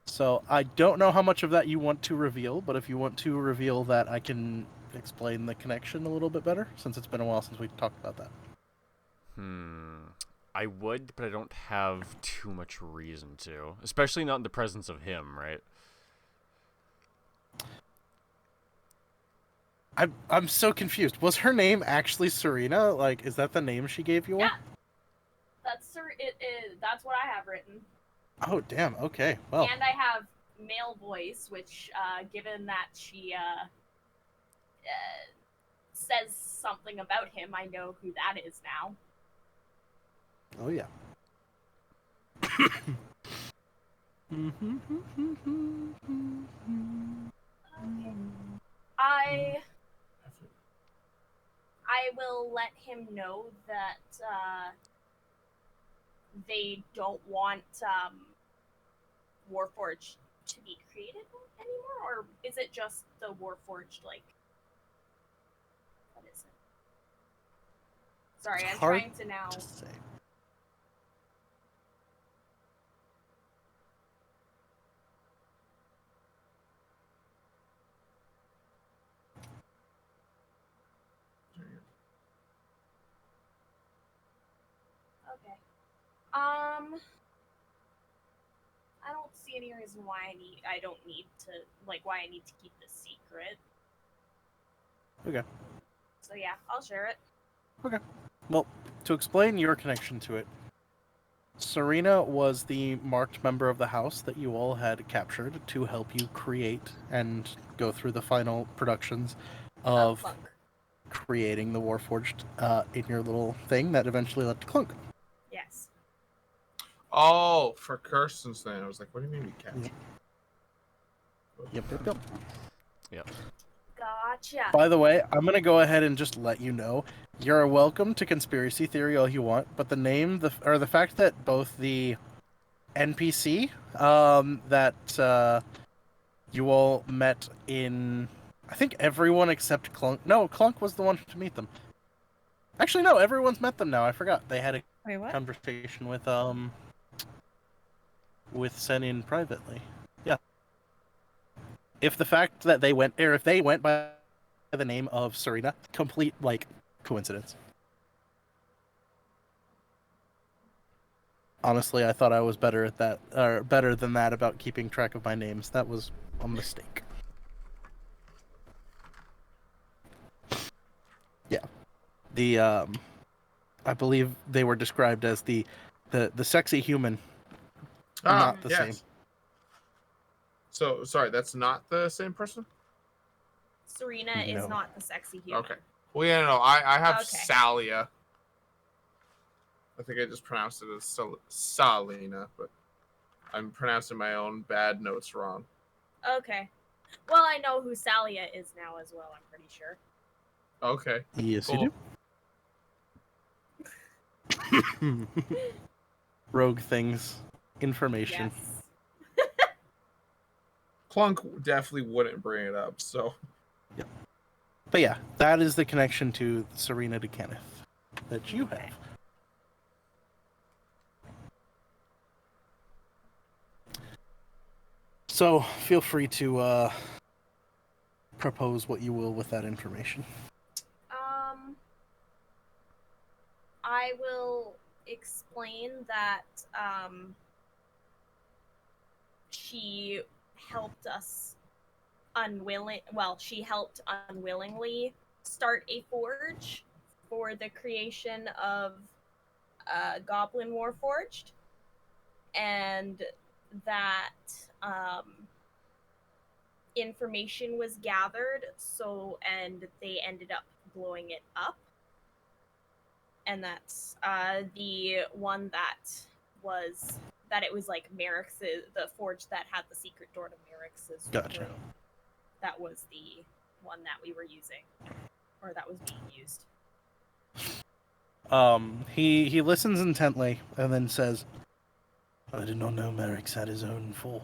So I don't know how much of that you want to reveal, but if you want to reveal that, I can explain the connection a little bit better, since it's been a while since we talked about that. I would, but I don't have too much reason to. Especially not in the presence of him, right? I'm so confused. Was her name actually Serena? Like, is that the name she gave you all? Yeah. It is. That's what I have written. Oh, damn. Okay. Well, And I have male voice, which, given that she says something about him, I know who that is now. oh yeah. Okay. I will let him know that they don't want Warforged to be created anymore, or is it just the Warforged, like, what is it? Sorry, It's I'm hard trying to now. to say. Okay. I don't see any reason why I don't need to, like, why I need to keep this secret. Okay. So yeah, I'll share it. Well, to explain your connection to it, Serena was the marked member of the house that you all had captured to help you create and go through the final productions of Clunk. creating the Warforged in your little thing that eventually led to Clunk. Yes. Oh, for Kirsten's thing. I was like, what do you mean we captured? Yep. Gotcha. By the way, I'm gonna go ahead and just let you know, you're welcome to conspiracy theory all you want, but the fact that both the NPC that you all met in, I think everyone except Clunk. No, Clunk was the one to meet them. Actually, no, everyone's met them now. I forgot they had a Wait, what? conversation with Senin privately. Yeah. If the fact that they went, or if they went by the name of Serena, complete, like, coincidence. Honestly, I thought I was better at that, or better than that about keeping track of my names. That was a mistake. Yeah. The, I believe they were described as the sexy human. Not the same. So, sorry, that's not the same person? Serena is No. not the sexy human. Okay. Well, yeah, no, I have Okay. Salia. I think I just pronounced it as Salina, but I'm pronouncing my own bad notes wrong. Okay. Well, I know who Salia is now as well, I'm pretty sure. Okay. Yes, Cool. you do. Rogue things. Information. Yes. Clunk definitely wouldn't bring it up. So But yeah, that is the connection to Serena to Kenneth that you have. So feel free to propose what you will with that information. I will explain that she helped us she helped unwillingly start a forge for the creation of Goblin Warforged, and that information was gathered, and they ended up blowing it up. And that's the one that it was like Merrick's, the forge that had the secret door to Merrick's Gotcha. room. That was the one that we were using, or that was being used. He listens intently and then says, "I did not know Merrick's had his own forge."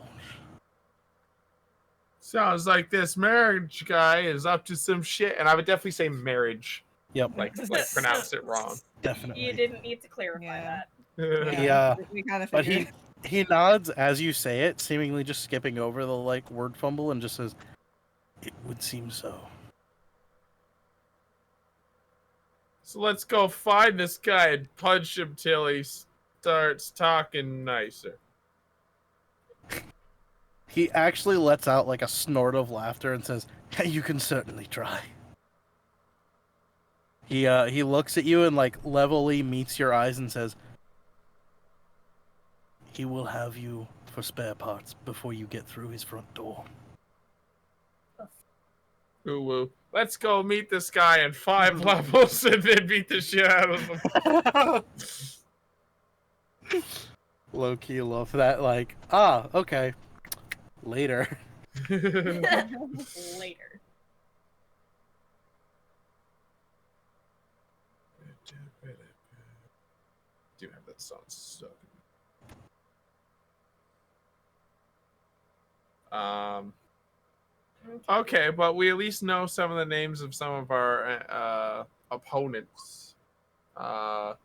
sounds like this marriage guy is up to some shit. And I would definitely say marriage, Yep, like pronounce it wrong. definitely. You didn't need to clarify Yeah. that. Yeah, We kind of but figured. he nods as you say it, seemingly just skipping over the like word fumble, and just says, "It would seem so." So let's go find this guy and punch him till he starts talking nicer. He actually lets out like a snort of laughter and says, "Hey, you can certainly try." He looks at you and like levelly meets your eyes and says, "He will have you for spare parts before you get through his front door." Ooh woo. Let's go meet this guy in 5 levels and then beat the shit out of him. Low key love that. Like, okay, later. Later. Do have that song so good. Okay, but we at least know some of the names of some of our opponents. I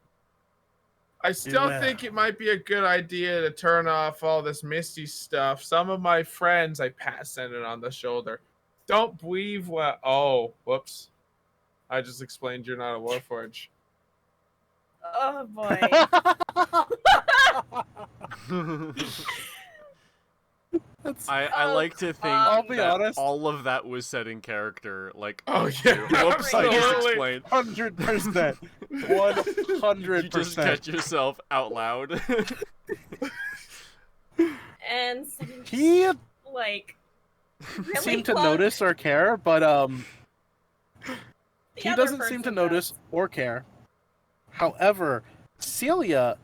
still think it might be a good idea to turn off all this Misty stuff. Some of my friends, I send it on the shoulder, don't believe what. Oh, whoops! I just explained you're not a Warforged. Oh boy. I like to think I'll be that honest. all of that was said in character. Like, Oh yeah, whoops! I just absolutely. explained. 100%. You just 100%. catch yourself out loud. And someone just, He like really seemed to close. notice or care, but The he other doesn't seem to person notice does. or care. However, Celia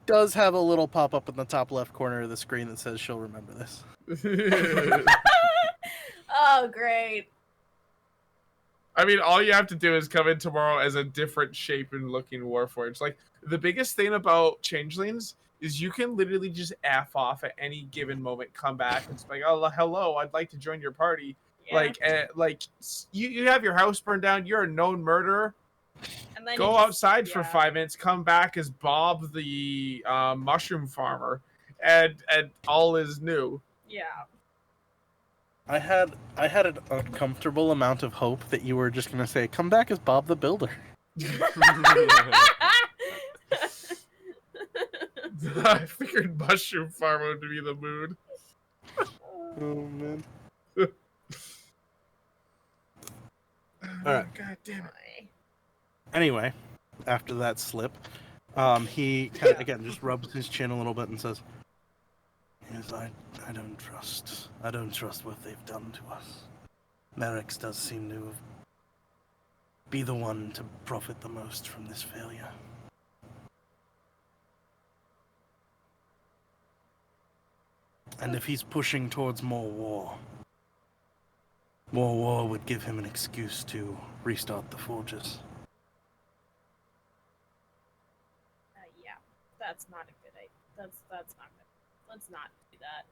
does have a little pop up in the top left corner of the screen that says she'll remember this. Oh great. I mean, all you have to do is come in tomorrow as a different shape and looking Warforged. Like, the biggest thing about changelings is you can literally just F off at any given moment, come back, and it's like, oh, hello, I'd like to join your party. Yeah. Like you have your house burned down, you're a known murderer. And then Go you just- outside for 5 minutes, come back as Bob the mushroom farmer, and all is new. Yeah. I had an uncomfortable amount of hope that you were just gonna say, "Come back as Bob the Builder." I figured mushroom farmer would be the mood. Oh man. Alright. God damn it. Anyway, after that slip, he kind of, again just rubs his chin a little bit and says, "Yes, I don't trust what they've done to us. Merrick's does seem to be the one to profit the most from this failure. And if he's pushing towards more war would give him an excuse to restart the forges." Yeah. That's not a good idea. That's not good. Let's not do that.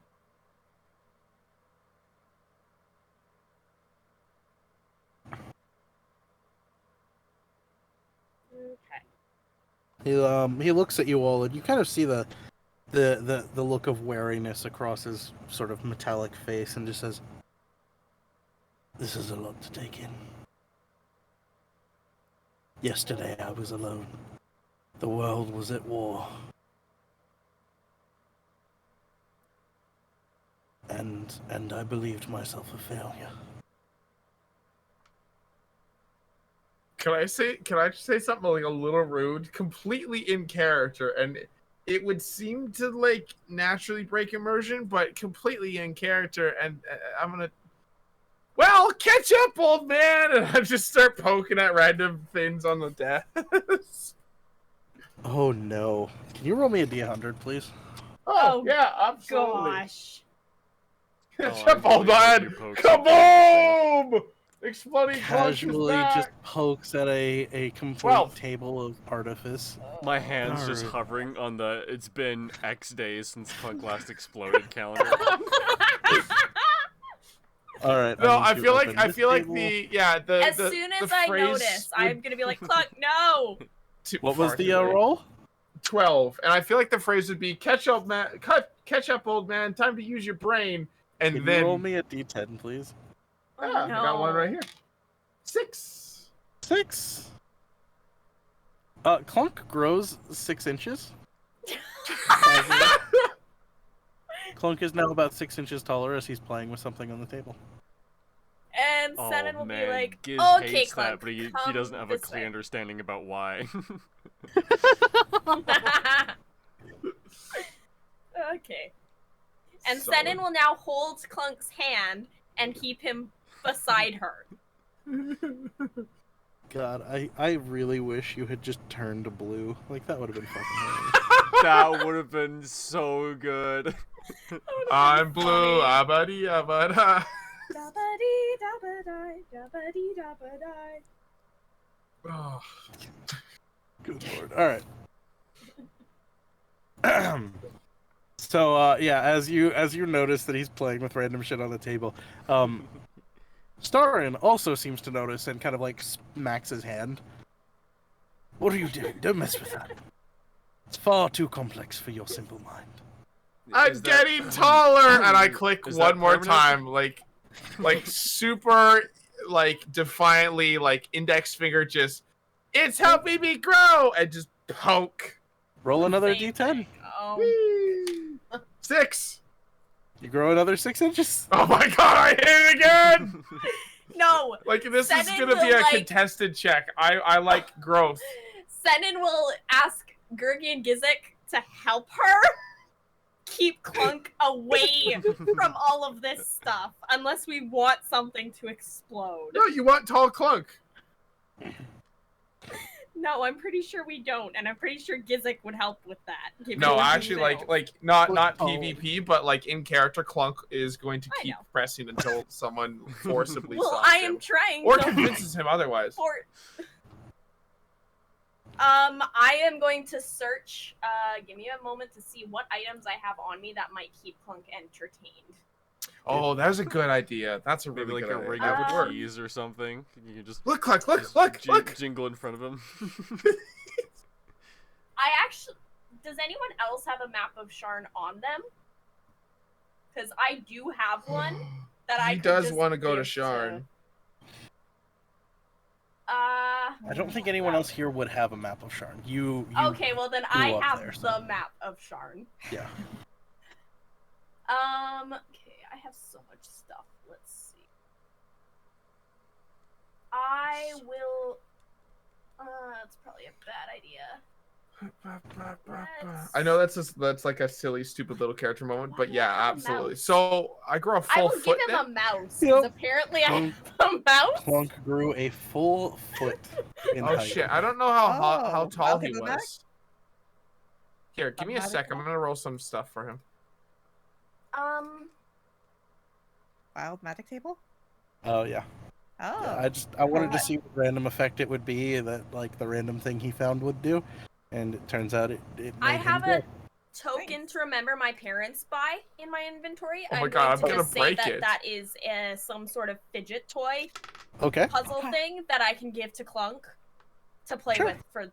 He looks at you all, and you kind of see the look of wariness across his sort of metallic face, and just says, "This is a lot to take in. Yesterday I was alone. The world was at war. And I believed myself a failure." Can I just say something like a little rude, completely in character, and it would seem to like naturally break immersion, but completely in character, and I'm gonna, well, catch up, old man, and I just start poking at random things on the desk. Oh no. Can you roll me a D100, please? Oh, yeah, absolutely. Gosh. Catch I up, old really hope man. you poke Kaboom! Exploding Clunk is Casually back. just pokes at a complete 12. table of artifice. My hand's just Alright. hovering on the "it's been X days since Clunk last exploded" calendar. All right. No, need I to feel like open I this feel like table. the As soon as I notice, I'm gonna be like, Cluck, no! What was the roll? 12, and I feel like the phrase would be catch up, man. Catch up, old man. Time to use your brain. And Can then you roll me a D10, please? Oh, I got one right here. 6. 6. Clunk grows 6 inches. Clunk is now about 6 inches taller as he's playing with something on the table. And Oh Senan will man, be like, Giz okay, hates Clunk, that, but he come doesn't have a this clear way. understanding about why. Okay. And So- Senan will now hold Clunk's hand and keep him beside her. God, I really wish you had just turned blue. Like, that would have been fucking hilarious. That would have been so good. I'm blue. Abadi abada. Da-ba-dee, da-ba-die, da-ba-dee, da-ba-die. Oh. Good lord. All right. So yeah, as you notice that he's playing with random shit on the table, Starin also seems to notice and kind of like smacks his hand. What are you doing? Don't mess with that. It's far too complex for your simple mind. I'm Is that- getting taller, and I click Is one that more permanent? time, like super, like defiantly, like index finger just, it's helping me grow, and just poke. Roll another Same D10. thing. Oh. Whee! 6. You grow another 6 inches. Oh my god, I hit it again! No! Like this is Senan gonna be will, a like- contested check. I like growth. Senan will ask Gurgi and Gizik to help her keep Clunk away from all of this stuff, unless we want something to explode. No, you want tall Clunk. No, I'm pretty sure we don't, and I'm pretty sure Gizik would help with that. given No, what he actually, knows. like not Oh. PvP, but like in character, Clunk is going to I keep know. pressing until someone forcibly Well, stops I him. am trying Or to convinces him otherwise. for. I am going to search. Give me a moment to see what items I have on me that might keep Clunk entertained. Oh, that's a good idea. That's a Maybe really like good a idea. ring That would of work. keys or something. You can just Look, Clunk, look, just look. jingle in front of him. I actually. Does anyone else have a map of Sharn on them? Because I do have one that I He could does just want to go to give Sharn. I don't think anyone else here would have a map of Sharn. You Okay, well then I grew up have there, so- the map of Sharn. Yeah. Okay, I have so much stuff. Let's see. I will. That's probably a bad idea. I know that's like a silly, stupid little character moment, but Why yeah, do I have a absolutely. mouse? So I grow a I full will give foot him now? a mouse. Yep. 'Cause apparently I have a mouse. Clunk grew a full foot in Oh height. shit! I don't know how Oh, tall I'll he give it back. was. Here, give me a Automatic sec. I'm one. gonna roll some stuff for him. Wild magic table? Oh yeah. Oh. Yeah, I wanted to What? see what random effect it would be that like the random thing he found would do, and it turns out it made I him have grow. a token to remember my parents by in my inventory. Oh my I'm God, I'm going to gonna just say break that it. that is some sort of fidget toy Okay. puzzle Okay. thing that I can give to Clunk to play Sure. with for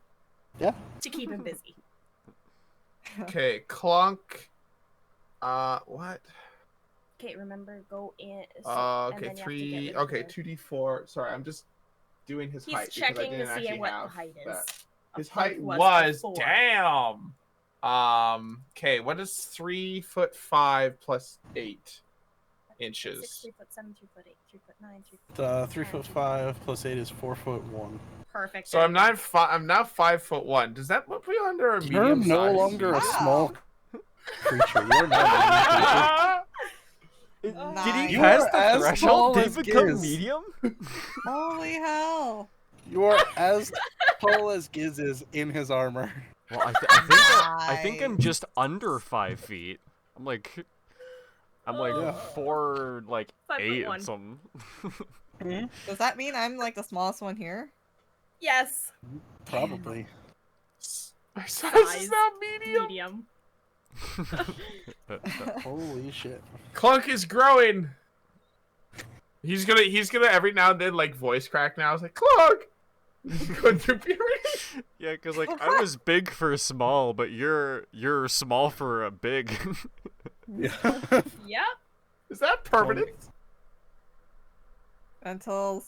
Yeah. To keep him busy. Okay, Clunk. What? Okay, remember, go in. So, and Okay, then you have to get 3. rid of Okay, the- 2d4. Sorry, I'm just doing his He's height because I checking to didn't see actually what have the height is. that. of His Clunk height was was before. damn. Okay, what is 3'5" plus 8 inches? 6, 3 foot 7, 3 foot 8, 3 foot 9, 3 foot 3'5" plus 8 is 4'1". Perfect. So there I'm you go. not. I'm now 5'1". Does that put me under a You're medium no size? longer a Wow. small creature. You're now Did Nice. he You pass are the as threshold? tall Did as he become Giz. medium? Holy hell! You are as tall as Giz is in his armor. Well, I think I'm Nice. just under 5 feet. I'm like Yeah. 4, like 8 or 5'1". something. Does that mean I'm like the smallest one here? Yes. Probably. My size is Size. now medium. Medium. Holy shit. Clunk is growing. He's gonna every now and then like voice crack now. It's like Clunk. He's going through puberty. Yeah, because like I was big for small, but you're small for a big. Yeah. Yep. Is that permanent? Until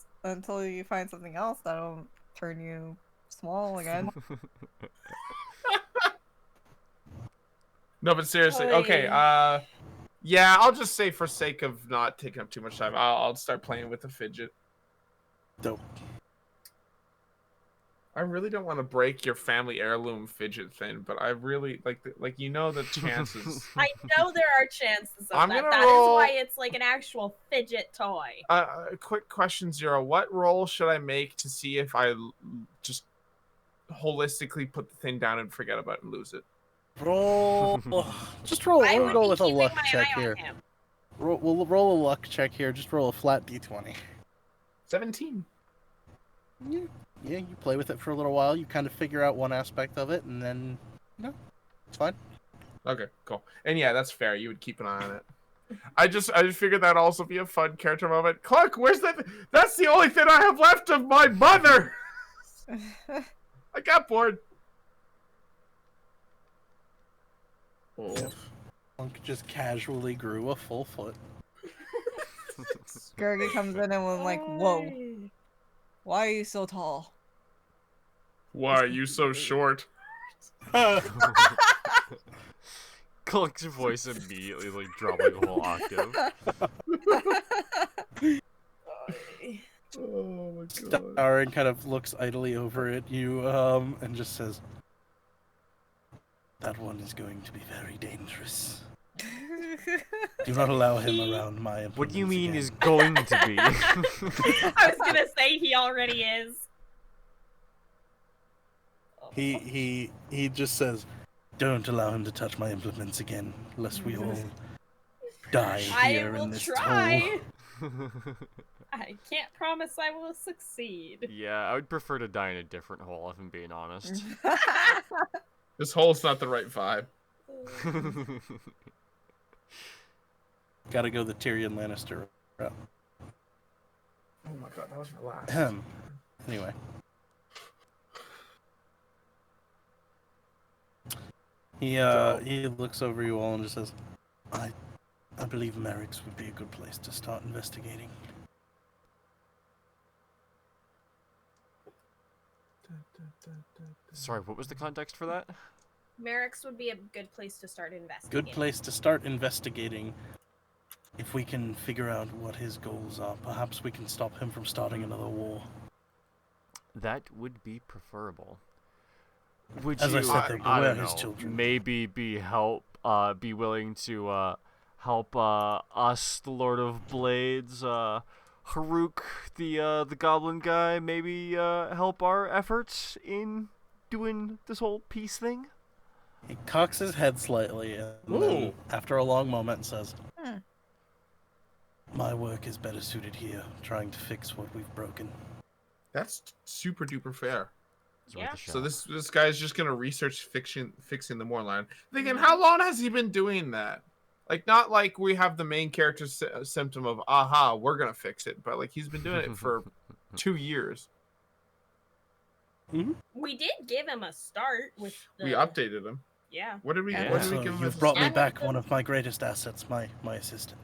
you find something else that'll turn you small again. No, but seriously. Oy. Okay. Yeah, I'll just say for sake of not taking up too much time, I'll start playing with the fidget. Dope. I really don't want to break your family heirloom fidget thing, but I really like the chances. I know there are chances of I'm that. gonna That is roll- why it's like an actual fidget toy. Quick question, Zero. What roll should I make to see if I just holistically put the thing down and forget about it and lose it? Roll. Just roll. I We'll would go be with a keeping luck my check eye here. on him. We'll roll a luck check here. Just roll a flat d20. 17. Yeah, you play with it for a little while. You kind of figure out one aspect of it, and then, no, it's fine. Okay, cool. And yeah, that's fair. You would keep an eye on it. I just figured that'd also be a fun character moment. Clunk, where's that? That's the only thing I have left of my mother. I got bored. Oh. Clunk just casually grew a full foot. Gergie comes in and was like, "Whoa, why are you so tall?" Why are you so short? Clunk's voice immediately like dropping a whole octave. Oh my god. Aaron kind of looks idly over at you, and just says, "That one is going to be very dangerous. Do not allow him around my implements What do you mean again." is going to be? I was gonna say he already is. He just says, "Don't allow him to touch my implements again, lest we all die I here will in this try. hole." I can't promise I will succeed. Yeah, I would prefer to die in a different hole, if I'm being honest. This hole's not the right vibe. Gotta go the Tyrion Lannister route. Oh my god, that was my last. Ahem. Anyway. He looks over you all and just says, I believe Merrick's would be a good place to start investigating. Sorry, what was the context for that? Merrick's would be a good place to start investigating. Good place to start investigating. If we can figure out what his goals are, perhaps we can stop him from starting another war. That would be preferable. Would As I you, said, they I beware don't his know, children. maybe be willing to help us, the Lord of Blades, Haruk, the Goblin guy, maybe help our efforts in doing this whole peace thing? He cocks his head slightly and then, Ooh. after a long moment, says, Hmm. My work is better suited here, trying to fix what we've broken. That's super duper fair. It's worth Yeah. a shot. So this guy's just gonna research fixing the Moorline. Thinking, how long has he been doing that? Like, not like we have the main character's symptom of, aha, we're gonna fix it, but like he's been doing it for 2 years. We did give him a start with the. We updated him. Yeah. What did we? Yeah. What did we Also, give him? you've as a brought me And back with the- one of my greatest assets, my assistant.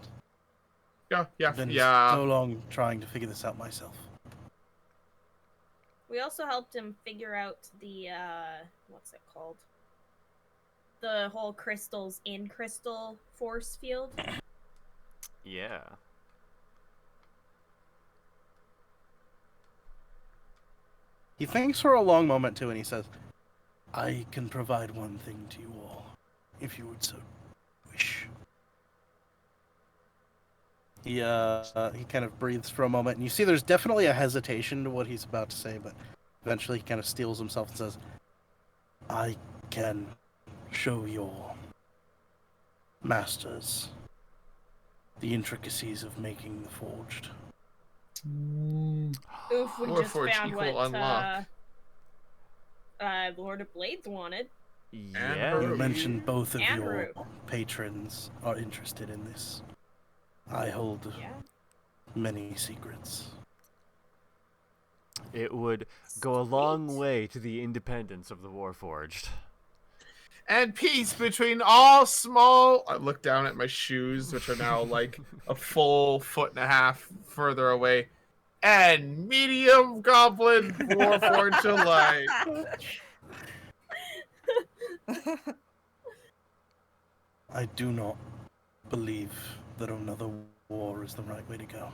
Yeah, I've been yeah. so long trying to figure this out myself. We also helped him figure out the what's it called? The whole crystals in crystal force field. Yeah. He thinks for a long moment too, and he says, "I can provide one thing to you all, if you would so wish." He kind of breathes for a moment, and you see there's definitely a hesitation to what he's about to say, but eventually he kind of steels himself and says, "I can show your masters the intricacies of making the forged." Oof, we just Warforged found equal what unlock. Lord of Blades wanted. Yeah. You Haru. mentioned both of And your Haru. patrons are interested in this. I hold Yeah. many secrets. It would go a long way to the independence of the Warforged. And peace between all small. I look down at my shoes, which are now like a full 1.5 feet further away, and medium goblin warforged alike. I do not believe that another war is the right way to go.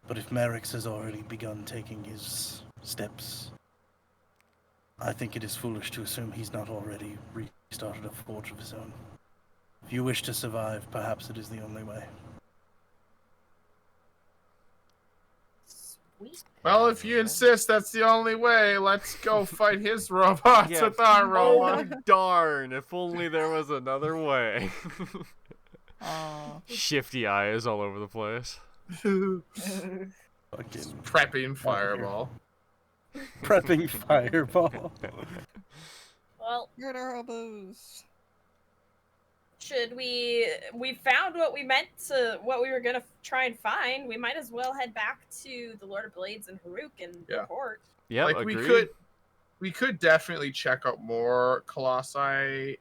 But if Merrick's has already begun taking his steps, I think it is foolish to assume he's not already restarted a forge of his own. If you wish to survive, perhaps it is the only way. Sweet. Well, if you insist that's the only way, let's go fight his robots Yeah. with our Oh, robot. darn. If only there was another way. Aw. Shifty eyes all over the place. Fucking Prepping fireball. prepping fireball. Well, Murder hobos. should we found what we meant to what we were gonna try and find. We might as well head back to the Lord of Blades and Haruk and Yeah. report. Yep, Like agreed. we could definitely check out more colossi.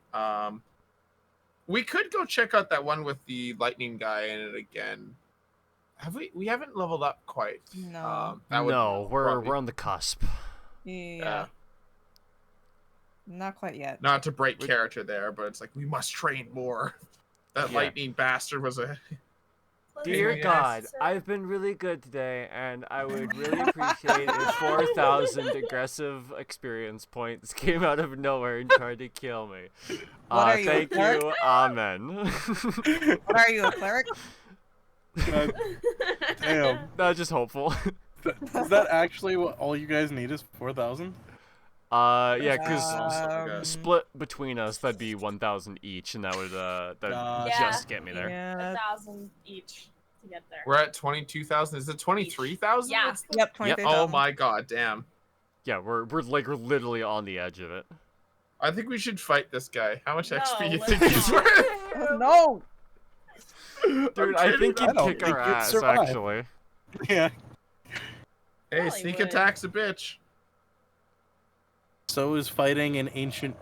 We could go check out that one with the lightning guy in it again. Have we haven't leveled up quite. No. That would No, we're probably- on the cusp. Yeah. Not quite yet. not to break character there, but it's like we must train more. That Yeah. lightning bastard was a Dear Yes. God, I've been really good today, and I would really appreciate if 4,000 aggressive experience points came out of nowhere and tried to kill me. What are you, a Thank cleric? you, amen. What are you, a cleric? Damn. Not just hopeful. Is that actually what all you guys need is 4,000? Yeah, because Um, split between us, that'd be 1,000 each, and that would Gotcha. just get me there. Yeah. 1,000 each to get there. We're at 22,000. Is it 23,000? Yeah. Yep, 23. Oh my god, damn. Yeah, we're literally on the edge of it. I think we should fight this guy. How much No, XP you let's think he's not. worth? No! Dude, I'm I kidding. think I he'd don't kick our think you'd ass, survive. actually. Yeah. Hey, Probably sneak would. attack's a bitch. So is fighting an ancient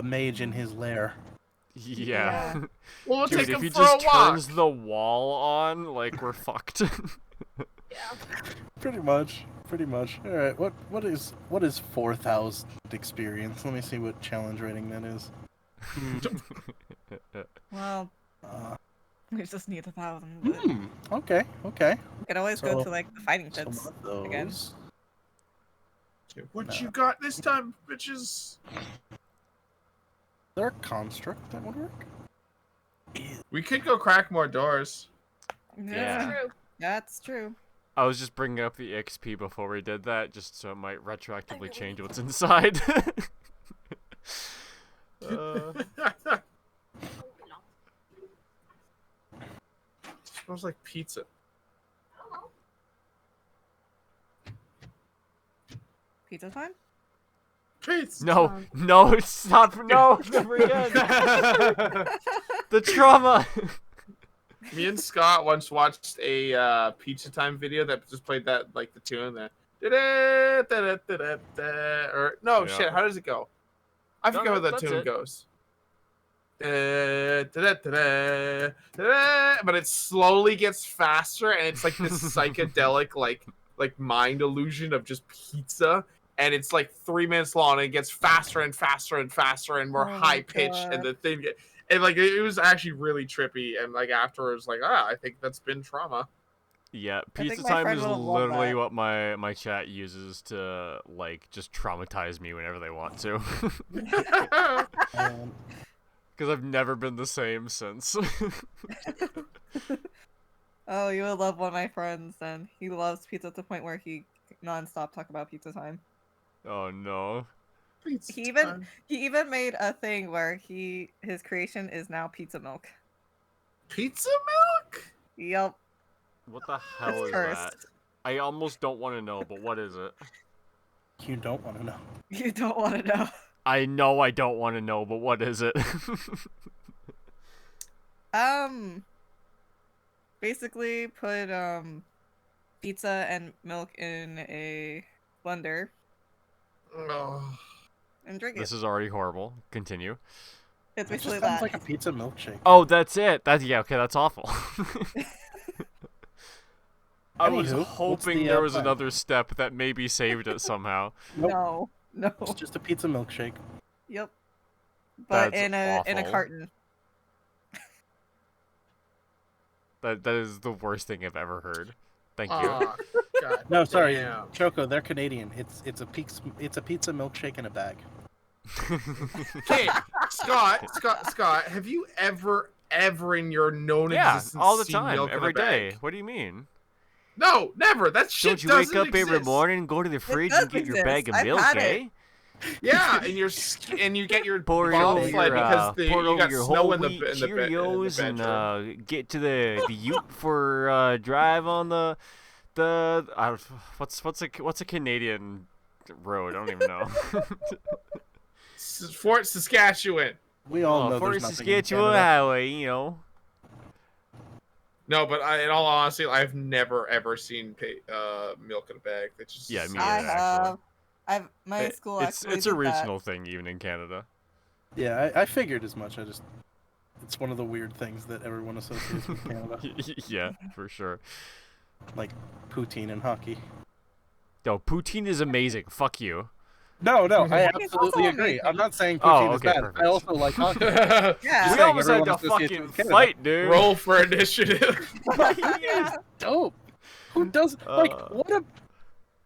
mage in his lair. Yeah. Well, we'll Dude, take if him he for just a walk. turns the wall on, like, we're fucked. Yeah. Pretty much. Pretty much. All right. What is 4,000 experience? Let me see what challenge rating that is. Well, Uh, we just need 1,000. But Okay. Okay. we could always So- go to, like, the fighting Some pits. of those. again. Okay, what No. you got this time, bitches? Is there a construct that would work? We could go crack more doors. Yeah. True. That's true. I was just bringing up the XP before we did that, just so it might retroactively change what's inside. Smells like pizza. Pizza time? Pizza. no, stop, no, never again. The trauma. Me and Scott once watched a Pizza Time video that just played that like the tune, the Or no, Yeah. shit. How does it go? I No, forget how the that's tune it. goes. But it slowly gets faster, and it's like this psychedelic, like mind illusion of just pizza. And it's like 3 minutes long, and it gets faster and faster and faster and more Oh my high pitched. And God. the thing, and like it was actually really trippy. And like afterwards, like I think that's been trauma. Yeah, I think pizza my time friend is would've loved literally that. what my chat uses to like just traumatize me whenever they want to. Um, Because I've never been the same since. Oh, you would love one of my friends then. He loves pizza to the point where he non-stop talk about pizza time. Oh no. He even made a thing where his creation is now pizza milk. Pizza milk? Yep. What the hell is cursed. that? I almost don't want to know, but what is it? you don't want to know. You don't want to know. I know I don't want to know, but what is it? Basically put pizza and milk in a blender Oh. and drink This it. is already horrible. Continue. It's That just basically sounds that. like a pizza milkshake. Oh, that's it. Yeah, okay, that's awful. I was Anywho, what's hoping the, there was plan? another step that maybe saved it somehow. Nope. No. It's just a pizza milkshake. Yep. But That's in a awful. carton. That is the worst thing I've ever heard. Thank you. Oh, God No, sorry, damn. Choco. They're Canadian. It's a pizza milkshake in a bag. Okay, Scott, have you ever in your known Yeah, existence all the seen time, milk in a every day. bag? What do you mean? No, never. That shit Don't you wake doesn't up every exist. morning, go to the fridge, and does get your exist. bag of I've milk, had it. eh? Yeah, and you get your Pour it bottle over flat your, because pour it you over got your snow whole in the wheat in the Cheerios and bedroom. get to the Ute for drive on the what's a Canadian road? I don't even know. Fort Saskatchewan. We all know for there's nothing in Saskatchewan Canada. Highway, you know. No, but in all honesty, I've never ever seen milk in a bag. That just Yeah, me I either, actually. have. My school It's actually a did regional thing even in Canada. Yeah, I figured as much. It's one of the weird things that everyone associates with Canada, Yeah, for sure. like poutine and hockey. Yo, poutine is amazing. Fuck you. No, I It's also absolutely agree. amazing. I'm not saying Oh, poutine is okay, bad. perfect. I also like hockey. that. Yeah. We saying almost had everyone to associates fucking with Canada. fight, dude. roll for initiative. Yeah. Dope. Who does like Uh. what a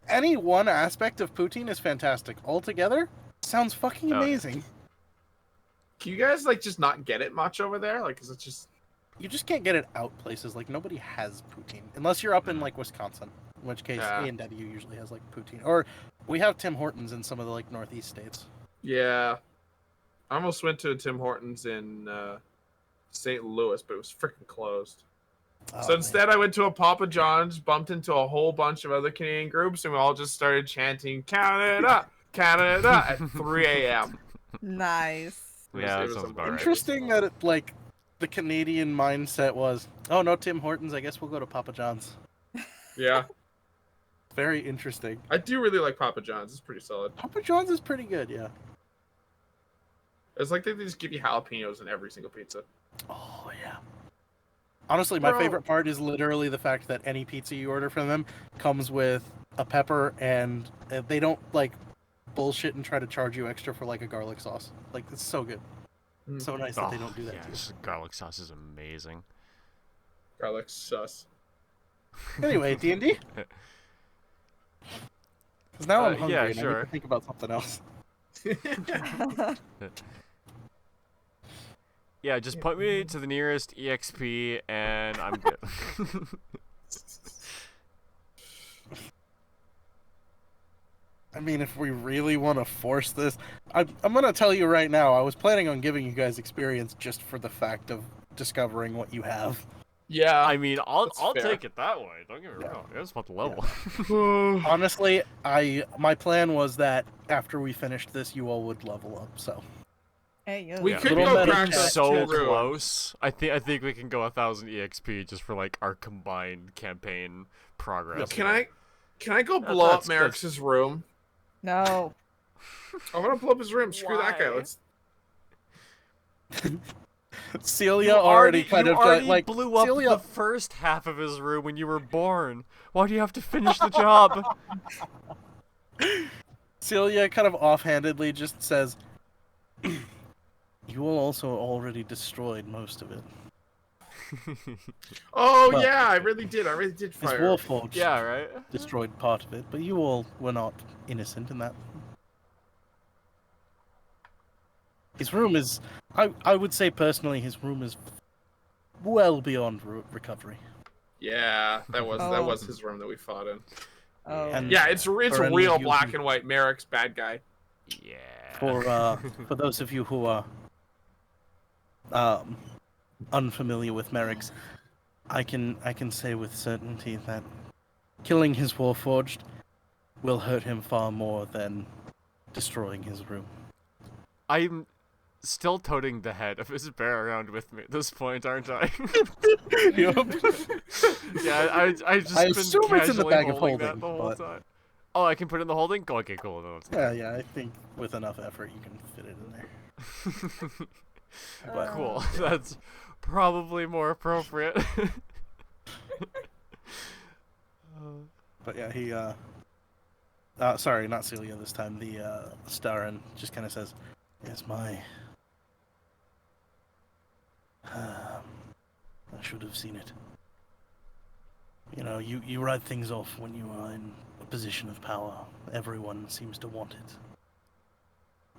any one aspect of poutine is fantastic. Altogether, sounds fucking Oh, yeah. amazing. Can you guys like just not get it much over there? Like, cause it's just You just can't get it out places. Like nobody has poutine unless you're up in like Wisconsin, in which case Yeah. A&W usually has like poutine. Or we have Tim Hortons in some of the like northeast states. yeah. I almost went to a Tim Hortons in St. Louis, but it was freaking closed. Oh, So man. instead, I went to a Papa John's, bumped into a whole bunch of other Canadian groups, and we all just started chanting Canada, Canada at 3 a.m. Nice. Yeah, It that was sounds about right. Interesting that it like the Canadian mindset was, oh no, Tim Hortons. I guess we'll go to Papa John's. Yeah, Very interesting. I do really like Papa John's. It's pretty solid. Papa John's is pretty good, yeah. It's like they just give you jalapenos in every single pizza. Oh yeah. Honestly, my Bro. favorite part is literally the fact that any pizza you order from them comes with a pepper, and they don't like bullshit and try to charge you extra for like a garlic sauce. Like it's so good. Mm. So nice that they don't do that. Yeah, to you. this garlic sauce is amazing. Garlic sus. Anyway, D&D. Because now I'm hungry yeah, and I need sure. to think about something else. Yeah, just put me to the nearest EXP and I'm good. I mean, if we really want to force this, I'm gonna tell you right now. I was planning on giving you guys experience just for the fact of discovering what you have. Yeah. I mean, I'll That's fair. take it that way. Don't get me wrong. I just want the level. Honestly, my plan was that after we finished this, you all would level up. So Hey, yo. We Yeah, could little go meta back We're to chat. so two rooms. close. I think we can go 1,000 EXP just for like our combined campaign progress. Can I Can I go blow up that's- Merrick's room? No. I want to blow up his room. Screw that guy. Why? Let's. Celia You already kind of already like blew up Celia. the first half of his room when you were born. Why do you have to finish the job? Celia kind of offhandedly just says, "You all also already destroyed most of it. Oh Well, yeah, I really did. I really did His fire. Warforged Yeah, right? destroyed part of it, but you all were not innocent in that. His room is, I would say personally, his room is well beyond recovery. Yeah, that Oh. was his room that we fought in. Oh. And Yeah, it's for any real of you black who- and white. Merrick's bad guy. Yeah. For those of you who are unfamiliar with Merrick's, I can say with certainty that killing his Warforged will hurt him far more than destroying his room. I'm still toting the head of his bear around with me at this point, aren't I? Yup. Yeah, I just I been assume it's in the casually bag of holding that holding, the whole but- time. Oh, I can put it in the holding? Go, okay, cool. No, it's Yeah, I think with enough effort you can fit it in there. But cool. That's probably more appropriate. But yeah, he sorry, not Celia this time. The Starin just kind of says, "Yes, I should have seen it. You know, you write things off when you are in a position of power. Everyone seems to want it.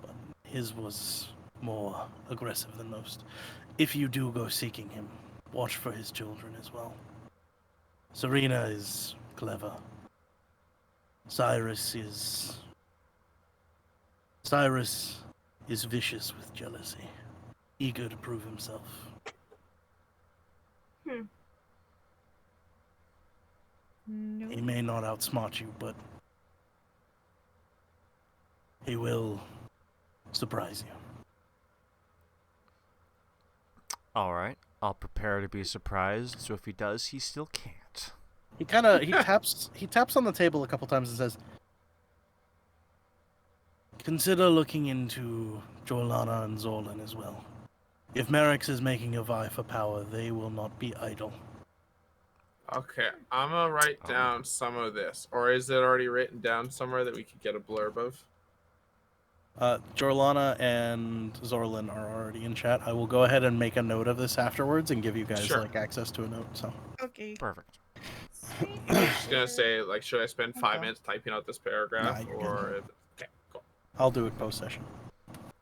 But his was more aggressive than most. If you do go seeking him, watch for his children as well. Serena is clever. Cyrus is vicious with jealousy, eager to prove himself. No. He may not outsmart you, but he will surprise you." Alright, I'll prepare to be surprised, so if he does, he still can't. He taps on the table a couple times and says, "Consider looking into Jorlana and Zorlin as well. If Merrick's is making a vie for power, they will not be idle." Okay, I'm gonna write down some of this, or is it already written down somewhere that we could get a blurb of? Jorlana and Zorlin are already in chat. I will go ahead and make a note of this afterwards and give you guys Sure. like access to a note. So Okay. Perfect. Just gonna say, like, should I spend 5 Okay. minutes typing out this paragraph, Nah, you're good. or okay, cool. I'll do it post session.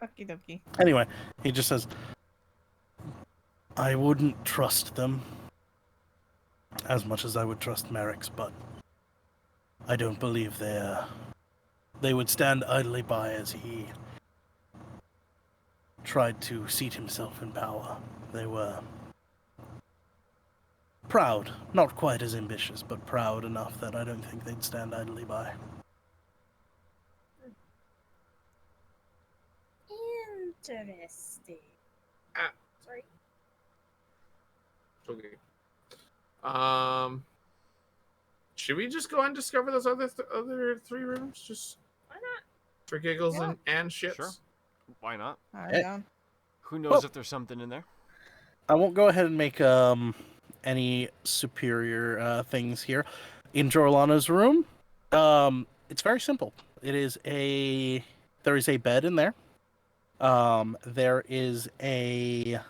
Okie dokie. Anyway, he just says, "I wouldn't trust them as much as I would trust Merrick's, but I don't believe they would stand idly by as he tried to seat himself in power. They were proud, not quite as ambitious, but proud enough that I don't think they'd stand idly by." Interesting. Ah. Sorry. Okay. Should we just go and discover those other other 3 rooms, just Why not? for giggles Yeah. and shits? Sure. Why not? Alright, Eh. down. Who knows if there's something in there? I won't go ahead and make any superior things here. In Jorlana's room, it's very simple. There is a bed in there. There is a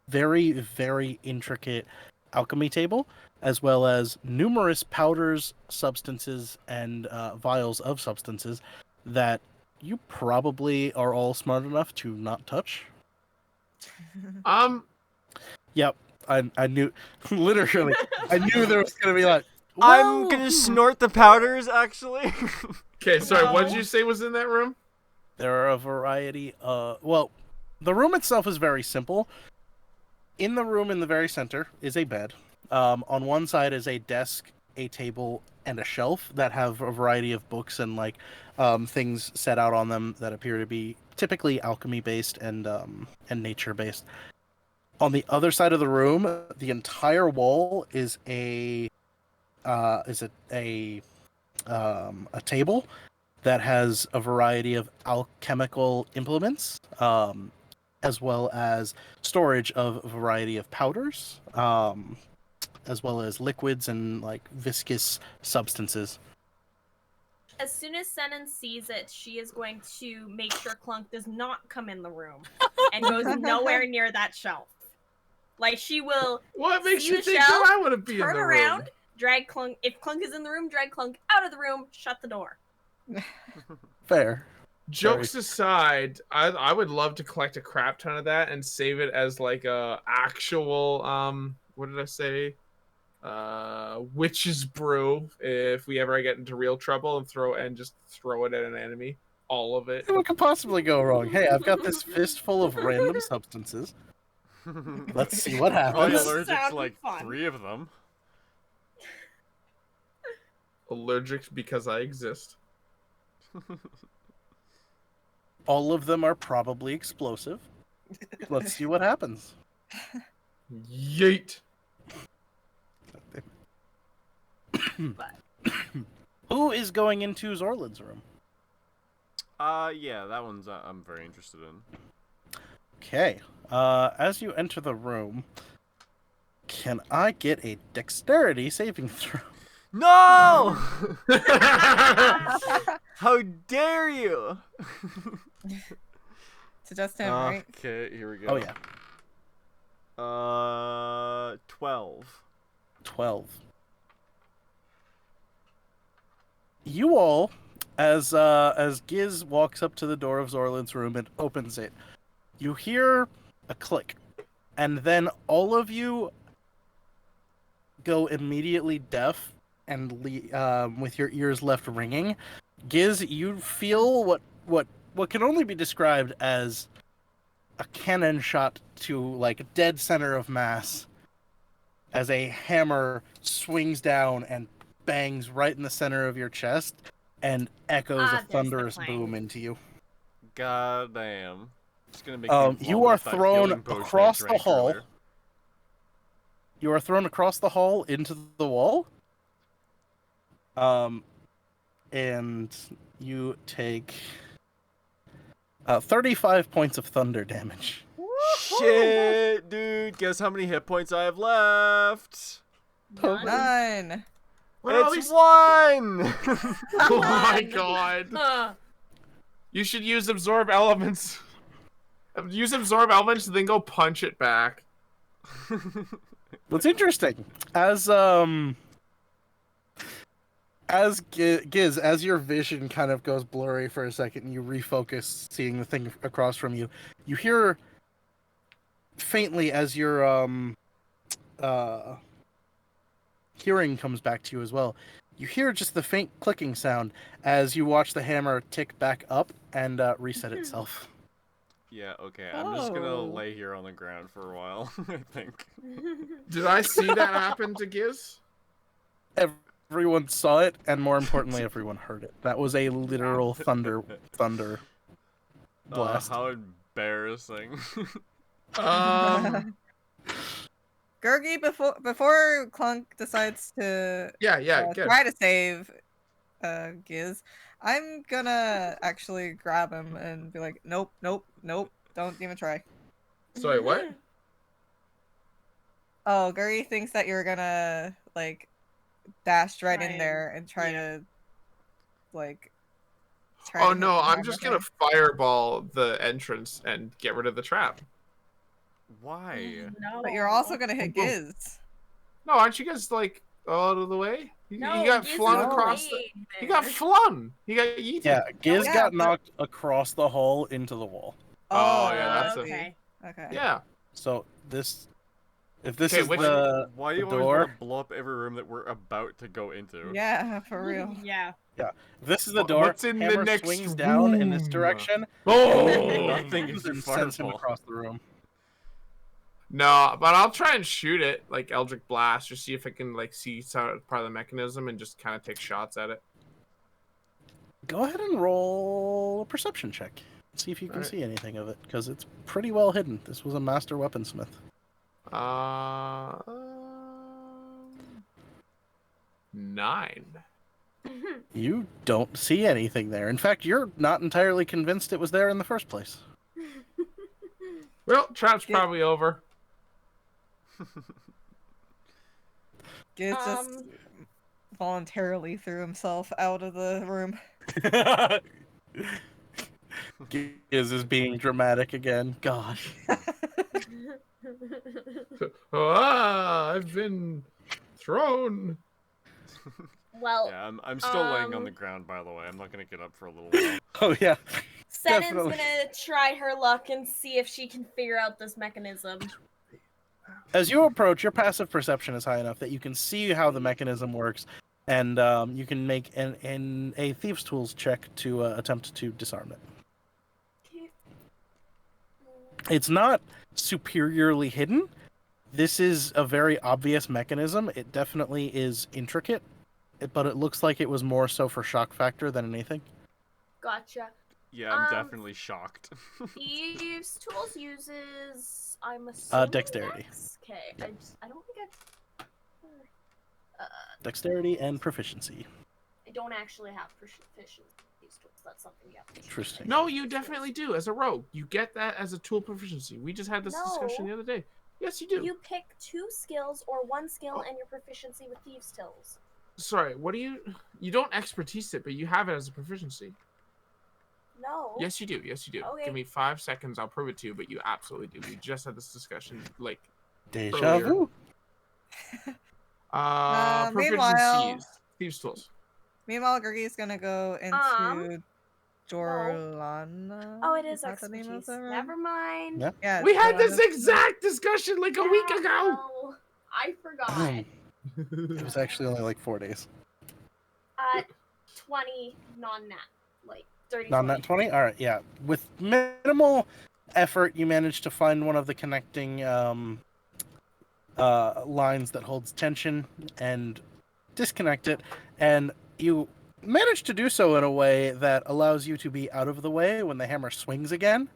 very, very intricate alchemy table, as well as numerous powders, substances, and vials of substances that you probably are all smart enough to not touch. Yep, I knew, literally, I knew there was gonna be like, I'm "Whoa!" gonna snort the powders, actually. Okay, sorry, what did No. you say was in that room? There are a variety of, well, the room itself is very simple. In the room in the very center is a bed. On one side is a desk, a table, and a shelf that have a variety of books and like things set out on them that appear to be typically alchemy based and nature based. On the other side of the room, the entire wall is a a table that has a variety of alchemical implements, as well as storage of a variety of powders, as well as liquids and like viscous substances. As soon as Senan sees it, she is going to make sure Clunk does not come in the room and goes nowhere near that shelf. Like, she will What makes see you the think shelf, that I want to be in turn the around, room? drag Clunk. If Clunk is in the room, drag Clunk out of the room, shut the door. Fair. Jokes aside, I would love to collect a crap ton of that and save it as like a actual what did I say? Witch's brew if we ever get into real trouble and just throw it at an enemy. All of it. What could possibly go wrong? Hey, I've got this fistful of random substances. Let's see what Probably happens. allergic to Sounds like fun. 3 of them. Allergic because I exist. All of them are probably explosive. Let's see what happens. Yeet. Who is going into Zorlin's room? Yeah, that one's I'm very interested in. Okay. As you enter the room, can I get a dexterity saving throw? No! How dare you? To just him, right? Okay, here we go. Oh yeah, 12. 12. You all, as Giz walks up to the door of Zorlin's room and opens it, you hear a click, and then all of you go immediately deaf and with your ears left ringing. Giz, you feel what can only be described as a cannon shot to like dead center of mass as a hammer swings down and bangs right in the center of your chest and echoes a There's the thunderous clang. boom into you. God damn. It's gonna make You are thrown across the hall. You are thrown across the hall into the wall. And you take 35 points of thunder damage. Shit, dude. Guess how many hit points I have left? None. 9. What are all It's these- 1! Oh my god. You should use absorb elements. Use absorb elements and then go punch it back. What's interesting, as Giz, as your vision kind of goes blurry for a second and you refocus seeing the thing across from you, you hear faintly as your hearing comes back to you as well. You hear just the faint clicking sound as you watch the hammer tick back up and reset itself. Yeah, okay. I'm just gonna Oh. lay here on the ground for a while, I think. Did I see that happen to Giz? Everyone saw it, and more importantly, everyone heard it. That was a literal thunder blast. How embarrassing. Gurgi, before Clunk decides to Yeah, good. try to save Giz, I'm gonna actually grab him and be like, nope, don't even try. Sorry, what? Oh, Gurgi thinks that you're gonna like dash right Try in and- there and try yeah. to like. Oh to hit no, the I'm hammer just thing. gonna fireball the entrance and get rid of the trap. Why? No. But you're also gonna hit Oh. Giz. No, aren't you guys like out of the way? He No, got Giz flung is across the. laying He got there. flung. He got yeeted. Yeah, Giz Yeah, got but- knocked across the hall into the wall. Oh, yeah, that's I a- see. Okay. Okay. Yeah. So if this Okay, is which- Why do you the always door. want to blow up every room that we're about to go into? Yeah, for real. Yeah. If this is the Wha- door, what's in the hammer next swings down in this room? direction, Oh Nothing is and your sends him fireball. across the room. no, but I'll try and shoot it like Eldritch Blast, just see if I can like see part of the mechanism and just kind of take shots at it. Go ahead and roll a perception check. See if you can Alright. see anything of it, because it's pretty well hidden. This was a master weaponsmith. 9. You don't see anything there. In fact, you're not entirely convinced it was there in the first place. Well, trap's Yeah. probably over. Giz just voluntarily threw himself out of the room. Giz is being dramatic again. Gosh. I've been thrown. Well, Yeah, I'm still laying on the ground, by the way. I'm not gonna get up for a little while. Oh, yeah. Senen's definitely. gonna try her luck and see if she can figure out this mechanism. As you approach, your passive perception is high enough that you can see how the mechanism works, and you can make a Thieves' Tools check to attempt to disarm it. It's not superiorly hidden. This is a very obvious mechanism. It definitely is intricate, but it looks like it was more so for shock factor than anything. Gotcha. Yeah, I'm definitely shocked. Thieves' Tools uses, I'm assuming, Dexterity. Okay, I don't think Dexterity and proficiency. I don't actually have proficiency in Thieves' Tools. That's something you have to. Interesting. No, you definitely do. As a rogue, you get that as a tool proficiency. We just had this discussion No. the other day. Yes, you do. You pick 2 skills or 1 skill and your proficiency with Thieves' Tools. Sorry, what do you? You don't expertise it, but you have it as a proficiency. No. Yes, you do. Yes, you do. Okay. Give me 5 seconds. I'll prove it to you. But you absolutely do. We just had this discussion like Deja earlier. vu. Meanwhile- Proficiencies. Thieves' Tools. Meanwhile, Gergie's gonna go into Jorlana. Oh, it is that the name of expertise. the room? Never mind. Yeah. Yeah, We had this Jorlana's- exact discussion like a week ago. Well, I forgot. It was actually only like 4 days. 20 non-nat. Like 30. Non-nat 20? Alright, yeah. With minimal effort, you managed to find one of the connecting lines that holds tension and disconnect it, and you managed to do so in a way that allows you to be out of the way when the hammer swings again,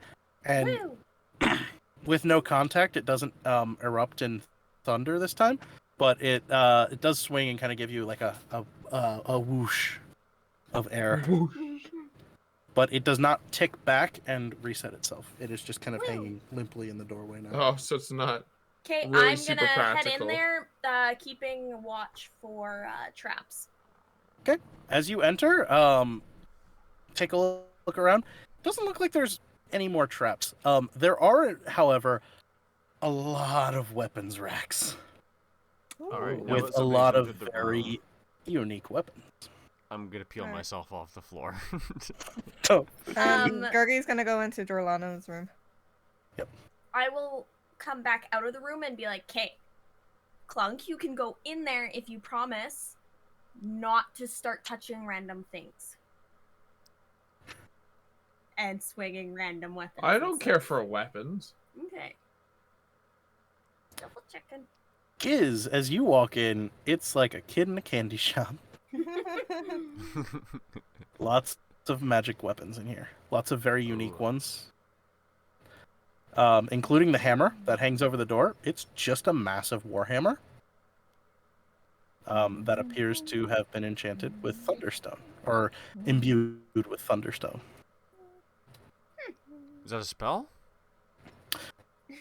and Woo! with no contact, it doesn't erupt in thunder this time, but it does swing and kind of give you like a whoosh of air. But it does not tick back and reset itself. It is just kind of Woo. hanging limply in the doorway now. Oh, so it's not. Okay, Really I'm super gonna head practical. in there, keeping watch for traps. As you enter, take a look around. Doesn't look like there's any more traps. There are, however, a lot of weapons racks All right, now with that a somebody's lot of entered the very room, unique weapons. I'm gonna peel Alright. myself off the floor. Gergie's gonna go into Jorlana's room. I will come back out of the room and be like, "Okay, Clunk, you can go in there if you promise not to start touching random things and swinging random weapons." I and don't stuff." care for weapons. Okay. Double checking. Giz, as you walk in, it's like a kid in a candy shop. Lots of magic weapons in here. Lots of very unique Ooh. ones. Including the hammer that hangs over the door. It's just a massive warhammer that appears to have been enchanted with Thunderstone, or imbued with Thunderstone. Is that a spell?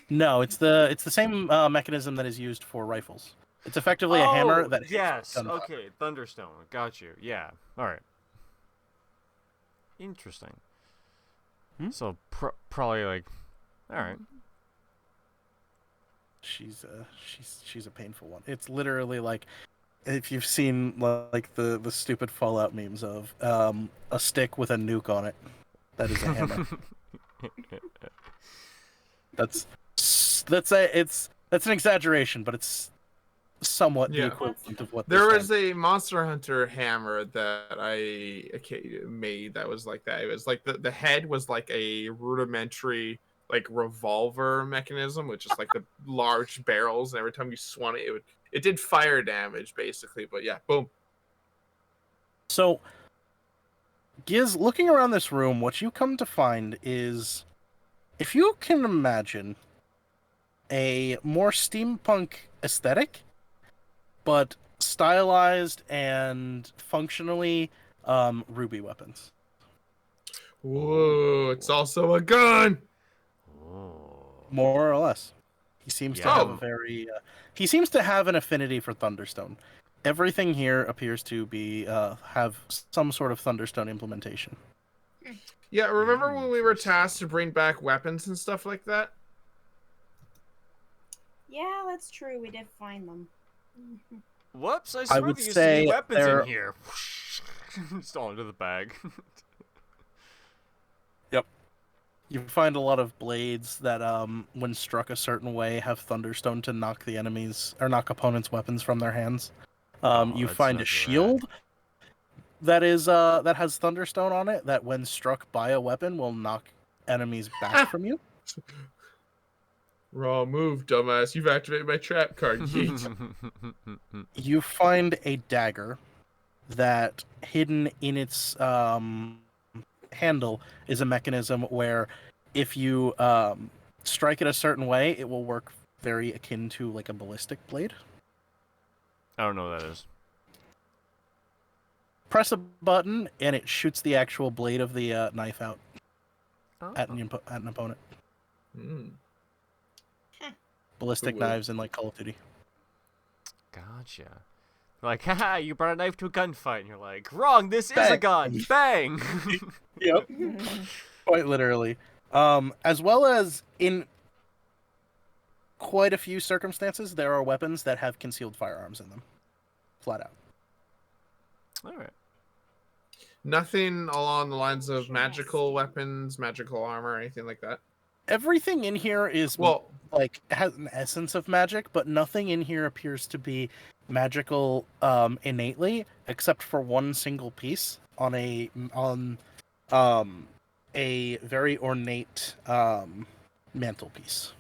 No, it's the same mechanism that is used for rifles. It's effectively a hammer that hits yes. gunpowder. Okay, Thunderstone. Got you. Yeah. All right. Interesting. So probably like, all right. She's a painful one. It's literally like, if you've seen like the stupid Fallout memes of a stick with a nuke on it, that is a hammer. That's an exaggeration, but it's somewhat the Yeah. equivalent of what There this was a Monster Hunter hammer that I made that was like that. It was like the head was like a rudimentary like revolver mechanism, which is like the large barrels, and every time you swung it, it did fire damage basically. But yeah, boom. So, Giz, looking around this room, what you come to find is, if you can imagine a more steampunk aesthetic, but stylized and functionally ruby weapons. Whoa, it's also a gun. Oh. More or less. He seems to have a Yeah. very he seems to have an affinity for Thunderstone. Everything here appears to be have some sort of Thunderstone implementation. Yeah, remember when we were Interesting. tasked to bring back weapons and stuff like that? Yeah, that's true. We did find them. Whoops! I I swear would there used to be say weapons there- in here. Just all into the bag. You find a lot of blades that, when struck a certain way, have Thunderstone to knock the enemies or knock opponents' weapons from their hands. Oh, You that's- find a that's shield that is that has Thunderstone on it that, when struck by a weapon, will knock enemies back from you. Raw move, dumbass. You've activated my trap card. Yeet. You find a dagger that, hidden in its handle, is a mechanism where, if you strike it a certain way, it will work very akin to like a ballistic blade. I don't know what that is. Press a button and it shoots the actual blade of the knife out at Oh. an opponent. Mm. Ballistic Ooh. knives in like Call of Duty. Gotcha. Like, haha, you brought a knife to a gunfight, and you're like, wrong, this is a gun! Bang! Yep, quite literally. As well as in quite a few circumstances, there are weapons that have concealed firearms in them, flat out. Alright. Nothing along the lines of magical weapons, magical armor, anything like that. Everything in here is Well, like has an essence of magic, but nothing in here appears to be magical innately, except for one single piece on a very ornate mantelpiece.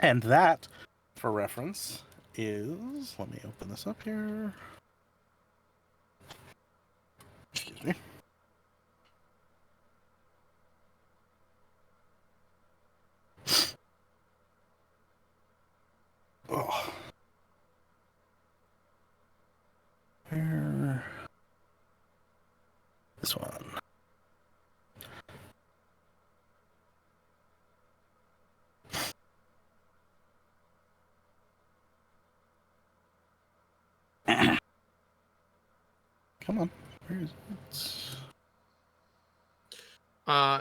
And that, for reference, is, let me open this up here. Excuse me. Oh. Where? This one. Come on. Where is it?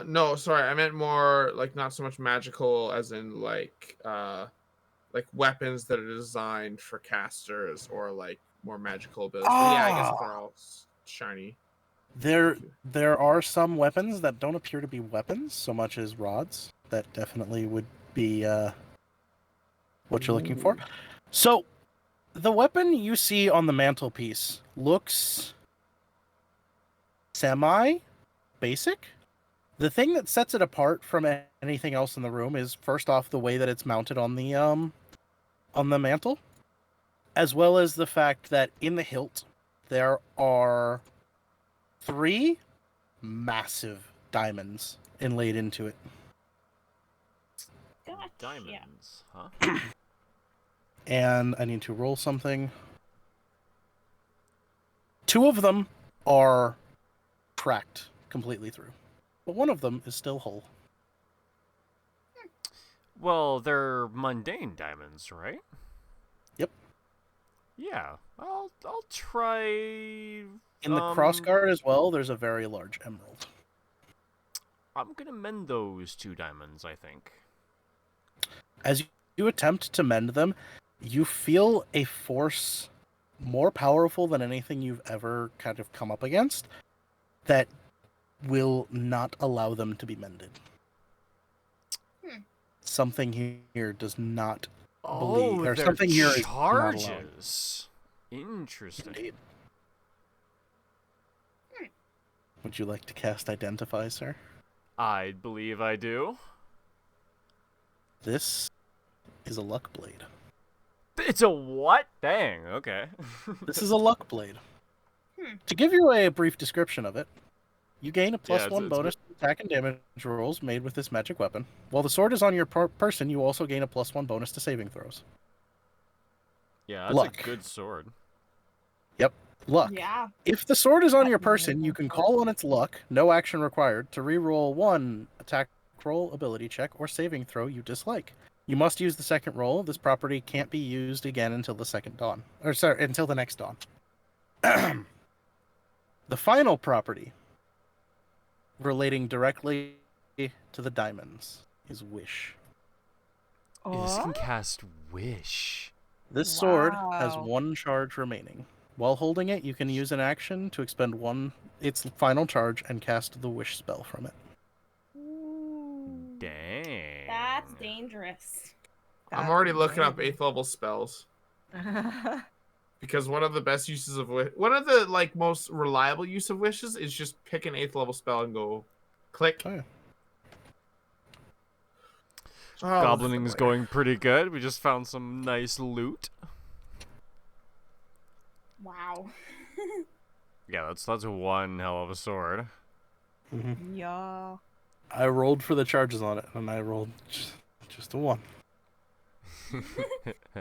no, sorry, I meant more like not so much magical as in like weapons that are designed for casters or like more magical abilities. But yeah, I guess if they're all shiny. There are some weapons that don't appear to be weapons so much as rods. That definitely would be what you're looking for. So, the weapon you see on the mantelpiece looks semi-basic. The thing that sets it apart from anything else in the room is, first off, the way that it's mounted on the mantle, as well as the fact that in the hilt there are 3 massive diamonds inlaid into it. Gotcha. Diamonds, huh? And I need to roll something. 2 of them are cracked completely through, but one of them is still whole. Well, they're mundane diamonds, right? Yep. Yeah, I'll try. In the crossguard as well, there's a very large emerald. I'm gonna mend those 2 diamonds, I think. As you attempt to mend them, you feel a force more powerful than anything you've ever kind of come up against that will not allow them to be mended. Something here does not believe, or they're something here is not allowed. charges. Interesting. Indeed. Would you like to cast Identify, sir? I believe I do. This is a luck blade. It's a what? Dang, okay. This is a luck blade. To give you a brief description of it, you gain a plus it's- 1 it's bonus to attack and damage rolls made with this magic weapon. While the sword is on your person, you also gain a plus 1 bonus to saving throws. Yeah, that's Luck. a good sword. Luck. Yeah. If the sword is on That's your a really person, good you can sword. call on its luck, no action required, to reroll one attack roll, ability check, or saving throw you dislike. You must use the second roll. This property can't be used again until the second dawn. Or sorry, until the next dawn. The final property, relating directly to the diamonds, is Wish. This Oh, can cast Wish. This sword has Wow. one charge remaining. While holding it, you can use an action to expend its final charge and cast the Wish spell from it. Ooh, Dang. that's dangerous. I'm already looking up 8th level spells. That's Because one of the best uses of one of the like most reliable use of wishes is just pick an 8th level spell and go click. Oh, yeah. Oh, Goblining's going pretty good. We just found some nice loot. Wow. Yeah, that's one hell of a sword. Mhm. Yeah. I rolled for the charges on it, and I rolled just a 1.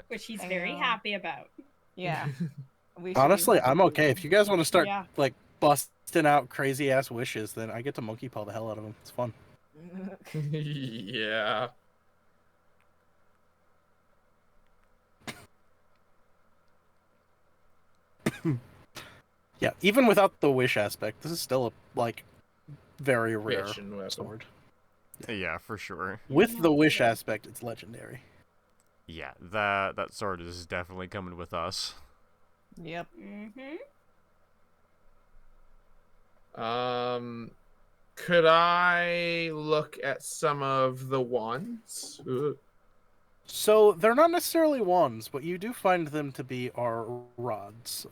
Which he's very happy about. Yeah. We should be Honestly, happy I'm for okay. you. If you guys want to start Yeah. like busting out crazy ass wishes, then I get to monkey paw the hell out of them. It's fun. Yeah. Yeah, even without the wish aspect, this is still a like very rare Fish and weapon. sword. Yeah, for sure. With the wish aspect, it's legendary. Yeah, that sword is definitely coming with us. Yep. Could I look at some of the wands? So they're not necessarily wands, but you do find them to be our rods,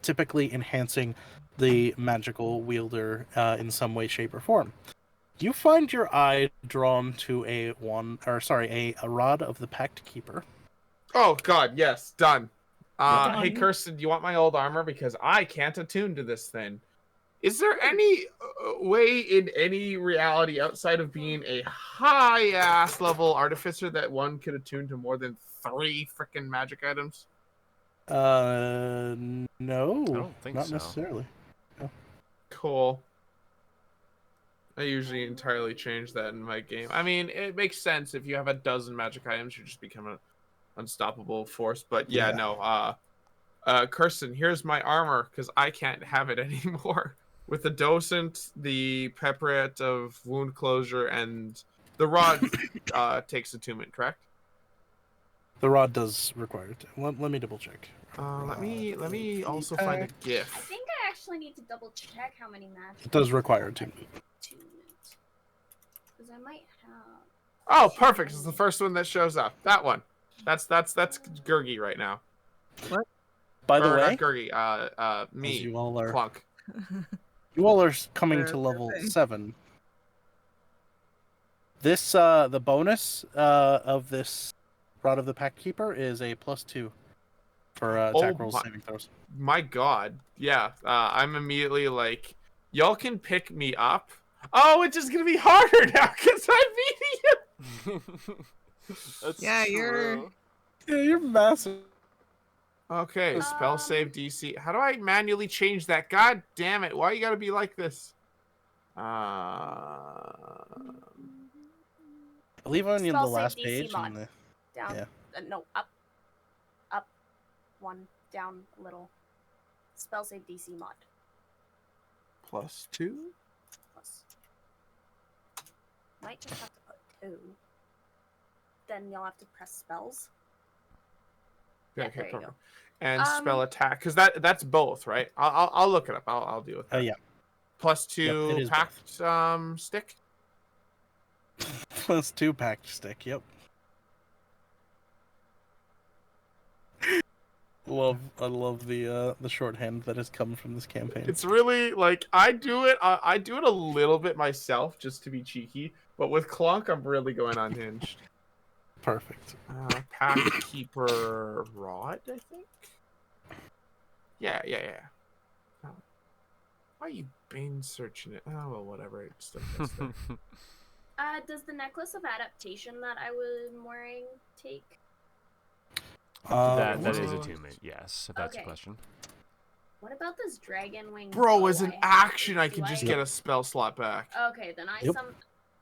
typically enhancing the magical wielder in some way, shape, or form. You find your eye drawn to a rod of the Pact Keeper. Oh God, yes, done. Done. Hey Kirsten, do you want my old armor because I can't attune to this thing? Is there any way in any reality outside of being a high ass level artificer that one could attune to more than 3 freaking magic items? No, I don't think not so. necessarily. Cool. I usually entirely change that in my game. I mean, it makes sense if you have a dozen magic items, you just become an unstoppable force. But yeah, Yeah. no. Kirsten, here's my armor because I can't have it anymore. With the docent, the pepperet of wound closure, and the rod takes attunement, correct? The rod does require it. Let me double check. Let me also find a GIF. I think I actually need to double check how many matches. It does require attunement. Because I might have. Oh, perfect! It's the first one that shows up. That one. That's Gurgi right now. By the Or way, not Gurgi. Me. as you all are Clunk. coming to level 7. This the bonus of this Rod of the Pact Keeper is a +2 for attack rolls, saving throws. My God, yeah. I'm immediately like, y'all can pick me up. Oh, it's just gonna be harder now because I'm beating you. That's Yeah, you're- true. Yeah, you're massive. Okay, spell save DC. How do I manually change that? God damn it! Why you gotta be like this? I believe on the Spell save last DC page. mod. And the, Down. Yeah. No, up. Up. 1. Down a little. Spell save DC mod. +2. Plus. Might just have to put 2. Then you'll have to press spells. Yeah, Okay, there you perfect. go. And spell attack, because that's both, right? I'll look it up. I'll deal with that. yeah. +2 it is pact stick. +2 pact stick. Yep. I love the shorthand that has come from this campaign. It's really like I do it a little bit myself just to be cheeky, but with Clunk I'm really going unhinged. Perfect. Pact Keeper Rod, I think. Yeah. Oh. Why are you been searching it? Oh well, whatever. It's still gets there. Does the necklace of adaptation that I was wearing take? That what is else? attunement, yes, if that's the Okay. question. What about this dragon wing? Bro, bow as an I have? action, I Do can just I- get a spell slot back. Okay, then Yep.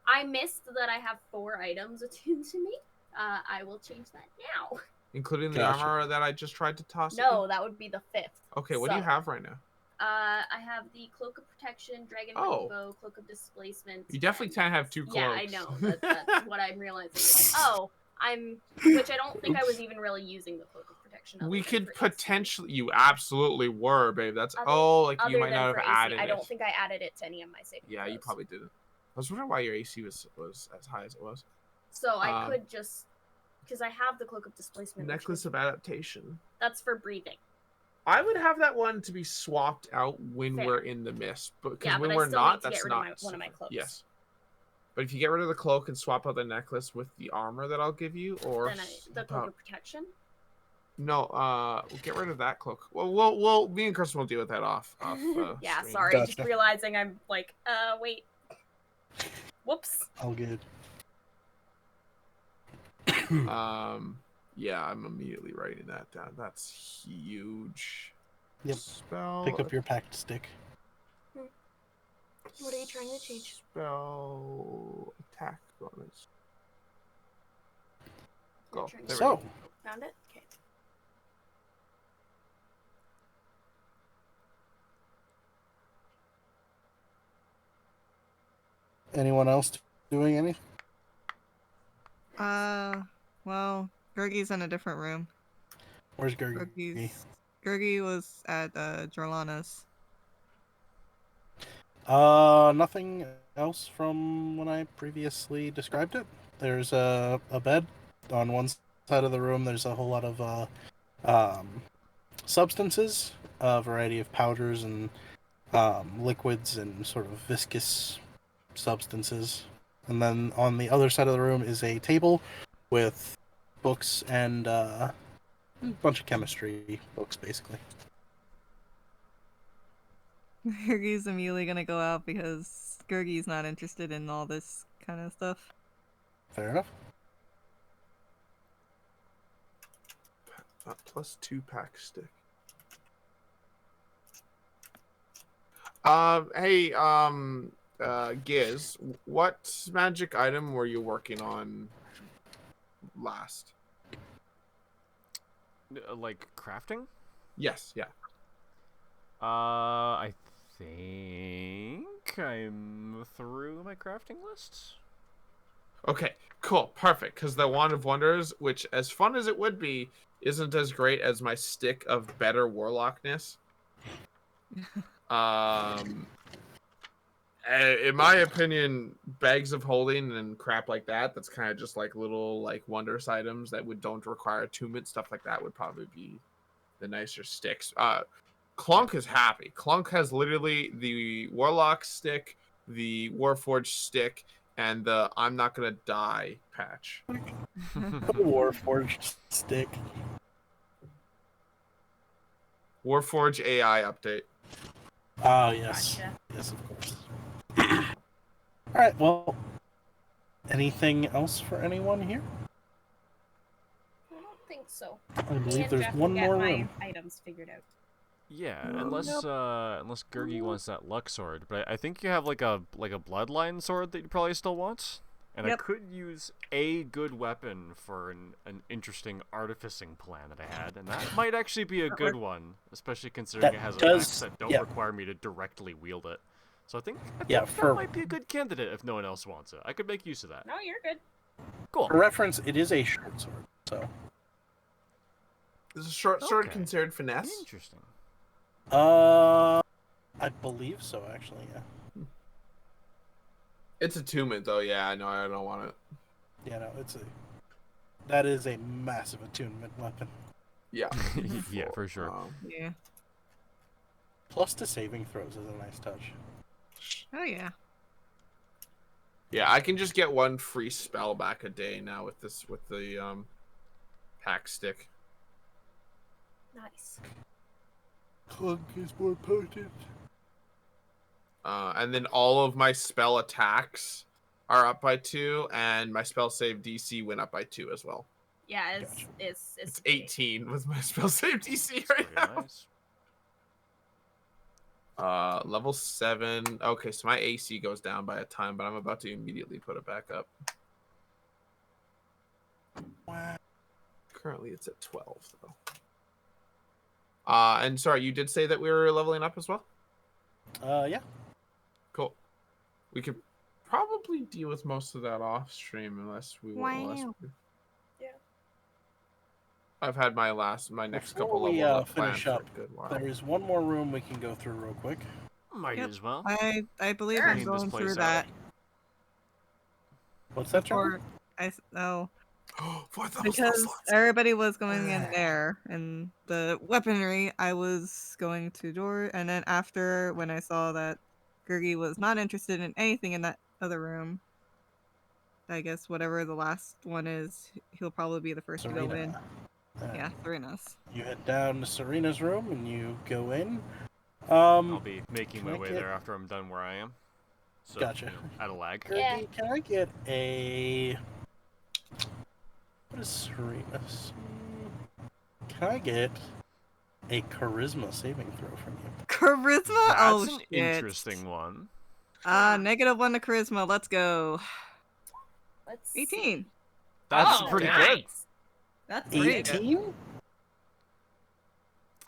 I missed that I have 4 items attuned to me. I will change that now. Including the Gotcha. armor that I just tried to toss at No, you? that would be the 5th. Okay, what do you So- have right now? I have the cloak of protection, dragon Oh. wing bow, cloak of displacement. You definitely and- can't have 2 Yeah, I cloaks. know. That's what I'm realizing. Oh, which I don't think I was even really using the cloak of protection. other We than could for AC. potentially... You absolutely were, babe. That's... Other- like you Other might than not for have AC, added I it. don't think I added it to any of my saving Yeah, you throws. probably didn't. I was wondering why your AC was as high as it was. So I could just, because I have the cloak of displacement. which Necklace is- of adaptation. That's for breathing. I would have that one to be swapped out when Fair. we're in the mist, because Yeah, when but I we're still not, need to that's get rid of not one of my super- cloaks. Yes, but if you get rid of the cloak and swap out the necklace with the armor that I'll give you, or Then the cloak of protection. no, we'll get rid of that cloak. Well, me and Kristen will deal with that off. Yeah, stream. sorry. Just Gotcha. realizing I'm like, wait. Whoops. All good. Yeah, I'm immediately writing that down. That's huge. Yep. Spell. Pick up your packed stick. What are you trying to change? Spell attack bonus. You're Go. trying to- There we So, go. Found it? Okay. anyone else doing anything? Well, Gergie's in a different room. Where's Gergie? Gergie was at Jorlana's. Nothing else from when I previously described it. There's a bed on one side of the room. There's a whole lot of substances, a variety of powders and liquids and sort of viscous substances. And then on the other side of the room is a table with books and a bunch of chemistry books, basically. Gergie's immediately gonna go out because Gergie's not interested in all this kind of stuff. Fair enough. +2 pack stick. Hey, Giz, what magic item were you working on last? Like crafting? Yes, yeah. I think I'm through my crafting list. Okay, cool, perfect. Because the Wand of Wonders, which as fun as it would be, isn't as great as my stick of better warlockness. In my opinion, bags of holding and crap like that, that's kind of just like little like wondrous items that don't require attunement, stuff like that would probably be the nicer sticks. Clunk is happy. Clunk has literally the warlock stick, the warforged stick, and the I'm not gonna die patch. Warforged stick. Warforged AI update. Oh, yes. Gotcha. Yes, of course. Alright, well, anything else for anyone here? I don't think so. I Me believe and there's Jeff one will get more my room. items figured out. Yeah, unless Gergie wants that luck sword, but I think you have like a bloodline sword that you probably still want. And I Yep. could use a good weapon for an interesting artificing plan that I had, and that might actually be a good one, especially considering That it has does- attacks that don't yeah. require me to directly wield it. So I think Yeah, that for- might be a good candidate if no one else wants it. I could make use of that. No, you're good. Cool. For reference, it is a short sword, so... Is a short sword Okay. considered finesse? Interesting. I believe so, actually, yeah. It's attunement though. Yeah, no, I don't want it. Yeah, no, that is a massive attunement weapon. Yeah. Yeah, for sure. Yeah. Plus the saving throws is a nice touch. Oh yeah. Yeah, I can just get one free spell back a day now with the pack stick. Nice. Clunk is more potent. And then all of my spell attacks are up by 2, and my spell save DC went up by 2 as well. Yeah, it's Gotcha. It's 18 with my spell save DC That's right pretty now. nice. Level 7. Okay, so my AC goes down by a time, but I'm about to immediately put it back up. Wow. Currently, it's at 12 though. And sorry, you did say that we were leveling up as well? Yeah. Cool. We could probably deal with most of that off stream unless we Wow. Yeah. I've had my next Before couple we levels up planned finish for up, a good while. there is one more room we can go through real quick. Might Yep. as well. I believe Sure. I'm Clean this going place through out. that. What's that, Trevor? No, 4th level spell because slots. everybody was going in there, and the weaponry I was going to door, and then after when I saw that Gurgi was not interested in anything in that other room, I guess whatever the last one is, he'll probably be the first to go in. Yeah, Serena's. You head down to Serena's room and you go in. I'll be making can my I way get- there after I'm done where I am. So, Gotcha. At a lag. Gurgi, Yeah. can I get a... What is Serena's? Can I get a charisma saving throw from you? Charisma? That's Oh, an shit. interesting one. -1 to charisma. Let's go. Let's see. 18. That's Oh, pretty good. nice. That's pretty good. 18?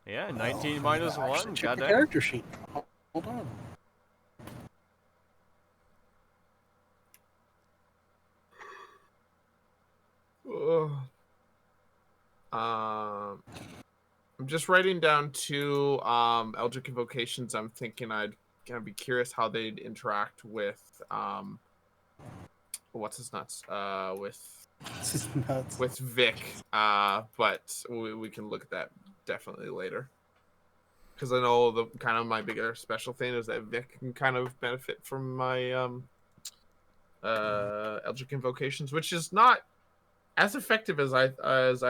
Yeah, Well, 19 I minus gotta 1. actually check the Goddamn. character sheet. Hold on. Ugh. I'm just writing down 2 Eldritch Invocations. I'm thinking I'd gonna be curious how they'd interact with what's his nuts? This is nuts. With Vic. But we can look at that definitely later. Because I know the kind of my bigger special thing is that Vic can kind of benefit from my Eldritch Invocations, which is not as effective as I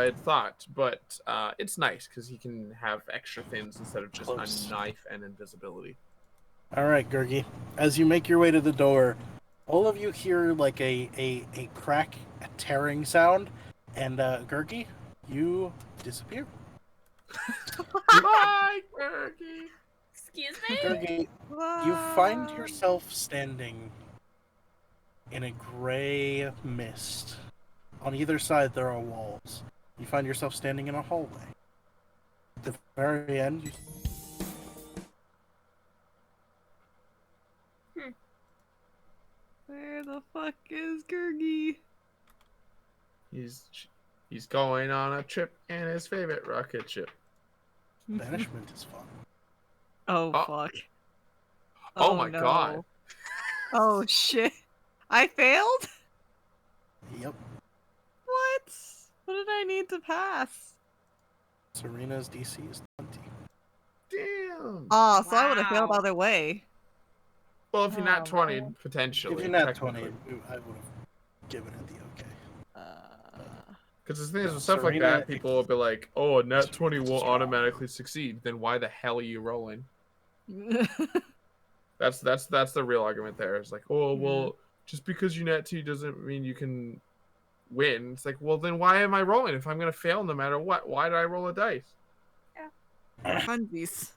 had thought, but it's nice because he can have extra things instead of just Close. a knife and invisibility. All right, Gurgi. As you make your way to the door, all of you hear like a crack, a tearing sound, and Gurgi, you disappear. Bye, Gurgi. Excuse me? Gurgi, you find yourself standing in a gray mist. On either side, there are walls. You find yourself standing in a hallway. At the very end, you... Where the fuck is Gurgi? He's going on a trip in his favorite rocket ship. banishment is fun. Oh, Oh. fuck. Oh my God. no. Oh shit. I failed? Yep. What? What did I need to pass? Serena's DC is 20. Damn. Oh, so I would have failed Wow. either way. Well, if you're not Oh, 20, man. potentially. If you're not 20, technically. I would have given it the okay. Because the thing is, with stuff like Serena- that, people will be like, "Oh, a nat 20 won't automatically succeed." Then why the hell are you rolling? That's the real argument there. It's like, "Oh, well, just because you nat 2 doesn't mean you can win." It's like, well, then why am I rolling if I'm gonna fail no matter what? Why did I roll a dice? Funsies.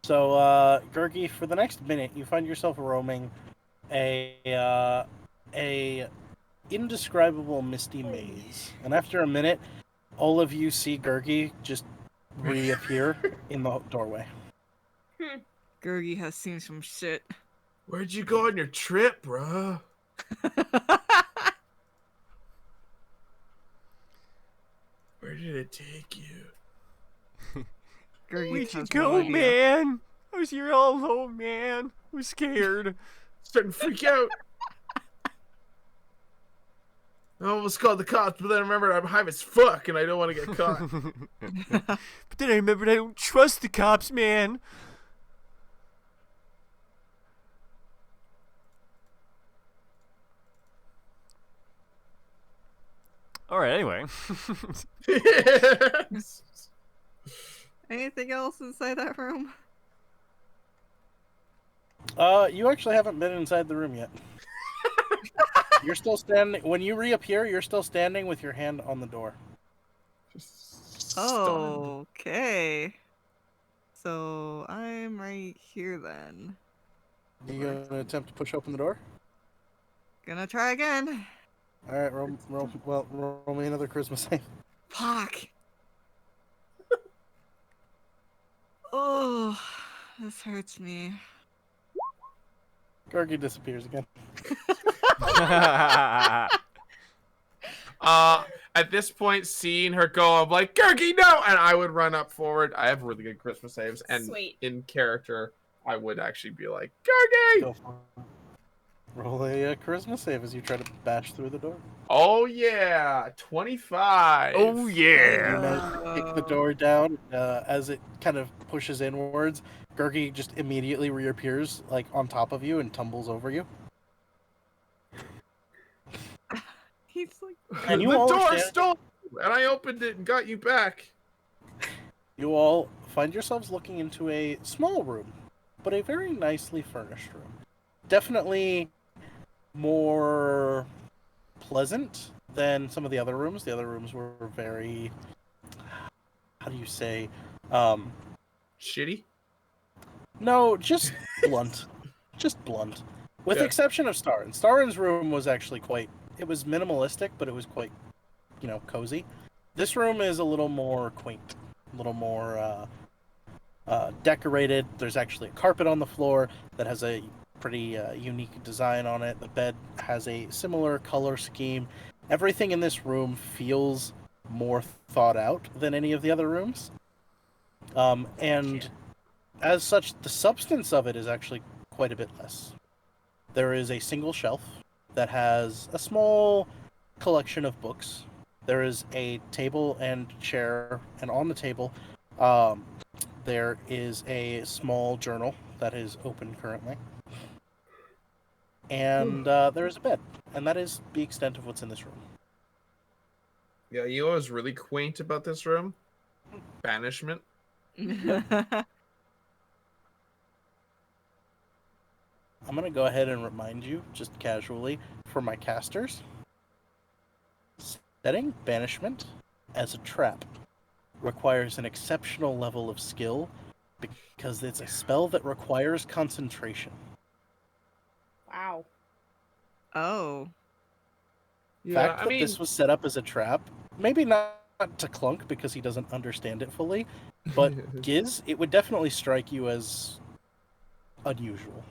So, Gurgi, for the next minute, you find yourself roaming a indescribable misty maze. And after a minute, all of you see Gurgi just reappear in the doorway. Gurgi has seen some shit. Where'd you go on your trip, bro? Where did it take you? Gurgi Where'd has you no go, idea. man? I was here all alone, man. I was scared. Starting to freak out. I almost called the cops, but then I remembered I'm high as fuck and I don't want to get caught. But then I remembered I don't trust the cops, man. Alright, anyway. Anything else inside that room? You actually haven't been inside the room yet. You're still standing. When you reappear, you're still standing with your hand on the door. Just Oh, okay. So I'm right here then. You gonna attempt to push open the door? Gonna try again. All right, roll me another charisma save. Fuck. Oh, this hurts me. Gargi disappears again. At this point, seeing her go, I'm like, Gergie, no! And I would run up forward. I have really good Christmas saves, and Sweet. in character, I would actually be like, Gergie! Go for it. Roll a charisma save as you try to bash through the door. Oh yeah, 25. Oh You yeah. manage to kick the door down. As it kind of pushes inwards, Gergie just immediately reappears, like on top of you, and tumbles over you. He's like, And The you all door stand- stole, and I opened it and got you back. You all find yourselves looking into a small room, but a very nicely furnished room. Definitely more pleasant than some of the other rooms. The other rooms were very, how do you say, Shitty. no, just blunt. Just blunt. With the Yeah. exception of Starin. Starin's room was actually it was minimalistic, but it was quite, cozy. This room is a little more quaint, a little more decorated. There's actually a carpet on the floor that has a pretty unique design on it. The bed has a similar color scheme. Everything in this room feels more thought out than any of the other rooms. And as such, the substance of it is actually quite a bit less. There is a single shelf that has a small collection of books. There is a table and chair, and on the table, there is a small journal that is open currently. And there is a bed, and that is the extent of what's in this room. Yeah, you know what was really quaint about this room? Banishment. I'm going to go ahead and remind you, just casually, for my casters. Setting banishment as a trap requires an exceptional level of skill because it's a spell that requires concentration. Wow. oh. The fact that this was set up as a trap, maybe not to Clunk because he doesn't understand it fully, but Giz, it would definitely strike you as unusual.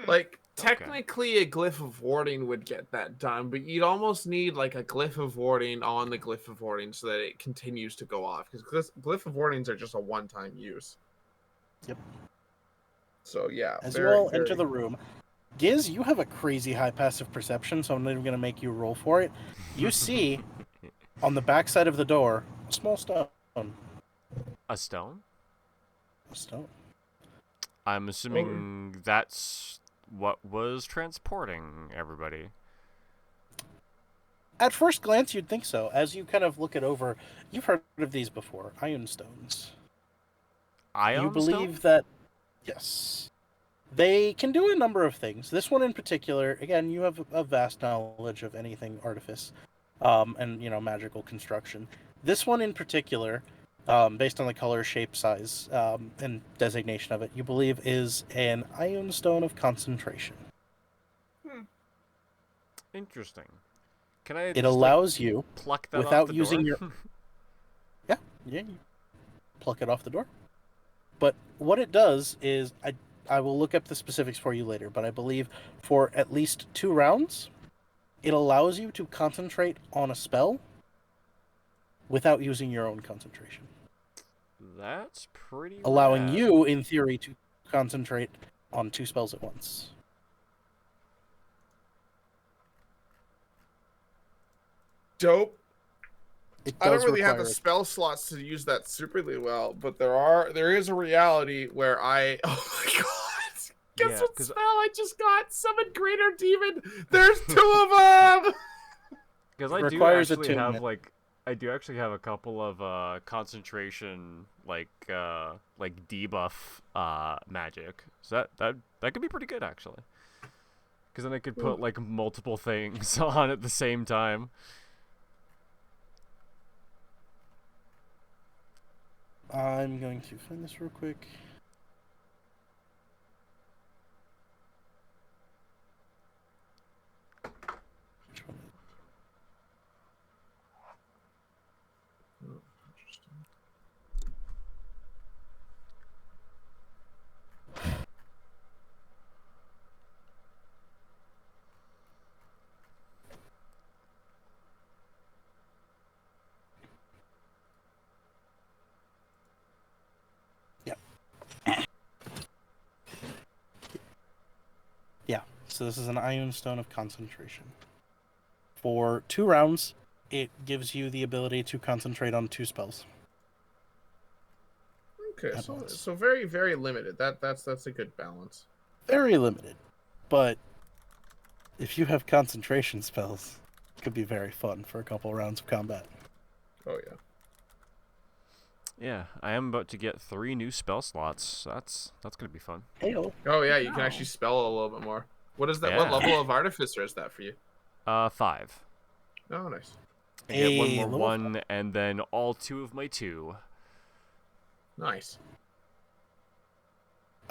Like, technically a glyph of warding would get that done, but you'd almost need like a glyph of warding on the glyph of warding so that it continues to go off, because glyph of wardings are just a one-time use. Yep. So yeah, As you all enter the room, Giz, you have a crazy high passive perception, so I'm not even going to make you roll for it. You see, on the back side of the door, a small stone. A stone? A stone. I'm assuming that's what was transporting everybody. At first glance, you'd think so. As you kind of look it over, you've heard of these before. Iron stones. Ion You believe stone? that... Yes. They can do a number of things. This one in particular, again, you have a vast knowledge of anything artifice, and, magical construction. This one in particular, based on the color, shape, size, and designation of it, you believe is an ion stone of concentration. Interesting. Can I It allows you, pluck that without off the using door? your... Yeah, you pluck it off the door. But what it does is, I will look up the specifics for you later, but I believe for at least 2 rounds, it allows you to concentrate on a spell without using your own concentration. That's pretty Allowing rad. you, in theory, to concentrate on 2 spells at once. dope. It I don't does really have the require spell slots to use that superly well, but there is a reality where I oh my god. Guess Yeah, what 'cause- spell I just got? Summon Greater Demon. There's 2 of them. Because It I do requires actually have attunement. I do actually have a couple of concentration like debuff magic. So that could be pretty good actually. Because then I could put like multiple things on at the same time. I'm going to find this real quick. Which one? Oh, interesting. Yeah, so this is an Ion Stone of Concentration. For 2 rounds, it gives you the ability to concentrate on 2 spells. Okay, At so once. so very very limited. That's a good balance. Very limited, but if you have concentration spells, it could be very fun for a couple rounds of combat. Oh yeah. Yeah, I am about to get 3 new spell slots. So that's gonna be fun. Heyo. Oh yeah, you can Wow. actually spell a little bit more. What is that? What Yeah. level of artificer is that for you? 5. Oh nice. I get one Hey, more level 1, and then all 2 of my 2. Nice.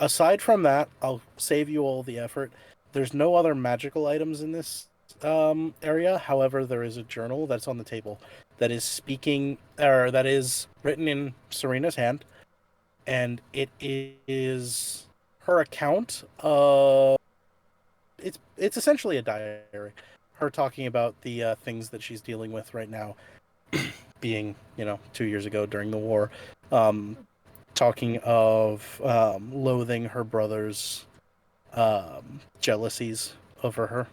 Aside from that, I'll save you all the effort. There's no other magical items in this area. However, there is a journal that's on the table that is speaking, or that is written in Serena's hand, and it is her account of. It's essentially a diary. Her talking about the things that she's dealing with right now, being 2 years ago during the war. Talking of loathing her brother's jealousies over her,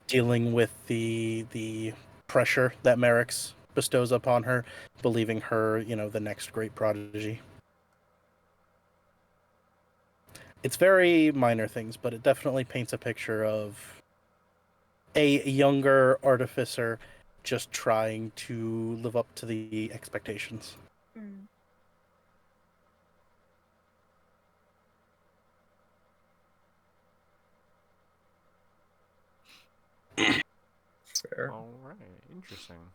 dealing with the pressure that Merrick's bestows upon her, believing her the next great prodigy. It's very minor things, but it definitely paints a picture of a younger artificer just trying to live up to the expectations. Mm. Fair. Alright, interesting.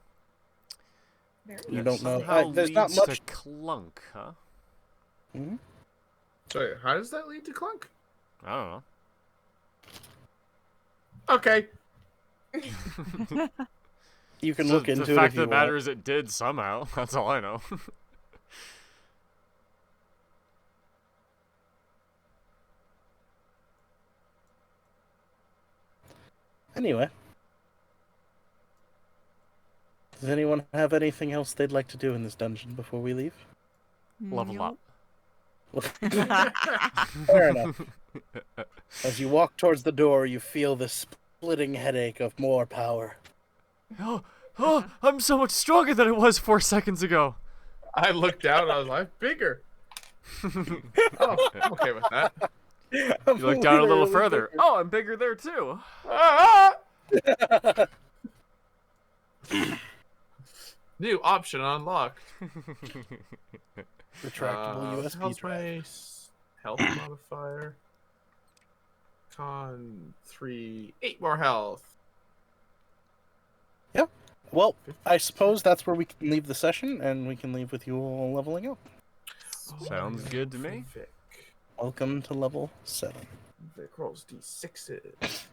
Very You That don't know. somehow There's not leads much. to Clunk, huh? Mhm. So how does that lead to Clunk? I don't know. Okay. You can So look into the it fact if of you the matter want. is it did somehow. That's all I know. Anyway. Does anyone have anything else they'd like to do in this dungeon before we leave? Level up. Fair enough. As you walk towards the door, you feel the splitting headache of more power. Oh, I'm so much stronger than I was 4 seconds ago. I looked down and I was like, bigger. Oh, I'm okay with that. You look down a little Literally further. bigger. Oh, I'm bigger there too. Ah! New option unlocked. Retractable USB how's drive. my health modifier? Con 3, 8 more health. Well, I suppose that's where we can leave the session, and we can leave with you all leveling up. Sounds good to me. Vic. Welcome to level 7. Vic rolls d6s.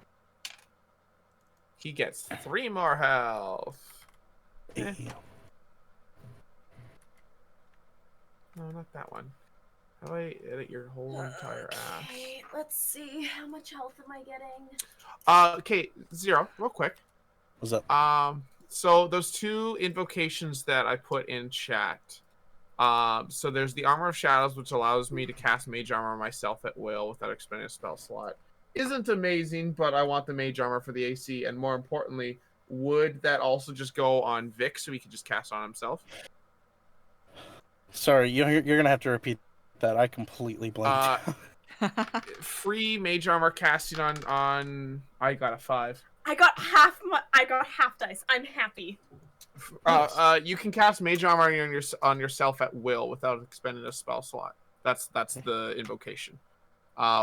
He gets 3 more health. Eh. No, not that one. How do I edit your whole entire ass? Okay, let's see. How much health am I getting? Okay, Zero, real quick. What's up? So those 2 invocations that I put in chat. So there's the Armor of Shadows, which allows me to cast Mage Armor myself at will without expending a spell slot. Isn't amazing, but I want the Mage Armor for the AC, and more importantly, would that also just go on Vic so he could just cast on himself? Sorry, you're gonna have to repeat that. I completely blanked. Free Mage Armor casting on. I got a 5. I got half dice. I'm happy. You can cast Mage Armor on yourself at will without expending a spell slot. That's the invocation.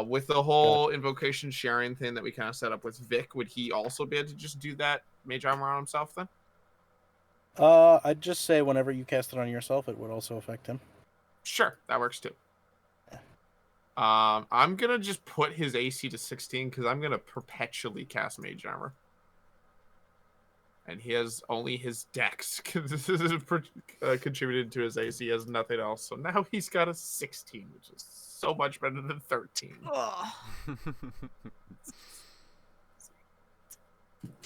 With the whole invocation sharing thing that we kind of set up with Vic, would he also be able to just do that mage armor on himself then? I'd just say whenever you cast it on yourself, it would also affect him. Sure, that works too. I'm gonna just put his AC to 16 because I'm gonna perpetually cast mage armor, and he has only his dex contributed to his AC. He has nothing else, so now he's got a 16, which is so much better than 13.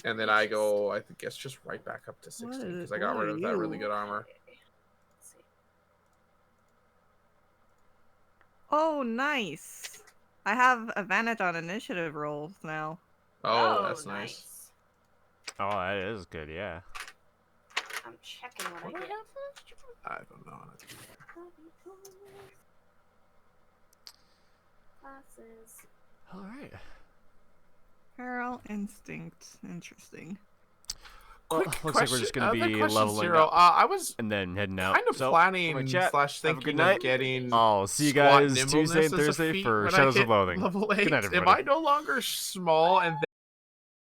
And then I go, I guess, just right back up to 16 because I got rid of that really good armor. Oh, nice. I have advantage on initiative rolls now. Oh, that's nice. Oh, that is good, yeah. I'm checking what I get. I don't know. Classes. Alright. Feral instinct. Interesting. Well, Quick looks like we're just going to question, be question, leveling Zero. up I was and then heading out. kind of So, planning my chat, slash have a good thinking night. of getting. I'll see you squat guys nimbleness Tuesday as and a Thursday feat for when I Shadows of hit Loathing. level 8. Good night, Am everybody. I no longer small and